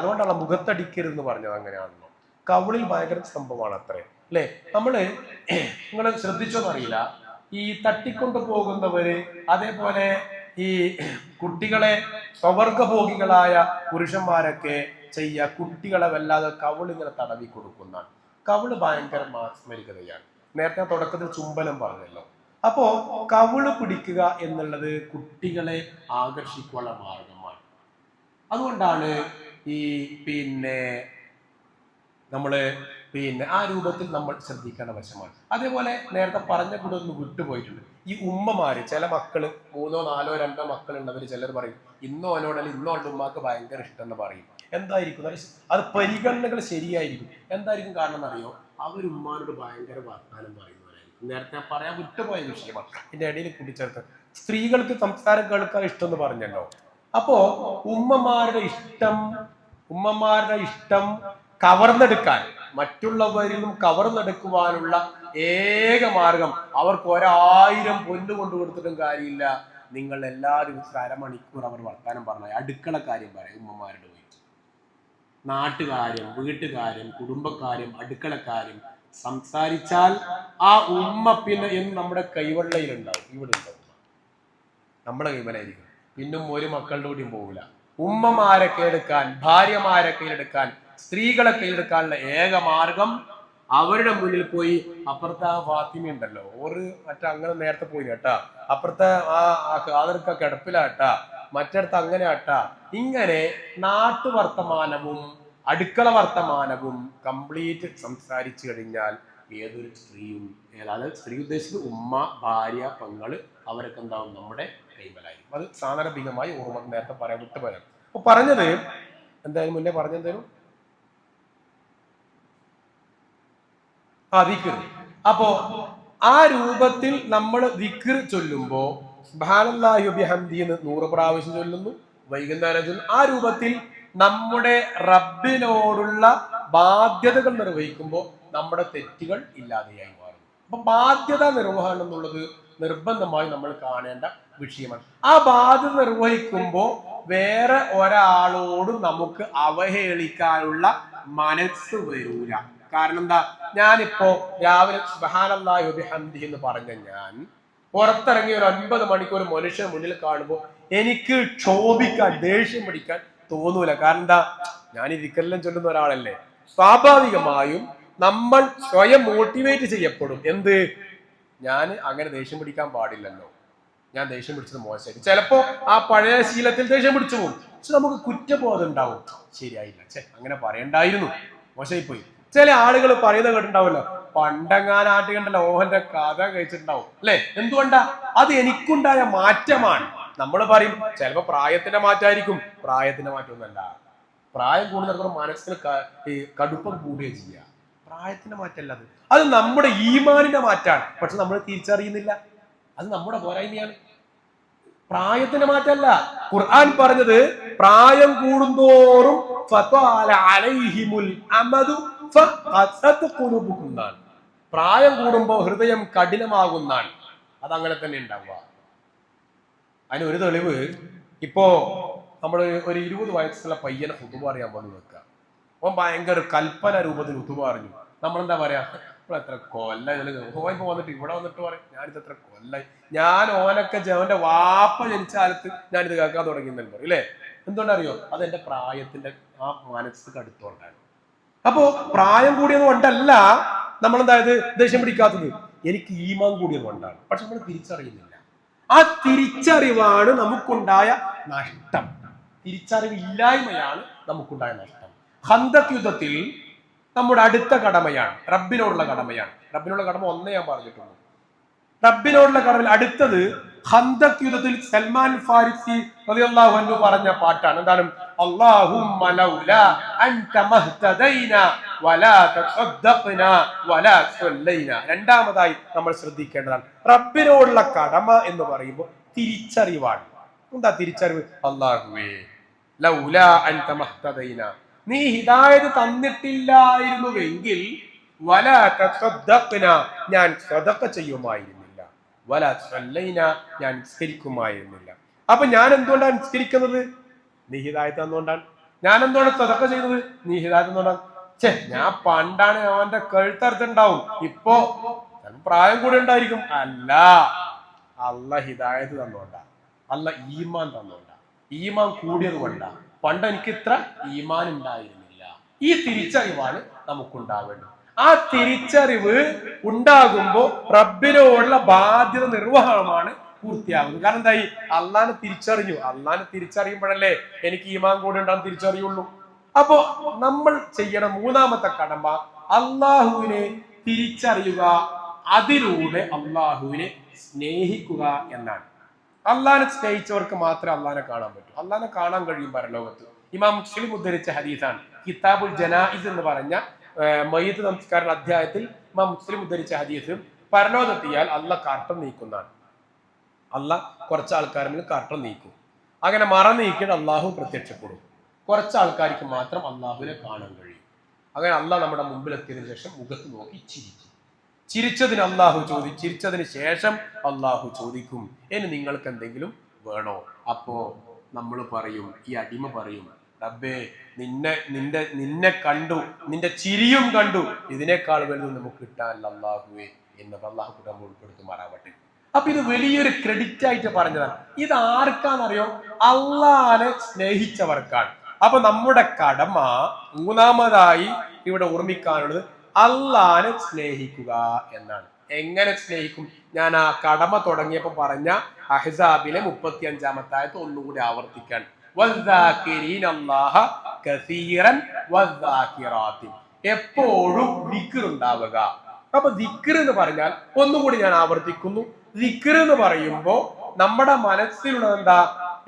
അതുകൊണ്ടാണ് മുഖത്തടിക്കരുതെന്ന് പറഞ്ഞത്. അങ്ങനെയാണല്ലോ. കവിളിൽ ഭയങ്കര സംഭവമാണ് അത്രേ അല്ലെ. നിങ്ങൾ ശ്രദ്ധിച്ചോന്നറിയില്ല, ഈ തട്ടിക്കൊണ്ടു പോകുന്നവര്, അതേപോലെ ഈ കുട്ടികളെ സ്വവർഗഭോഗികളായ പുരുഷന്മാരൊക്കെ ചെയ്യുക, കുട്ടികളെ വല്ലാതെ കവിളിങ്ങനെ തടവി കൊടുക്കുന്നതാണ്. കവിള് ഭയങ്കര മാസ്മരികതയാണ്. നേരത്തെ തുടക്കത്തിൽ ചുംബനം പറഞ്ഞല്ലോ. അപ്പോ കവിള് പിടിക്കുക എന്നുള്ളത് കുട്ടികളെ ആകർഷിക്കാനുള്ള മാർഗമാണ്. അതുകൊണ്ടാണ് ഈ നമ്മള് ആ രൂപത്തിൽ നമ്മൾ ശ്രദ്ധിക്കേണ്ട വശമാണ്. അതേപോലെ നേരത്തെ പറഞ്ഞ കൂടെ ഒന്ന് വിട്ടുപോയിട്ടുണ്ട്. ഈ ഉമ്മമാര്, ചില മക്കള് 3, 4, 2 മക്കളുള്ളവര് ചിലർ പറയും ഇന്നോ അവനോടല്ല ഇന്നോളുടെ ഉമ്മാക്ക് ഭയങ്കര ഇഷ്ടം എന്ന് പറയും. എന്തായിരിക്കും അത്? പരിഗണനകൾ ശരിയായിരിക്കും. എന്തായിരിക്കും കാരണം എന്നറിയോ? അവരുമ്മാനോട് ഭയങ്കര വർത്താനം പറയുന്നവരായിരിക്കും. നേരത്തെ ഞാൻ പറയാൻ വിട്ടുപോയ വിഷയമാണ്, എന്റെ ഇടയിൽ കൂട്ടിച്ചേർത്ത്. സ്ത്രീകൾക്ക് സംസാരം കേൾക്കാൻ ഇഷ്ടം എന്ന് പറഞ്ഞല്ലോ. അപ്പോ ഉമ്മമാരുടെ ഇഷ്ടം കവർന്നെടുക്കാൻ, മറ്റുള്ളവരിൽ നിന്നും കവർന്നെടുക്കുവാനുള്ള ഏക മാർഗം, അവർക്ക് 1000 പൊന്ന് കൊണ്ടു കൊടുത്തിട്ടും കാര്യമില്ല. നിങ്ങൾ എല്ലാ ദിവസവും അരമണിക്കൂർ അവർ വർത്താനം പറഞ്ഞ അടുക്കള കാര്യം പറയും. ഉമ്മമാരുടെ പോയിട്ട് നാട്ടുകാര്യം, വീട്ടുകാര്യം, കുടുംബക്കാര്യം, അടുക്കളക്കാര്യം സംസാരിച്ചാൽ ആ ഉമ്മ പിന്നെ എന്ന് നമ്മുടെ കൈവെള്ളയിലുണ്ടാവും. ഇവിടെ ഉണ്ടാവും, നമ്മുടെ കൈവലായിരിക്കും. പിന്നും ഒരു മക്കളുടെ കൂടിയും പോകില്ല. ഉമ്മമാരെ കീഴടക്കാൻ, ഭാര്യമാരെ കീഴടക്കാൻ, സ്ത്രീകളെ കീഴടക്കാനുള്ള ഏക മാർഗം അവരുടെ മുന്നിൽ പോയി അപ്പുറത്തെ ആ ഫാത്തിമ ഉണ്ടല്ലോ, അങ്ങനെ നേരത്തെ പോയി കേട്ടാ, അപ്പുറത്തെ അതൊക്കെ കിടപ്പിലാട്ടാ, മറ്റിടത്ത് അങ്ങനെ ആട്ടാ, ഇങ്ങനെ നാട്ടുവർത്തമാനവും അടുക്കള വർത്തമാനവും കംപ്ലീറ്റ് സംസാരിച്ചു കഴിഞ്ഞാൽ ഏതൊരു സ്ത്രീയും, അതായത് സ്ത്രീ ഉദ്ദേശിച്ചത് ഉമ്മ, ഭാര്യ, പെങ്ങള്, അവരൊക്കെ എന്താവും? നമ്മുടെ കൈമലായിരിക്കും. അത് സാന്ദർഭികമായി ഓർമ്മ നേരത്തെ പറയാൻ വിട്ടുപോയാൽ. അപ്പൊ പറഞ്ഞത് എന്തായാലും മുന്നേ പറഞ്ഞെന്തേലും ദിക്ർ. അപ്പോ ആ രൂപത്തിൽ നമ്മൾ ദിക്ർ ചൊല്ലുമ്പോ സുബ്ഹാനല്ലാഹി വബിഹംദിഹി എന്ന് 100 പ്രാവശ്യം ചൊല്ലുന്നു, വൈകുന്നേരം ചൊല്ലുന്നു. ആ രൂപത്തിൽ നമ്മുടെ റബ്ബിനോടുള്ള ബാധ്യതകൾ നിർവഹിക്കുമ്പോൾ നമ്മുടെ തെറ്റുകൾ ഇല്ലാതെയായി മാറും. അപ്പൊ ബാധ്യത നിർവഹണം എന്നുള്ളത് നിർബന്ധമായി നമ്മൾ കാണേണ്ട വിഷയമാണ്. ആ ബാധ്യത നിർവഹിക്കുമ്പോൾ വേറെ ഒരാളോടും നമുക്ക് അവഹേളിക്കാനുള്ള മനസ്സ് വരൂല. കാരണം എന്താ, ഞാനിപ്പോ രാവിലെ സുബ്ഹാനല്ലാഹി വബിഹംദിഹി എന്ന് പറഞ്ഞ ഞാൻ പുറത്തിറങ്ങി ഒരു 9 മണിക്ക് ഒരു മനുഷ്യൻ മുന്നിൽ കാണുമ്പോൾ എനിക്ക് ക്ഷോഭിക്കാൻ, ദേഷ്യം പിടിക്കാൻ തോന്നൂല. കാരണം എന്താ, ഞാൻ ഈ ദിക്റെല്ലാം ചൊല്ലുന്ന ഒരാളല്ലേ. സ്വാഭാവികമായും നമ്മൾ സ്വയം മോട്ടിവേറ്റ് ചെയ്യപ്പെടും. എന്ത്, ഞാൻ അങ്ങനെ ദേഷ്യം പിടിക്കാൻ പാടില്ലല്ലോ, ഞാൻ ദേഷ്യം പിടിച്ചത് മോശമായിട്ട്. ചിലപ്പോ ആ പഴയ ശീലത്തിൽ ദേഷ്യം പിടിച്ചു പോകും. പക്ഷെ നമുക്ക് കുറ്റബോധം ഉണ്ടാവും, ശരിയായില്ല, അങ്ങനെ പറയണ്ടായിരുന്നു, മോശമായി പോയി. ചില ആളുകൾ പറയുന്നത് കേട്ടിട്ടുണ്ടാവല്ലോ, പണ്ടെങ്ങാനാട്ട് കണ്ടല്ലോ ഓഹന്റെ കഥ കഴിച്ചിട്ടുണ്ടാവും അല്ലെ. എന്തുകൊണ്ടാ, അത് എനിക്കുണ്ടായ മാറ്റമാണ്. നമ്മൾ പറയും ചിലപ്പോ പ്രായത്തിന്റെ മാറ്റമായിരിക്കും. പ്രായത്തിന്റെ മാറ്റമൊന്നുമല്ല. പ്രായം കൂടുന്ന മനസ്സിന് കടുപ്പം കൂടുകയും ചെയ്യുക. പ്രായത്തിന്റെ മാറ്റമല്ല അത് നമ്മുടെ ഈമാനിന്റെ മാറ്റാണ്. പക്ഷെ നമ്മൾ തിരിച്ചറിയുന്നില്ല. അത് നമ്മുടെ പോരായ്മയാണ്, പ്രായത്തിന്റെ മാറ്റമല്ല. ഖുർആൻ പറഞ്ഞത് പ്രായം കൂടുന്തോറും പ്രായം കൂടുമ്പോ ഹൃദയം കഠിനമാകുന്നാണ്. അതങ്ങനെ തന്നെ ഉണ്ടാവുക. അതിന് ഒരു തെളിവ്, ഇപ്പോ നമ്മൾ ഒരു 20 വയസ്സുള്ള പയ്യനെ ഹുതുബ അറിയാൻ വന്ന് വെക്കുക. അവൻ ഭയങ്കര കൽപ്പന രൂപത്തിൽ ഹുതുബ അറിഞ്ഞു. നമ്മളെന്താ പറയാ, ഇപ്പോൾ എത്ര കൊല്ലായി ഓനിപ്പോ വന്നിട്ട് ഇവിടെ വന്നിട്ട് പറയും ഞാനിത് എത്ര കൊല്ലായി, ഞാൻ ഓനൊക്കെ അവന്റെ വാപ്പ ജനിച്ച കാലത്ത് ഞാനിത് കേൾക്കാൻ തുടങ്ങിയെന്നു പറയും അല്ലേ. എന്തുകൊണ്ടറിയോ, അതെന്റെ പ്രായത്തിന്റെ ആ മനസ്സ് അടുത്തോണ്ടാണ്. അപ്പോ പ്രായം കൂടിയത് കൊണ്ടല്ല നമ്മളെന്തായത് ദേഷ്യം പിടിക്കാത്തത്, എനിക്ക് ഈമാൻ കൂടിയത് കൊണ്ടാണ്. പക്ഷെ നമ്മൾ തിരിച്ചറിയുന്നില്ല. ആ തിരിച്ചറിവാണ് നമുക്കുണ്ടായ നഷ്ടം. തിരിച്ചറിവില്ലായ്മയാണ് നമുക്കുണ്ടായ നഷ്ടം. ഖന്തഖ് യുദ്ധത്തിൽ നമ്മുടെ അടുത്ത കടമയാണ്, റബ്ബിനോടുള്ള കടമയാണ്. റബ്ബിനോടുള്ള കടമ ഒന്നേ ഞാൻ പറഞ്ഞിട്ടുള്ളൂ. റബ്ബിനോടുള്ള കടമയിൽ അടുത്തത് ഖന്തഖ് യുദ്ധത്തിൽ സൽമാൻ ഫാരിസി റളിയല്ലാഹു അൻഹു പറഞ്ഞ പാട്ടാണ്. എന്താണ്, അല്ലാഹുമ്മ ലൗലാ അൻത മഹ്തദൈനാ വലാ തസദ്ദഖ്നാ വലാ സല്ലൈനാ. രണ്ടാമതായി നമ്മൾ ശ്രദ്ധിക്കേണ്ടതാണ്, റബ്ബിനോടുള്ള കടമ എന്ന് പറയുമ്പോൾ തിരിച്ചറിവാണ്. എന്താ തിരിച്ചറിവ്? അല്ലാഹുവേ ലൗലാ അൻത മഹ്തദൈനാ, നീ ഹിദായത്ത് തന്നിട്ടില്ലായിരുന്നുവെങ്കിൽ വലാ തസദ്ദഖ്നാ, ഞാൻ സദഖ ചെയ്യുമായിരുന്നില്ല, വലാ സല്ലൈനാ, ഞാൻ നിസ്കരിക്കുമായിരുന്നില്ല. അപ്പൊ ഞാൻ എന്തുകൊണ്ടാണ് നിസ്കരിക്കുന്നത്? നീ ഹിദായത്ത് തന്നുകൊണ്ടാണ്. ഞാൻ എന്തുകൊണ്ടാണ് സദഖ ചെയ്യുന്നത്? നീ ഹിദായത്ത് തന്നുകൊണ്ടാണ്. ഞാൻ പണ്ടാണ് അവന്റെ കഴുത്തറുത്തുണ്ടാവും, ഇപ്പോ പ്രായം കൂടെ ഉണ്ടായിരിക്കും. അല്ല, അല്ല ഹിദായത്ത് തന്നോണ്ടാ, അല്ല ഈമാൻ തന്നോണ്ടാ, ഈമാൻ കൂടിയത് കൊണ്ടാ. പണ്ട് എനിക്ക് ഇത്ര ഈമാൻ ഉണ്ടായിരുന്നില്ല. ഈ തിരിച്ചറിവാണ് നമുക്കുണ്ടാവേണ്ടത്. ആ തിരിച്ചറിവ് ഉണ്ടാകുമ്പോ റബ്ബിനോടുള്ള ബാധ്യത നിർവഹണമാണ് പൂർത്തിയാകുന്നത്. കാരണം എന്തായി, അള്ളാനെ തിരിച്ചറിഞ്ഞു. അള്ളാനെ തിരിച്ചറിയുമ്പോഴല്ലേ എനിക്ക് ഈമാൻ കൂടെ ഉണ്ടാകും തിരിച്ചറിയുള്ളൂ. അപ്പോ നമ്മൾ ചെയ്യണ മൂന്നാമത്തെ കടമ അള്ളാഹുവിനെ തിരിച്ചറിയുക, അതിലൂടെ അള്ളാഹുവിനെ സ്നേഹിക്കുക എന്നാണ്. അള്ളാനെ സ്നേഹിച്ചവർക്ക് മാത്രമേ അള്ളാനെ കാണാൻ പറ്റൂ. അള്ളാനെ കാണാൻ കഴിയും പരലോകത്ത്. ഇമാം മുസ്ലിം ഉദ്ധരിച്ച ഹദീസാണ്, കിതാബുൽ ജനായിസ് എന്ന് പറഞ്ഞ മയ്യിത്ത് നമസ്കാര അധ്യായത്തിൽ ഇമാം മുസ്ലിം ഉദ്ധരിച്ച ഹദീസ്, പരലോകത്തെത്തിയാൽ അള്ളാഹ് കർട്ടൻ നീക്കുന്നതാണ്. അള്ളാഹ് കുറച്ച് ആൾക്കാരിൽ കർട്ടൻ നീക്കും. അങ്ങനെ മറ നീക്കിയിട്ട് അള്ളാഹു പ്രത്യക്ഷപ്പെടും. കുറച്ച് ആൾക്കാർക്ക് മാത്രം അള്ളാഹുവിനെ കാണാൻ കഴിയും. അങ്ങനെ അള്ളാഹ് നമ്മുടെ മുമ്പിൽ എത്തിയതിനു ശേഷം മുഖത്ത് നോക്കി ചിരിക്കും. ചിരിച്ചതിന് ശേഷം അള്ളാഹു ചോദിക്കും, ഇനി നിങ്ങൾക്ക് എന്തെങ്കിലും വേണോ? അപ്പോ നമ്മൾ പറയും, ഈ അടിമ പറയും, റബ്ബേ നിന്നെ കണ്ടു, നിന്റെ ചിരിയും കണ്ടു, ഇതിനേക്കാൾ വലുത് നമുക്ക് കിട്ടാനല്ല അള്ളാഹുവേ എന്നത് അള്ളാഹു കൂടെ ഉൾപ്പെടുത്തുമാറാവട്ടെ. അപ്പൊ ഇത് വലിയൊരു ക്രെഡിറ്റ് ആയിട്ട് പറഞ്ഞതാണ്. ഇത് ആർക്കാണെന്നറിയോ? അള്ളാനെ സ്നേഹിച്ചവർക്കാണ്. അപ്പൊ നമ്മുടെ കടമ മൂന്നാമതായി ഇവിടെ ഓർമ്മിക്കാനുള്ളത് അള്ളാനെ സ്നേഹിക്കുക എന്നാണ്. എങ്ങനെ സ്നേഹിക്കും? ഞാൻ ആ കടമ തുടങ്ങിയപ്പോ പറഞ്ഞ അഹ്സാബിലെ 35-ാമത്തെ ആയത്ത് ഒന്നുകൂടി ആവർത്തിക്കാൻ, എപ്പോഴും ദിക്ർ ഉണ്ടാവുക. അപ്പൊ ദിക്ർ എന്ന് പറഞ്ഞാൽ ഒന്നുകൂടി ഞാൻ ആവർത്തിക്കുന്നു, ദിക്ർ എന്ന് പറയുമ്പോ നമ്മുടെ മനസ്സിലുള്ളത് എന്താ?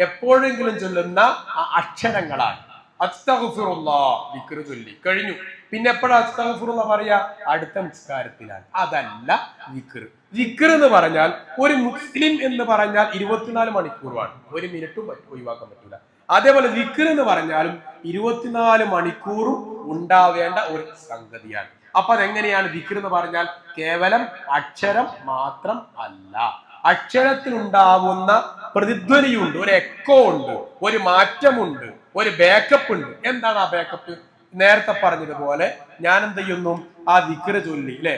എപ്പോഴെങ്കിലും ചൊല്ലുന്ന അക്ഷരങ്ങളാണ്. അസ്തഗ്ഫിറുല്ലാഹ് ദിക്ർ ചൊല്ലി കഴിഞ്ഞു. പിന്നെ എപ്പോഴാ അസ്തഗ്ഫിറുല്ലാഹ് പറയാ? അടുത്ത നിസ്കാരത്തിലാണ്. അതല്ല ദിക്ർ. ദിക്ർ എന്ന് പറഞ്ഞാൽ ഒരു മുസ്ലിം എന്ന് പറഞ്ഞാൽ 24 മണിക്കൂറാണ്, ഒരു മിനിറ്റും ഒഴിവാക്കാൻ പറ്റൂല. അതേപോലെ ദിക്ർ എന്ന് പറഞ്ഞാലും 24 മണിക്കൂറും ഉണ്ടാവേണ്ട ഒരു സംഗതിയാണ്. അപ്പൊ അതെങ്ങനെയാണ്? ദിക്ർ എന്ന് പറഞ്ഞാൽ കേവലം അക്ഷരം മാത്രം അല്ല, അക്ഷരത്തിലുണ്ടാവുന്ന പ്രതിധ്വനിയുണ്ട്, ഒരു എക്കോ ഉണ്ട്, ഒരു മാറ്റമുണ്ട്, ഒരു ബാക്കപ്പ് ഉണ്ട്. എന്താണ് ആ ബാക്കപ്പ്? നേരത്തെ പറഞ്ഞതുപോലെ ഞാൻ എന്ത് ചെയ്യുന്നു? ആ ദിക്ർ ചൊല്ലി, അല്ലെ,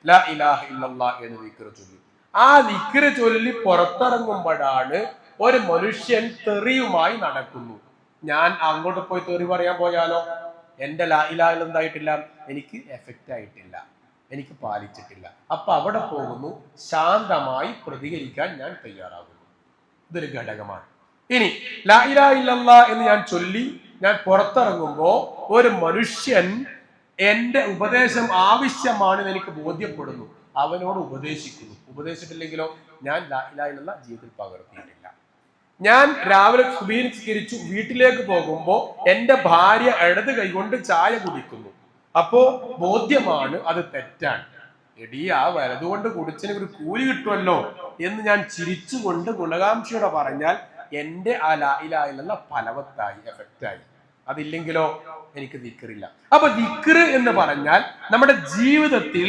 ലാ ഇലാഹ ഇല്ലല്ലാഹ് എന്ന് ദിക്ർ ചൊല്ലി, ആ ദിക്ർ ചൊല്ലി പുറത്തിറങ്ങുമ്പോഴാണ് ഒരു മനുഷ്യൻ തെറിയുമായി നടക്കുന്നു. ഞാൻ അങ്ങോട്ട് പോയി തെറി പറയാൻ പോയാലോ, എന്റെ ലാ ഇലാഹ എന്തായിട്ടില്ല, എനിക്ക് എഫക്റ്റ് ആയിട്ടില്ല, എനിക്ക് പാലിച്ചിട്ടില്ല. അപ്പൊ അവിടെ പോകുന്നു, ശാന്തമായി പ്രതികരിക്കാൻ ഞാൻ തയ്യാറാകുന്നു. ഇതൊരു ഘടകമാണ്. ഇനി ലാ ഇലാഹ ഇല്ലല്ലാഹ് എന്ന് ഞാൻ ചൊല്ലി ഞാൻ പുറത്തിറങ്ങുമ്പോ ഒരു മനുഷ്യൻ എന്റെ ഉപദേശം ആവശ്യമാണെന്ന് എനിക്ക് ബോധ്യപ്പെടുന്നു, അവനോട് ഉപദേശിക്കുന്നു. ഉപദേശിച്ചിട്ടില്ലെങ്കിലോ ഞാൻ ലാ ഇലാഹ ഇല്ലല്ലാഹ് ജീവിതത്തിൽ പകർത്തിയിട്ടില്ല. ഞാൻ രാവിലെ സുബഹി നിസ്കരിച്ചു വീട്ടിലേക്ക് പോകുമ്പോ എന്റെ ഭാര്യ ഇടത് കൈകൊണ്ട് ചായ കുടിക്കുന്നു, അപ്പോ ബോധ്യമാണ് അത് തെറ്റാണ്. എടീ, ആ വലതുകൊണ്ട് കുടിച്ചതിന് ഒരു കൂലി കിട്ടുമല്ലോ എന്ന് ഞാൻ ചിരിച്ചുകൊണ്ട് ഗുണകാംക്ഷയോടെ പറഞ്ഞാൽ എന്റെ ആ ലാ ഇലാഹ ഇല്ലല്ലാഹ് ഫലവത്തായി, എഫക്റ്റായി. അതില്ലെങ്കിലോ എനിക്ക് ദിക്റില്ല. അപ്പൊ ദിക്ർ എന്ന് പറഞ്ഞാൽ നമ്മുടെ ജീവിതത്തിൽ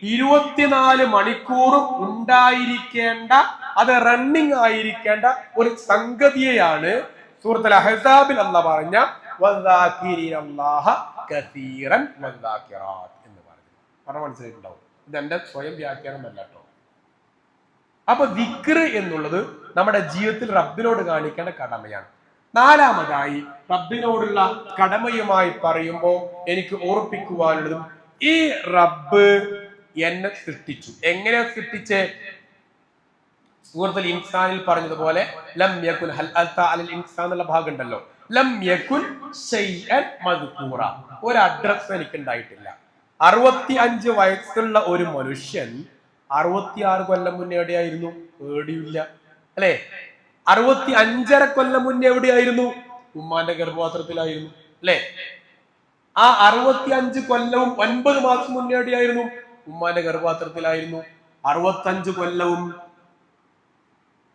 24 മണിക്കൂറും ഉണ്ടായിരിക്കേണ്ട, അത് റണ്ണിങ് ആയിരിക്കേണ്ട ഒരു സംഗതിയെയാണ് സൂറത്തുൽ അഹ്സാബിൽ അല്ലാഹ് പറഞ്ഞ വദാകിരീനല്ലാഹ കസീറൻ വദാകിറാത്ത് എന്ന് പറഞ്ഞു. മനസ്സിലായിട്ടുണ്ടാവും. ഇത് എന്റെ സ്വയം വ്യാഖ്യാനമല്ല കേട്ടോ. അപ്പൊ ദിക്ർ എന്നുള്ളത് നമ്മുടെ ജീവിതത്തിൽ റബ്ബിനോട് കാണിക്കേണ്ട കടമയാണ്. നാലാമതായി റബ്ബിനോടുള്ള കടമയുമായി പറയുമ്പോൾ എനിക്ക് ഓർപ്പിക്കുവാനുള്ളതും, ഈ റബ്ബ് എന്നെ സൃഷ്ടിച്ചു. എങ്ങനെ സൃഷ്ടിച്ചേ? സൂറത്തുൽ ഇൻസാനിൽ പറഞ്ഞതുപോലെ ലം യകുൻ ഹൽ അതാ അലൽ ഇൻസാൻ എന്നുള്ള ഭാഗം ഉണ്ടല്ലോ, ലം യകുൻ ശൈഅൻ മദ്കൂറ, ഒരു അഡ്രസ് എനിക്ക് ഉണ്ടായിട്ടില്ല. 65 വയസ്സുള്ള ഒരു മനുഷ്യൻ 66 കൊല്ലം മുന്നേ എവിടെയായിരുന്നു? ഏടിയില്ല, അല്ലെ? 65.5 കൊല്ലം മുന്നേ എവിടെയായിരുന്നു? ഉമ്മാന്റെ ഗർഭപാത്രത്തിലായിരുന്നു, അല്ലെ? ആ 65 കൊല്ലവും 9 മാസം മുന്നേ എവിടെയായിരുന്നു? ഉമ്മാന്റെ ഗർഭപാത്രത്തിലായിരുന്നു. 65 കൊല്ലവും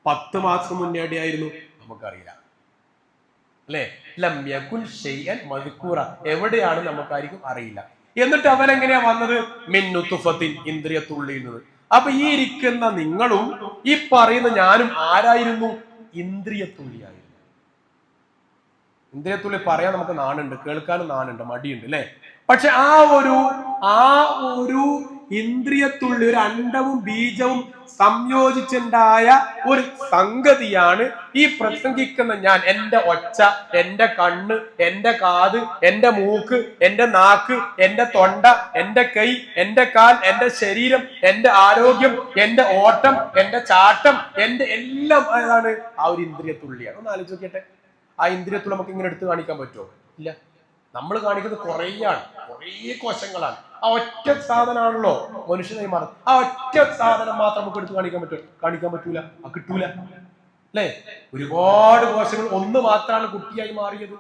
10 മാസം മുന്നേ എവിടെയായിരുന്നു? നമുക്കറിയില്ല, അല്ലെ? ലം യകുൻ ശൈഅൻ മദ്കൂറ, എവിടെയാണ് നമുക്കായിരിക്കും അറിയില്ല. എന്നിട്ട് അവൻ എങ്ങനെയാ വന്നത്? മിൻ നുത്ഫത്തിൻ, ഇന്ദ്രിയത്തുള്ളിയിൽ നിന്ന്. അപ്പൊ ഈ ഇരിക്കുന്ന നിങ്ങളും ഈ പറയുന്ന ഞാനും ആരായിരുന്നു? ഇന്ദ്രിയത്തുള്ളിയായിരുന്നു. ഇന്ദ്രിയത്തുള്ളി പറയാൻ നമുക്ക് നാണുണ്ട്, കേൾക്കാനും നാണുണ്ട്, മടിയുണ്ട്, അല്ലെ? പക്ഷെ ആ ഒരു ഇന്ദ്രിയത്തുള്ളി, ഒരു അണ്ഡവും ബീജവും സംയോജിച്ചുണ്ടായ ഒരു സംഗതിയാണ് ഈ പ്രസംഗിക്കുന്ന ഞാൻ. എന്റെ ഒച്ച, എന്റെ കണ്ണ്, എന്റെ കാത്, എന്റെ മൂക്ക്, എന്റെ നാക്ക്, എന്റെ തൊണ്ട, എന്റെ കൈ, എന്റെ കാൽ, എന്റെ ശരീരം, എന്റെ ആരോഗ്യം, എന്റെ ഓട്ടം, എന്റെ ചാട്ടം, എന്റെ എല്ലാം അതാണ് ആ ഒരു ഇന്ദ്രിയത്തുള്ളിയാണ്. ഒന്ന് ആലോചിച്ച് നോക്കിയട്ടെ, ആ ഇന്ദ്രിയത്തുള്ളി നമുക്ക് ഇങ്ങനെ എടുത്ത് കാണിക്കാൻ പറ്റുമോ? ഇല്ല. നമ്മൾ കാണിക്കുന്നത് കുറേ കോശങ്ങളാണ്. ആ ഒറ്റ സാധനമാണല്ലോ മനുഷ്യനായി മാറുന്നത്. ആ ഒറ്റ സാധനം മാത്രം നമുക്ക് എടുത്ത് കാണിക്കാൻ പറ്റുമോ? കാണിക്കാൻ പറ്റൂല, കിട്ടൂല, അല്ലെ? ഒരുപാട് കോശങ്ങൾ, ഒന്ന് മാത്രമാണ് കുട്ടിയായി മാറിയത്.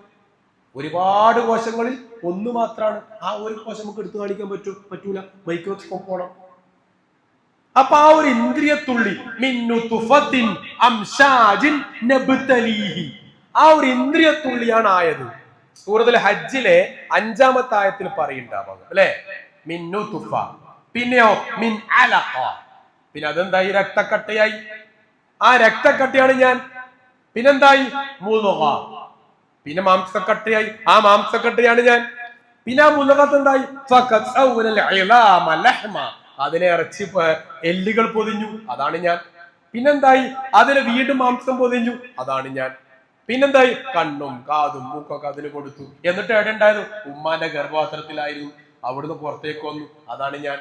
ഒരുപാട് കോശങ്ങളിൽ ഒന്ന് മാത്രമാണ്. ആ ഒരു കോശം നമുക്ക് എടുത്തു കാണിക്കാൻ പറ്റൂല, മൈക്രോസ്കോപ്പ് വേണം. അപ്പൊ ആ ഒരു ഇന്ദ്രിയത്തുള്ളി, ആ ഒരു ഇന്ദ്രിയത്തുള്ളിയാണ് ആയത്. സൂറത്തുൽ ഹജ്ജിലെ 5-ാമത്തെ ആയത്തിൽ പറയുന്നുണ്ടാവും, അല്ലെ? മിന്നു തുഫ, പിന്നെയോ മിൻ അലഖ, പിന്നെ അതെന്തായി? രക്തക്കട്ടയായി. ആ രക്തക്കട്ടയാണ് ഞാൻ. പിന്നെന്തായി? മുളക, പിന്നെ മാംസക്കട്ടയായി. ആ മാംസക്കട്ടയാണ് ഞാൻ. പിന്നെ ആ മുളകത്ത് എന്തായി? അതിനെ ഇറച്ചി എല്ലുകൾ പൊതിഞ്ഞു, അതാണ് ഞാൻ. പിന്നെന്തായി? അതിനെ വീണ്ടും മാംസം പൊതിഞ്ഞു, അതാണ് ഞാൻ. പിന്നെന്തായി? കണ്ണും കാതും മൂക്കൊക്കെ അതിന് കൊടുത്തു. എന്നിട്ട് എവിടെ ഉണ്ടായത്? ഉമ്മാന്റെ ഗർഭപാത്രത്തിലായിരുന്നു. അവിടുന്ന് പുറത്തേക്ക് വന്നു, അതാണ് ഞാൻ.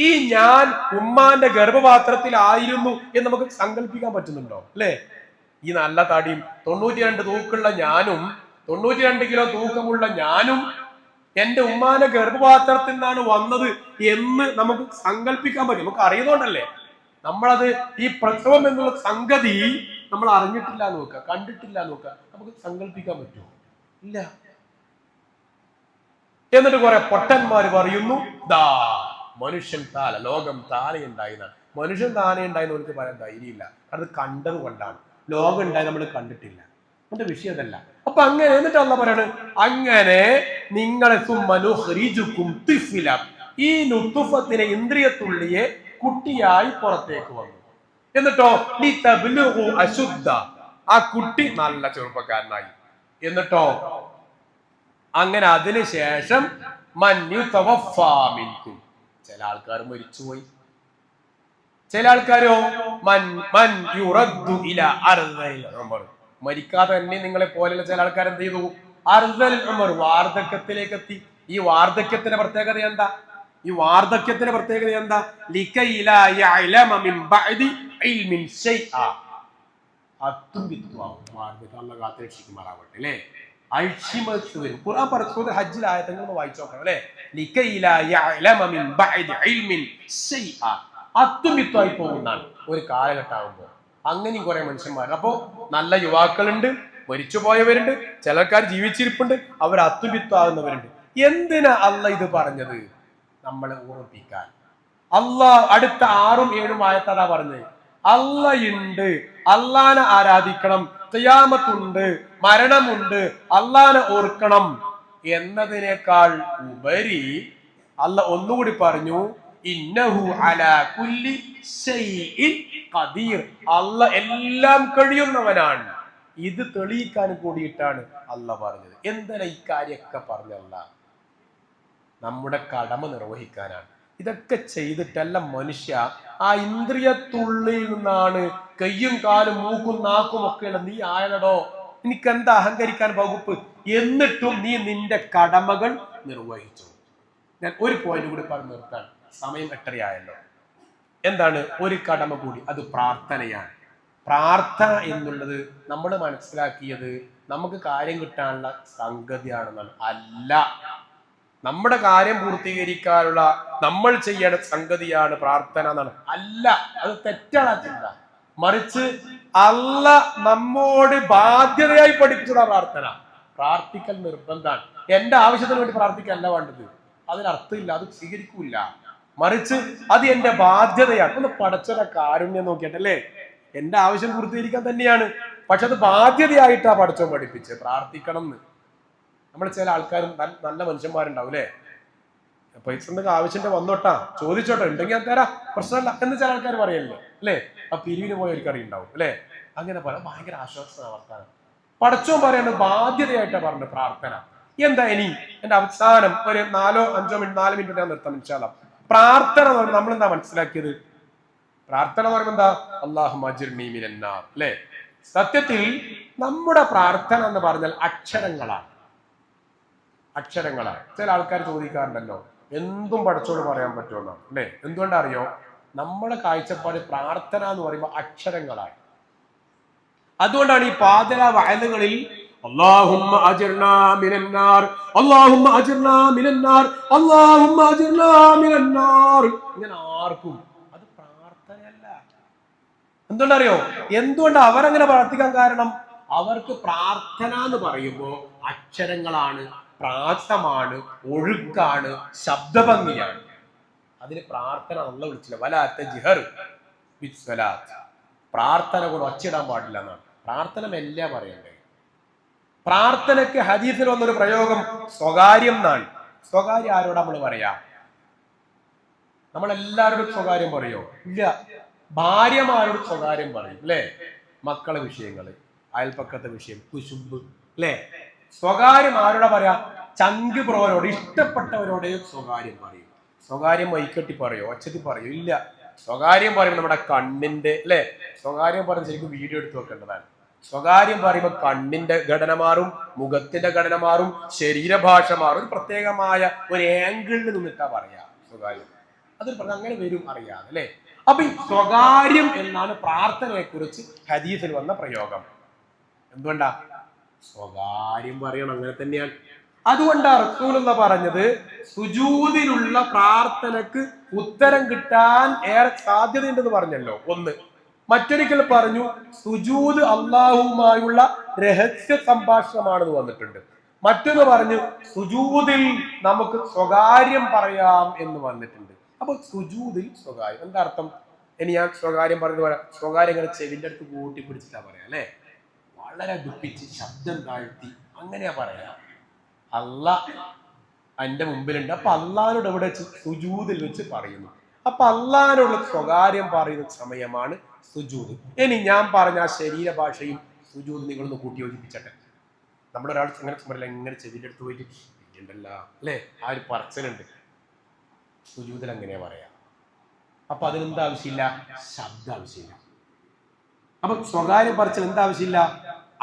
ഈ ഞാൻ ഉമ്മാന്റെ ഗർഭപാത്രത്തിലായിരുന്നു എന്ന് നമുക്ക് സങ്കല്പിക്കാൻ പറ്റുന്നുണ്ടോ? അല്ലെ? ഈ നല്ല തടിയും 92 തൂക്കുള്ള ഞാനും 92 കിലോ തൂക്കമുള്ള ഞാനും എന്റെ ഉമ്മാന്റെ ഗർഭപാത്രത്തിൽ നിന്നാണ് വന്നത് എന്ന് നമുക്ക് സങ്കല്പിക്കാൻ പറ്റും. നമുക്ക് അറിയുന്നോണ്ടല്ലേ നമ്മളത്. ഈ പ്രസവം എന്നുള്ള സംഗതി നമ്മൾ അറിഞ്ഞിട്ടില്ല നോക്കുക, കണ്ടിട്ടില്ല നോക്കുക, നമുക്ക് സങ്കല്പിക്കാൻ പറ്റുമോ? ഇല്ല. എന്നിട്ട് കുറെ പൊട്ടന്മാര് പറയുന്നു, ദാ മനുഷ്യൻ താല, ലോകം താലയുണ്ടായിരുന്ന മനുഷ്യൻ താനേ ഉണ്ടായെന്ന് നമുക്ക് പറയാൻ ധൈര്യമില്ല. അത് കണ്ടത് കൊണ്ടാണ്. ലോകം ഉണ്ടായി നമ്മൾ കണ്ടിട്ടില്ല. എന്റെ വിഷയം അതല്ല. അപ്പൊ അങ്ങനെ എന്നിട്ട് അള്ളാഹ് പറയാണ്, അങ്ങനെ നിങ്ങളെ ഈ നുത്തുഫത്തിനെ ഇന്ദ്രിയത്തുള്ളിയെ കുട്ടിയായി പുറത്തേക്ക് വന്നു. എന്നിട്ടോ അശുദ്ധ, ആ കുട്ടി നല്ല ചെറുപ്പക്കാരനായി. എന്നിട്ടോ അങ്ങനെ അതിനുശേഷം ചില ആൾക്കാർ മരിച്ചുപോയി. ചില ആൾക്കാരോ മരിക്കാതെ തന്നെ നിങ്ങളെ പോലെയുള്ള ചില ആൾക്കാർ എന്ത് ചെയ്തു? വാർദ്ധക്യത്തിലേക്ക് എത്തി. ഈ വാർദ്ധക്യത്തിന്റെ പ്രത്യേകത എന്താ? അല്ലേ? അൽഷിമത്ത് വരും. ഖുർആൻ പറഞ്ഞ ഹജ്ജിൽ ആയത്തുകൾ വായിച്ചു നോക്കണം അല്ലെ. അത്തുമിത്വമായി പോകുന്നതാണ് ഒരു കാലഘട്ടമാകുമ്പോൾ. അങ്ങനെയും കുറെ മനുഷ്യന്മാർ. അപ്പോ നല്ല യുവാക്കളുണ്ട്, മരിച്ചുപോയവരുണ്ട്, ചിലക്കാർ ജീവിച്ചിരിപ്പുണ്ട്, അവർ അത്തുമിത്വാകുന്നവരുണ്ട്. എന്തിനാ അള്ളാഹ് ഇത് പറഞ്ഞത്? നമ്മളെ ഓർമ്മിപ്പിക്കാൻ. അള്ളാഹ് അടുത്ത 6ഉം 7ഉം ആയത്താ പറഞ്ഞത്. അള്ളാഹ് ഉണ്ട്, അള്ളാനെ ആരാധിക്കണം, ഖിയാമത്തുണ്ട്, മരണമുണ്ട്, അള്ളാനെ ഓർക്കണം എന്നതിനേക്കാൾ ഉപരി അള്ളാഹ് ഒന്നുകൂടി പറഞ്ഞു, ഇന്നഹു അലാ കുല്ലി ശൈഇൻ ഖദീർ. അള്ളാഹ് എല്ലാം കഴിയുന്നവനാണ്. ഇത് തെളിയിക്കാൻ കൂടിയിട്ടാണ് അള്ളാഹ് പറഞ്ഞത്. എന്തിനാ ഈ കാര്യമൊക്കെ പറഞ്ഞല്ല? നമ്മുടെ കടമ നിർവഹിക്കാനാണ്. ഇതൊക്കെ ചെയ്തിട്ടല്ല മനുഷ്യ ആ ഇന്ദ്രിയത്തുള്ളിൽ നിന്നാണ് കയ്യും കാലും മൂക്കും നാക്കും ഒക്കെയുള്ള നീ ആയതടോ. എനിക്കെന്താ അഹങ്കരിക്കാൻ വകുപ്പ്? എന്നിട്ടും നീ നിന്റെ കടമകൾ നിർവഹിച്ചു. ഞാൻ ഒരു പോയിന്റ് കൂടി പറഞ്ഞു നിർത്താൻ, സമയം 8:30 എന്താണ് ഒരു കടമ കൂടി? അത് പ്രാർത്ഥനയാണ്. പ്രാർത്ഥന എന്നുള്ളത് നമ്മൾ മനസ്സിലാക്കിയത് നമുക്ക് കാര്യം കിട്ടാനുള്ള സംഗതിയാണെന്നാണ്. അല്ല, നമ്മുടെ കാര്യം പൂർത്തീകരിക്കാനുള്ള നമ്മൾ ചെയ്യേണ്ട സംഗതിയാണ് പ്രാർത്ഥന എന്നാണ്. അല്ല, അത് തെറ്റാണ് ചിന്ത. മറിച്ച് അള്ളാഹ് നമ്മോട് ബാധ്യതയായി പഠിപ്പിച്ചതാ പ്രാർത്ഥന. പ്രാർത്ഥിക്കൽ നിർബന്ധമാണ്. എന്റെ ആവശ്യത്തിന് വേണ്ടി പ്രാർത്ഥിക്കല്ല വേണ്ടത്. അതിനർത്ഥമില്ല, അത് സ്വീകരിക്കൂല. മറിച്ച് അത് എന്റെ ബാധ്യതയാണ്. ഒന്ന് പടച്ചവന്റെ കാരുണ്യം നോക്കിയിട്ടല്ലേ, എന്റെ ആവശ്യം പൂർത്തീകരിക്കാൻ തന്നെയാണ്. പക്ഷെ അത് ബാധ്യതയായിട്ടാ പടച്ചവൻ പഠിപ്പിച്ച് പ്രാർത്ഥിക്കണം എന്ന്. നമ്മൾ ചില ആൾക്കാരും നല്ല മനുഷ്യന്മാരുണ്ടാവും അല്ലെ, പൈസ എന്തെങ്കിലും ആവശ്യത്തിന്റെ വന്നോട്ടാ, ചോദിച്ചോട്ടെ, ഉണ്ടെങ്കിൽ ഞാൻ തരാം, പ്രശ്നമല്ല എന്ന് ചില ആൾക്കാർ പറയല്ലേ അല്ലെ. ആ പിരിവിന് പോയവർക്ക് അറിയുണ്ടാവും അല്ലെ. അങ്ങനെ പറയാം, ഭയങ്കര ആശ്വാസമാണ് വർത്താനം. പടച്ചോൻ പറയേണ്ടത് ബാധ്യതയായിട്ടാ പറഞ്ഞത് പ്രാർത്ഥന. എന്താ ഇനി എന്റെ അവസാനം ഒരു 4 മിനിറ്റ് ഞാൻ നിർത്താം ഇൻഷാ അല്ലാഹ്. പ്രാർത്ഥന എന്ന് പറയുമ്പോൾ നമ്മൾ എന്താ മനസ്സിലാക്കിയത്? പ്രാർത്ഥന എന്ന് പറയുമ്പോൾ എന്താ? അല്ലാഹുമ്മ അജിർനി മിനൻ നാർ അല്ലെ. സത്യത്തിൽ നമ്മുടെ പ്രാർത്ഥന എന്ന് പറഞ്ഞാൽ അക്ഷരങ്ങളാണ്. ചില ആൾക്കാർ ചോദിക്കാറുണ്ടല്ലോ, എന്തും പടച്ചോട് പറയാൻ പറ്റുമെന്നോ അല്ലെ. എന്തുകൊണ്ടാ അറിയോ? നമ്മുടെ കാഴ്ചപ്പാട് പ്രാർത്ഥന എന്ന് പറയുമ്പോൾ അക്ഷരങ്ങളാണ്. അതുകൊണ്ടാണ് ഈ പാതിര വയലുകളിൽ അല്ലാഹുമ്മ അജിർനാ മിനൻ നാർ, അല്ലാഹുമ്മ അജിർനാ മിനൻ നാർ, അല്ലാഹുമ്മ അജിർനാ മിനൻ നാർ ഇങ്ങനെ ആർക്കും അത് പ്രാർത്ഥനയല്ല. എന്തുകൊണ്ടറിയോ? എന്തുകൊണ്ട് അവരങ്ങനെ പ്രാർത്ഥിക്കാൻ കാരണം? അവർക്ക് പ്രാർത്ഥന എന്ന് പറയുമ്പോൾ അക്ഷരങ്ങളാണ്, പ്രാസമാണ്, ഒഴുക്കാണ്, ശബ്ദഭംഗിയാണ്. അതിന് പ്രാർത്ഥന അല്ല വിളിച്ചില്ല. വലാത്ത ജിഹർ ബിസ്സലാത്ത്, പ്രാർത്ഥന കൊണ്ട് ഒച്ചിടാൻ പാടില്ല എന്നാണ്. പ്രാർത്ഥന മെല്ലെ പറയണ്ടേ. പ്രാർത്ഥനയ്ക്ക് ഹദീസിൽ വന്നൊരു പ്രയോഗം സ്വകാര്യം എന്നാണ്. സ്വകാര്യം ആരോട് നമ്മൾ പറയാ? നമ്മളെല്ലാവരോടും സ്വകാര്യം പറയോ? ഇല്ല. ഭാര്യമാരോട് സ്വകാര്യം പറയും അല്ലെ. മക്കളെ വിഷയങ്ങള്, അയൽപ്പക്കത്തെ വിഷയം, കുശുമ്പ് അല്ലെ. സ്വകാര്യം ആരോടാ പറയാ? ചങ്ക് ബ്രോരോട്, ഇഷ്ടപ്പെട്ടവരോട് സ്വകാര്യം പറയും. സ്വകാര്യം വൈകെട്ടി പറയോ? ഒച്ചത്തി പറയോ? ഇല്ല. സ്വകാര്യം പറയുമ്പോൾ നമ്മുടെ കണ്ണിന്റെ അല്ലെ, സ്വകാര്യം പറയുമ്പോൾ ശരിക്കും വീഡിയോ എടുത്ത് വെക്കേണ്ടതാണ്. സ്വകാര്യം പറയുമ്പോൾ കണ്ണിന്റെ ഘടന മാറും, മുഖത്തിന്റെ ഘടന മാറും, ശരീരഭാഷ മാറും. ഒരു പ്രത്യേകമായ ഒരു ആംഗിളിൽ നിന്നിട്ടാ പറയാ സ്വകാര്യം. അതൊരു അങ്ങനെ വരും അറിയാതെ അല്ലെ. അപ്പൊ ഈ സ്വകാര്യം എന്നാണ് പ്രാർത്ഥനയെ കുറിച്ച് ഹദീസിൽ വന്ന പ്രയോഗം. എന്തുകൊണ്ടാ? സ്വകാര്യം പറയണം, അങ്ങനെ തന്നെയാണ്. അതുകൊണ്ടാണ് റസൂലുള്ള പറഞ്ഞത് സുജൂദിലുള്ള പ്രാർത്ഥനക്ക് ഉത്തരം കിട്ടാൻ ഏറെ സാധ്യതയുണ്ടെന്ന് പറഞ്ഞല്ലോ. ഒന്ന്. മറ്റൊരിക്കൽ പറഞ്ഞു സുജൂദ് അള്ളാഹുവുമായുള്ള രഹസ്യ സംഭാഷണമാണെന്ന് വന്നിട്ടുണ്ട്. മറ്റൊന്ന് പറഞ്ഞു സുജൂദിൽ നമുക്ക് സ്വകാര്യം പറയാം എന്ന് വന്നിട്ടുണ്ട്. അപ്പൊ സുജൂദിൽ സ്വകാര്യം എന്താ അർത്ഥം? ഇനി ഞാൻ സ്വകാര്യം പറഞ്ഞു പറയാം. സ്വകാര്യം ഇങ്ങനെ ചെവിൻ്റെ അടുത്ത് കൂട്ടി പിടിച്ചിട്ടാ പറയാം അല്ലേ, വളരെ ദുഃഖിച്ച് ശബ്ദം താഴ്ത്തി അങ്ങനെയാ പറയാ. അള്ളാഹ് എന്റെ മുമ്പിലുണ്ട്. അപ്പൊ അള്ളാഹിനോട് എവിടെ വെച്ച് സുജൂദിൽ വെച്ച് പറയുന്നു. അപ്പൊ അള്ളാഹിനോട് സ്വകാര്യം പറയുന്ന സമയമാണ് സുജൂദ്. ഇനി ഞാൻ പറഞ്ഞ ആ ശരീരഭാഷയും സുജൂദ് നിങ്ങളൊന്ന് കൂട്ടി യോജിപ്പിച്ചട്ടെ. നമ്മളൊരാൾ ഇങ്ങനെ പറയില്ല, ഇങ്ങനെ ചെവിൻ്റെ അടുത്ത് പോയിട്ട് ഉണ്ടല്ലോ അല്ലേ, ആ ഒരു പറച്ചിലുണ്ട്. സുജൂദിൽ എങ്ങനെയാ പറയാ? അപ്പൊ അതിനെന്താ ആവശ്യമില്ല? ശബ്ദം ആവശ്യമില്ല. അപ്പൊ സ്വകാര്യം പറച്ചിൽ എന്താ ആവശ്യമില്ല?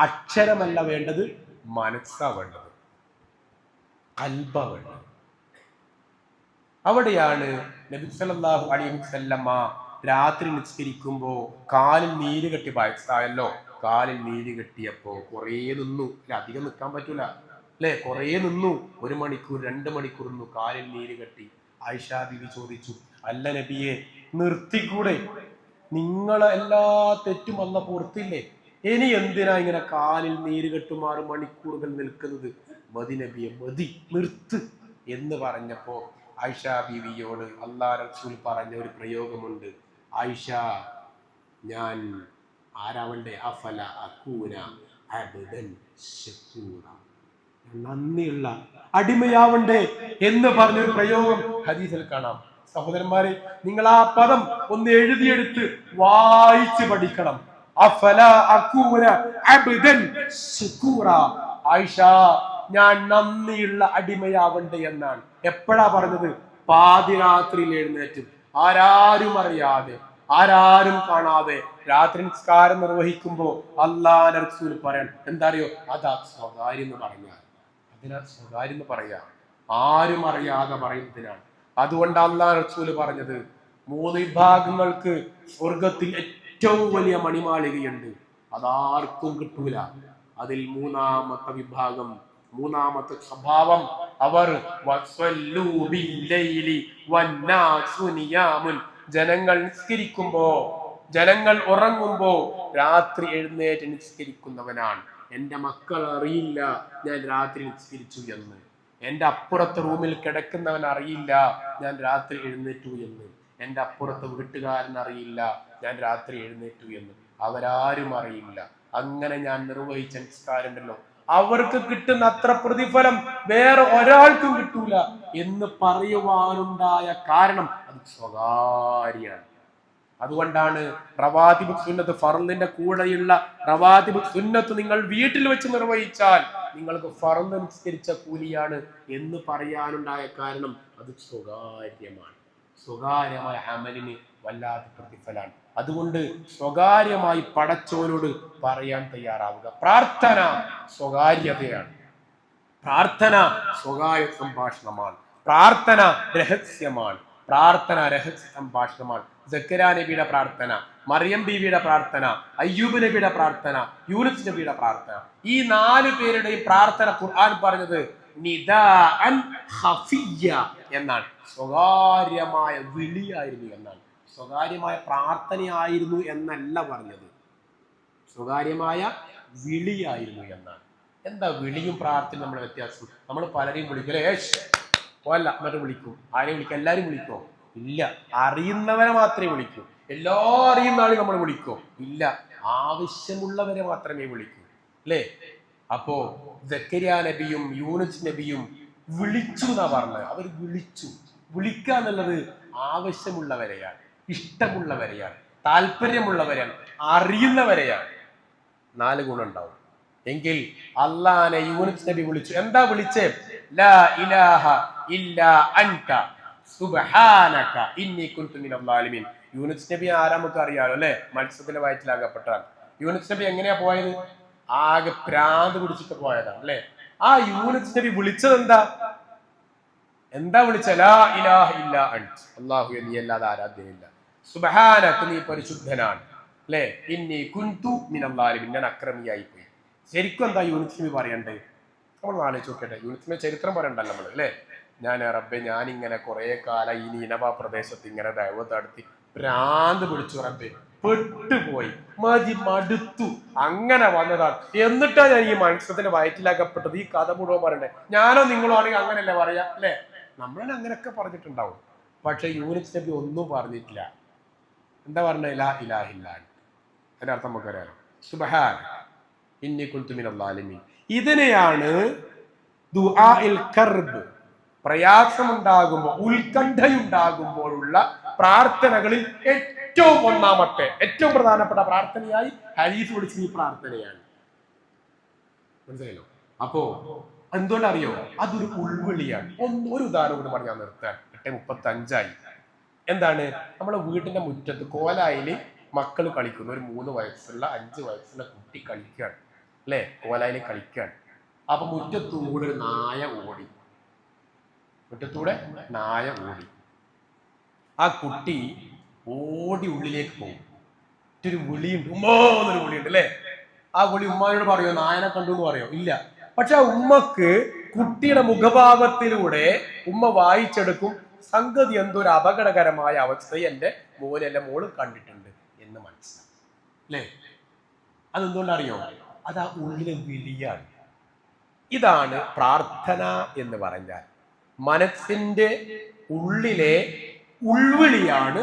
അക്ഷരമല്ല വേണ്ടത്, മനസ്സാ വേണ്ടത്, കൽബ വേണ്ടത്. അവിടെയാണ് നബി സല്ലല്ലാഹു അലൈഹി വസല്ലമ രാത്രി നിസ്കരിക്കുമ്പോ കാലിൽ നീര് കെട്ടി, വയസ്സായല്ലോ, കാലിൽ നീര് കെട്ടിയപ്പോ കുറേ നിന്നു. അധികം നിൽക്കാൻ പറ്റൂല അല്ലെ, കുറേ നിന്നു. 1 മണിക്കൂർ 2 മണിക്കൂർ നിന്നു, കാലിൽ നീര് കെട്ടി. ആയിഷ ബീവി ചോദിച്ചു, അല്ല നബിയെ നിർത്തിക്കൂടെ? നിങ്ങളെ എല്ലാ തെറ്റും അല്ല പുറത്തില്ലേ, ഇനി എന്തിനാ ഇങ്ങനെ കാലിൽ നീര് കെട്ടുമാറ് മണിക്കൂറുകൾ നിൽക്കുന്നത്? മതി നബിയെ, മതി, നിർത്ത് എന്ന് പറഞ്ഞപ്പോ ആയിഷ ബീവിയോട് അല്ലാഹു റസൂൽ പറഞ്ഞ ഒരു പ്രയോഗമുണ്ട്. ആയിഷ, ഞാൻ ആരാവണ്ടേ? അഫല അകൂന അബ്ദൻ ശകൂറ, നന്ദിയുള്ള അടിമയാവണ്ടേ എന്ന് പറഞ്ഞൊരു പ്രയോഗം ഹദീസിൽ കാണാം. സഹോദരന്മാരെ, നിങ്ങൾ ആ പദം ഒന്ന് എഴുതിയെടുത്ത് വായിച്ച് പഠിക്കണം. അഫല അകൂന അബ്ദൻ ശകൂറ. ആയിഷ, ഞാൻ നന്ദിയുള്ള അടിമയാവണ്ടേ എന്നാണ്. എപ്പോഴാ പറഞ്ഞത്? പാതിരാത്രിയിൽ എഴുന്നേറ്റ്, ആരാരും അറിയാതെ, ആരാരും കാണാതെ രാത്രി നിസ്കാരം നിർവഹിക്കുമ്പോ അല്ലാഹുവിന്റെ റസൂൽ പറയാൻ എന്താ അറിയോ? അതാ സ്വകാര്യം എന്ന് പറഞ്ഞാൽ, അതിനാ സ്വകാര്യം എന്ന് പറയാ, ആരും അറിയാതെ പറയുന്നതിനാണ്. അതുകൊണ്ട് അല്ലാഹുവിന്റെ റസൂൽ പറഞ്ഞത് 3 വിഭാഗങ്ങൾക്ക് സ്വർഗത്തിൽ ഏറ്റവും വലിയ മണിമാളികയുണ്ട്, അതാർക്കും കിട്ടൂല. അതിൽ 3-ാമത്തെ വിഭാഗം, 3-ാമത്തെ സ്വഭാവം, അവർ ജനങ്ങൾ നിസ്കരിക്കുമ്പോ, ജനങ്ങൾ ഉറങ്ങുമ്പോ രാത്രി എഴുന്നേറ്റ് നിസ്കരിക്കുന്നവനാണ്. എന്റെ മക്കൾ അറിയില്ല ഞാൻ രാത്രി നിസ്കരിച്ചു എന്ന്. എന്റെ അപ്പുറത്തെ റൂമിൽ കിടക്കുന്നവൻ അറിയില്ല ഞാൻ രാത്രി എഴുന്നേറ്റു എന്ന്. എന്റെ അപ്പുറത്തെ വീട്ടുകാരൻ അറിയില്ല ഞാൻ രാത്രി എഴുന്നേറ്റു എന്ന്. അവരാരും അറിയില്ല. അങ്ങനെ ഞാൻ നിർവഹിച്ച നിസ്കാരമുണ്ടല്ലോ, അവർക്ക് കിട്ടുന്ന അത്ര പ്രതിഫലം വേറെ ഒരാൾക്കും കിട്ടൂല എന്ന് പറയുവാനുണ്ടായ കാരണം അത് സ്വകാര്യാണ്. അതുകൊണ്ടാണ് റവാതിബ് സുന്നത്ത്, ഫർളിന്റെ കൂടെയുള്ള റവാതിബ് സുന്നത്ത് നിങ്ങൾ വീട്ടിൽ വെച്ച് നിർവഹിച്ചാൽ നിങ്ങൾക്ക് ഫർള് നിസ്കരിച്ച കൂലിയാണ് എന്ന് പറയാനുണ്ടായ കാരണം അത് സ്വകാര്യമാണ്. സ്വകാര്യമായ അമലിന് വല്ലാത്ത പ്രതിഫലമാണ്. അതുകൊണ്ട് സ്വകാര്യമായി പടച്ചോനോട് പറയാൻ തയ്യാറാവുക. പ്രാർത്ഥന സ്വകാര്യതയാണ്, പ്രാർത്ഥന സ്വകാര്യ സംഭാഷണമാണ്, പ്രാർത്ഥന രഹസ്യമാണ്, പ്രാർത്ഥന രഹസ്യ സംഭാഷണമാണ്. സക്കറിയ നബിയുടെ പ്രാർത്ഥന, മറിയം ബീവിയുടെ പ്രാർത്ഥന, അയ്യൂബ് നബിയുടെ പ്രാർത്ഥന, യൂനുസ് നബിയുടെ പ്രാർത്ഥന, ഈ 4 പേരുടെയും പ്രാർത്ഥന ഖുർആൻ പറഞ്ഞത് നിദാഅൻ ഖഫിയ്യ എന്നാണ്. സ്വകാര്യമായ വിളിയായിരുന്നു എന്നാണ്, സ്വകാര്യമായ പ്രാർത്ഥനയായിരുന്നു എന്നല്ല പറഞ്ഞത്, സ്വകാര്യമായ വിളിയായിരുന്നു എന്നാണ്. എന്താ വിളിയും പ്രാർത്ഥനയും നമ്മുടെ വ്യത്യാസം? നമ്മൾ പലരെയും വിളിക്കലേ അല്ല, എന്നിട്ട് വിളിക്കും. ആരെയും വിളിക്കും? എല്ലാരും വിളിക്കോ? ഇല്ല. അറിയുന്നവരെ മാത്രമേ വിളിക്കൂ. എല്ലാ അറിയുന്ന ആളെയും നമ്മൾ വിളിക്കോ? ഇല്ല. ആവശ്യമുള്ളവരെ മാത്രമേ വിളിക്കൂ അല്ലേ? അപ്പോ സക്കരിയ നബിയും യൂനുസ് നബിയും വിളിച്ചു എന്നാ പറഞ്ഞത്. അവർ വിളിച്ചു. വിളിക്കുക എന്നുള്ളത് ആവശ്യമുള്ളവരെയാണ്, ഇഷ്ടമുള്ളവരെയാണ്, താല്പര്യമുള്ളവരെയാണ്, അറിയുന്നവരെയാണ്. 4 ഗുണം ഉണ്ടാവും. എങ്കിൽ അള്ളാനെ യൂനുസ് നബി വിളിച്ചു. എന്താ വിളിച്ചേ? ലാ ഇലാഹ ഇല്ലാ അൻത സുബ്ഹാനക ഇന്നി കുൻതു മിനൽ ളാലിമീൻ. യൂനുസ് നബി ആരാ നമുക്ക് അറിയാലോ അല്ലെ, മത്സ്യത്തിന്റെ വയറ്റിലാകപ്പെട്ടാണ്. യൂനുസ് നബി എങ്ങനെയാ പോയത്? ആകെ പ്രാന്ത് പിടിച്ചിട്ട് പോയതാണ് അല്ലെ. ആ യൂനുസ് നബി വിളിച്ചത് എന്താ വിളിച്ച? ലാ ഇലാഹ ഇല്ലാ അൻത, അല്ലാഹു നീ അല്ലാതെ ആരാധ്യനില്ല, സുബ്ഹാനക നീ പരിശുദ്ധനാണ് അല്ലെ, ഇന്നി കുൻതു മിനൽ ളാലിമീൻ ഞാൻ അക്രമിയായി പോയി. ശരിക്കും എന്താ യൂനുസ് നബി പറയണ്ടേ? നമ്മൾ ആലോചിച്ച് നോക്കട്ടെ. യൂനുസ് നബി ചരിത്രം പറയണ്ടല്ലോ നമ്മൾ അല്ലെ. ഞാൻ റബ്ബെ, ഞാനിങ്ങനെ കുറെ കാലം ഈ നീനവ പ്രദേശത്ത് ഇങ്ങനെ ദൈവത്ത് നടത്തി ഭ്രാന്ത് പിടിച്ചു റബ്ബെ, പെട്ടുപോയി, മടുത്തു, അങ്ങനെ വന്നതാണ്. എന്നിട്ടാ ഞാൻ ഈ മത്സ്യത്തിന്റെ വയറ്റിലാക്കപ്പെട്ടത്. ഈ കഥ മുഴുവൻ പറയണ്ടേ? ഞാനോ നിങ്ങളോ ആണെങ്കിൽ അങ്ങനെയല്ലേ പറയാ അല്ലെ? നമ്മളെ അങ്ങനെയൊക്കെ പറഞ്ഞിട്ടുണ്ടാവും. പക്ഷെ യൂനുസ് നബി ഒന്നും പറഞ്ഞിട്ടില്ല. എന്താ പറഞ്ഞത്? ലാ ഇലാഹ ഇല്ല അൻത. അതിന്റെ അർത്ഥം നമുക്കറിയാലോ. സുബ്ഹാന ഇന്നി കുൻതു മിനൽ ളാലിമീൻ. ഇതിനെയാണ് ദുആഇൽ കർബ്, പ്രയാസമുണ്ടാകുമ്പോൾ, ഉത്കണ്ഠയുണ്ടാകുമ്പോഴുള്ള പ്രാർത്ഥനകളിൽ ഏറ്റവും ഒന്നാമത്തെ, ഏറ്റവും പ്രധാനപ്പെട്ട പ്രാർത്ഥനയായി ഹദീസ് വിളിച്ച ഈ പ്രാർത്ഥനയാണ്. മനസ്സിലായല്ലോ? അപ്പോ എന്തുകൊണ്ടറിയോ? അതൊരു ഉൾവിളിയാണ്. ഒരു ഉദാഹരണം കൂടി പറഞ്ഞാൽ നിർത്താൻ. 8:35 എന്താണ്? നമ്മളെ വീട്ടിന്റെ മുറ്റത്ത് കോലായില് മക്കൾ കളിക്കുന്നു. ഒരു 3 വയസ്സുള്ള 5 വയസ്സുള്ള കുട്ടി കളിക്കുകയാണ് അല്ലെ? കോലായില് കളിക്കുകയാണ്. അപ്പൊ മുറ്റത്തൂടെ ഒരു നായ ഓടി. മുറ്റത്തൂടെ നായ ഓടി. ആ കുട്ടി ഓടി ഉള്ളിലേക്ക് പോകും. ഒരു വിളിയുണ്ട്, ഉമ്മ എന്നൊരു വിളിയുണ്ട് അല്ലെ? ആ വിളി ഉമ്മയോട് പറയോ? നായനെ കണ്ടു എന്ന് പറയോ? ഇല്ല. പക്ഷെ ആ ഉമ്മക്ക് കുട്ടിയുടെ മുഖഭാവത്തിലൂടെ ഉമ്മ വായിച്ചെടുക്കും, സംഗതി എന്തോ ഒരു അപകടകരമായ അവസ്ഥയെ എന്റെ മോനെ മോള് കണ്ടിട്ടുണ്ട് എന്ന് മനസ്സിലാവും അല്ലേ? അതെന്തുകൊണ്ടറിയോ? അത് ആ ഉള്ളിലെ വിളിയാണ്. ഇതാണ് പ്രാർത്ഥന എന്ന് പറഞ്ഞാൽ. മനസ്സിന്റെ ഉള്ളിലെ ഉൾവിളിയാണ്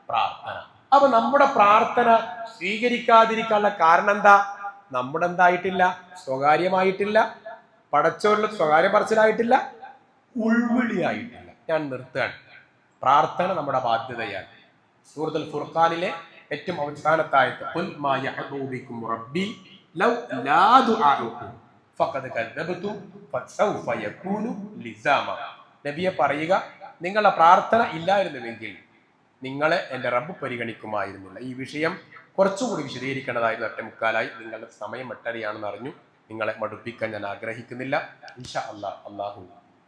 പ്രാർത്ഥന. അപ്പൊ നമ്മുടെ പ്രാർത്ഥന സ്വീകരിക്കാതിരിക്കാനുള്ള കാരണം എന്താ? നമ്മുടെ എന്തായിട്ടില്ല? സ്വകാര്യമായിട്ടില്ല. പടച്ചോറിൽ സ്വകാര്യ പറച്ചിലായിട്ടില്ല, ഉൾവിളിയായിട്ടില്ല. ഞാൻ നിർത്തുകയാണ്. പ്രാർത്ഥന നമ്മുടെ ബാധ്യതയാണ്. സൂറത്തുൽ ഫുർഖാനിലെ ഏറ്റവും അവസാനത്തെ ആയത്ത്, ഖുൽ മാ യഅബു ബികും റബ്ബി ലൗ ലാ ദുആഉകും ഫഖദ് കദ്ദബതും ഫസൗഫ യകൂനു ലിസാമ. നബിയെ പറയുക, നിങ്ങളുടെ പ്രാർത്ഥന ഇല്ലായിരുന്നുവെങ്കിൽ നിങ്ങളെ എൻ്റെ റബ്ബ് പരിഗണിക്കുമായിരുന്നില്ല. ഈ വിഷയം കുറച്ചുകൂടി വിശദീകരിക്കേണ്ടതായിരുന്നു. 8:45 നിങ്ങളുടെ സമയം 8:30 അറിഞ്ഞു. നിങ്ങളെ മടുപ്പിക്കാൻ ഞാൻ ആഗ്രഹിക്കുന്നില്ല. ഇൻഷാ അല്ലാഹ്, അള്ളാഹു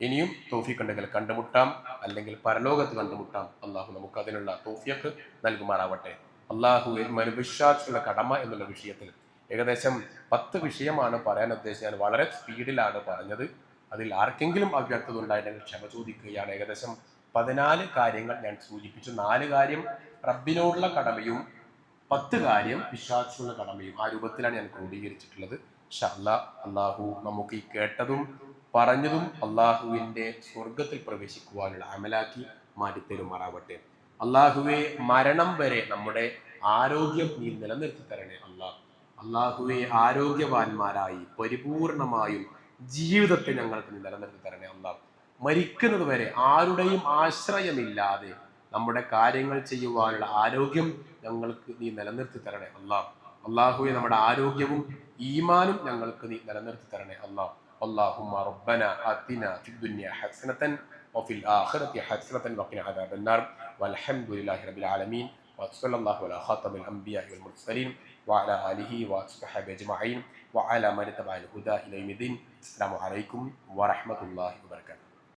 ഇനിയും തൗഫീഖ് ഉണ്ടെങ്കിൽ കണ്ടുമുട്ടാം, അല്ലെങ്കിൽ പരലോകത്ത് കണ്ടുമുട്ടാം. അള്ളാഹു നമുക്ക് അതിനുള്ള തൗഫീഖ് നൽകുമാറാവട്ടെ. അള്ളാഹു മനുവിശ്വാസികളുടെ കടമ എന്നുള്ള വിഷയത്തിൽ ഏകദേശം 10 വിഷയമാണ് പറയാൻ ഉദ്ദേശിച്ചത്. ഞാൻ വളരെ സ്പീഡിലാണ് പറഞ്ഞത്. അതിൽ ആർക്കെങ്കിലും അവ്യക്തത ഉണ്ടായിട്ടുണ്ടെങ്കിൽ ക്ഷമ ചോദിക്കുകയാണ്. ഏകദേശം 14 കാര്യങ്ങൾ ഞാൻ സൂചിപ്പിച്ചു. 4 കാര്യം റബ്ബിനോടുള്ള കടമയും 10 കാര്യം വിശ്വാസികളുടെ കടമയും. ആ രൂപത്തിലാണ് ഞാൻ ക്രോഡീകരിച്ചിട്ടുള്ളത്. ഇൻഷാ അല്ലാഹ്, അള്ളാഹു നമുക്ക് ഈ കേട്ടതും പറഞ്ഞതും അള്ളാഹുവിൻ്റെ സ്വർഗത്തിൽ പ്രവേശിക്കുവാനുള്ള അമലാക്കി മാറ്റിത്തരുമാറാവട്ടെ. അള്ളാഹുവെ, മരണം വരെ നമ്മുടെ ആരോഗ്യം നീ നിലനിർത്തി തരണേ അള്ളാഹ്. അള്ളാഹുവെ, ആരോഗ്യവാന്മാരായി പരിപൂർണമായും ജീവിതത്തെ ഞങ്ങൾക്ക് നീ നിലനിർത്തി തരണേ അള്ളാഹ്. മരിക്കുന്നത് വരെ ആരുടെയും ആശ്രയമില്ലാതെ നമ്മുടെ കാര്യങ്ങൾ ചെയ്യുവാനുള്ള ആരോഗ്യം ഞങ്ങൾക്ക് നീ നിലനിർത്തി തരണേ അള്ളാഹ്. അള്ളാഹുവെ, നമ്മുടെ ആരോഗ്യവും ഈമാനും ഞങ്ങൾക്ക് നീ നിലനിർത്തി തരണേ അള്ളാഹ്. അല്ലാഹുമ്മ റബ്ബന ആതിന ഫിദ്ദുനിയ ഹസനതൻ വഫിൽ ആഖിറതി ഹസനതൻ വഖിന അദാബന്നാർ. വൽഹംദുലില്ലാഹി റബ്ബിൽ ആലമീൻ. വസല്ലല്ലാഹു അലാ ഖാതമിൽ അംബിയാഇ വൽ മുർസലീൻ വഅലാ ആലിഹി വഅസ്ഹാബിഹി അജ്മഈൻ വഅലാ മൻ തബഅൽ ഹുദാ ഇലാ യൗമിദ്ദീൻ. അസ്സലാമു അലൈക്കും വറഹ്മത്തുള്ളാഹി വബറകാതുഹു.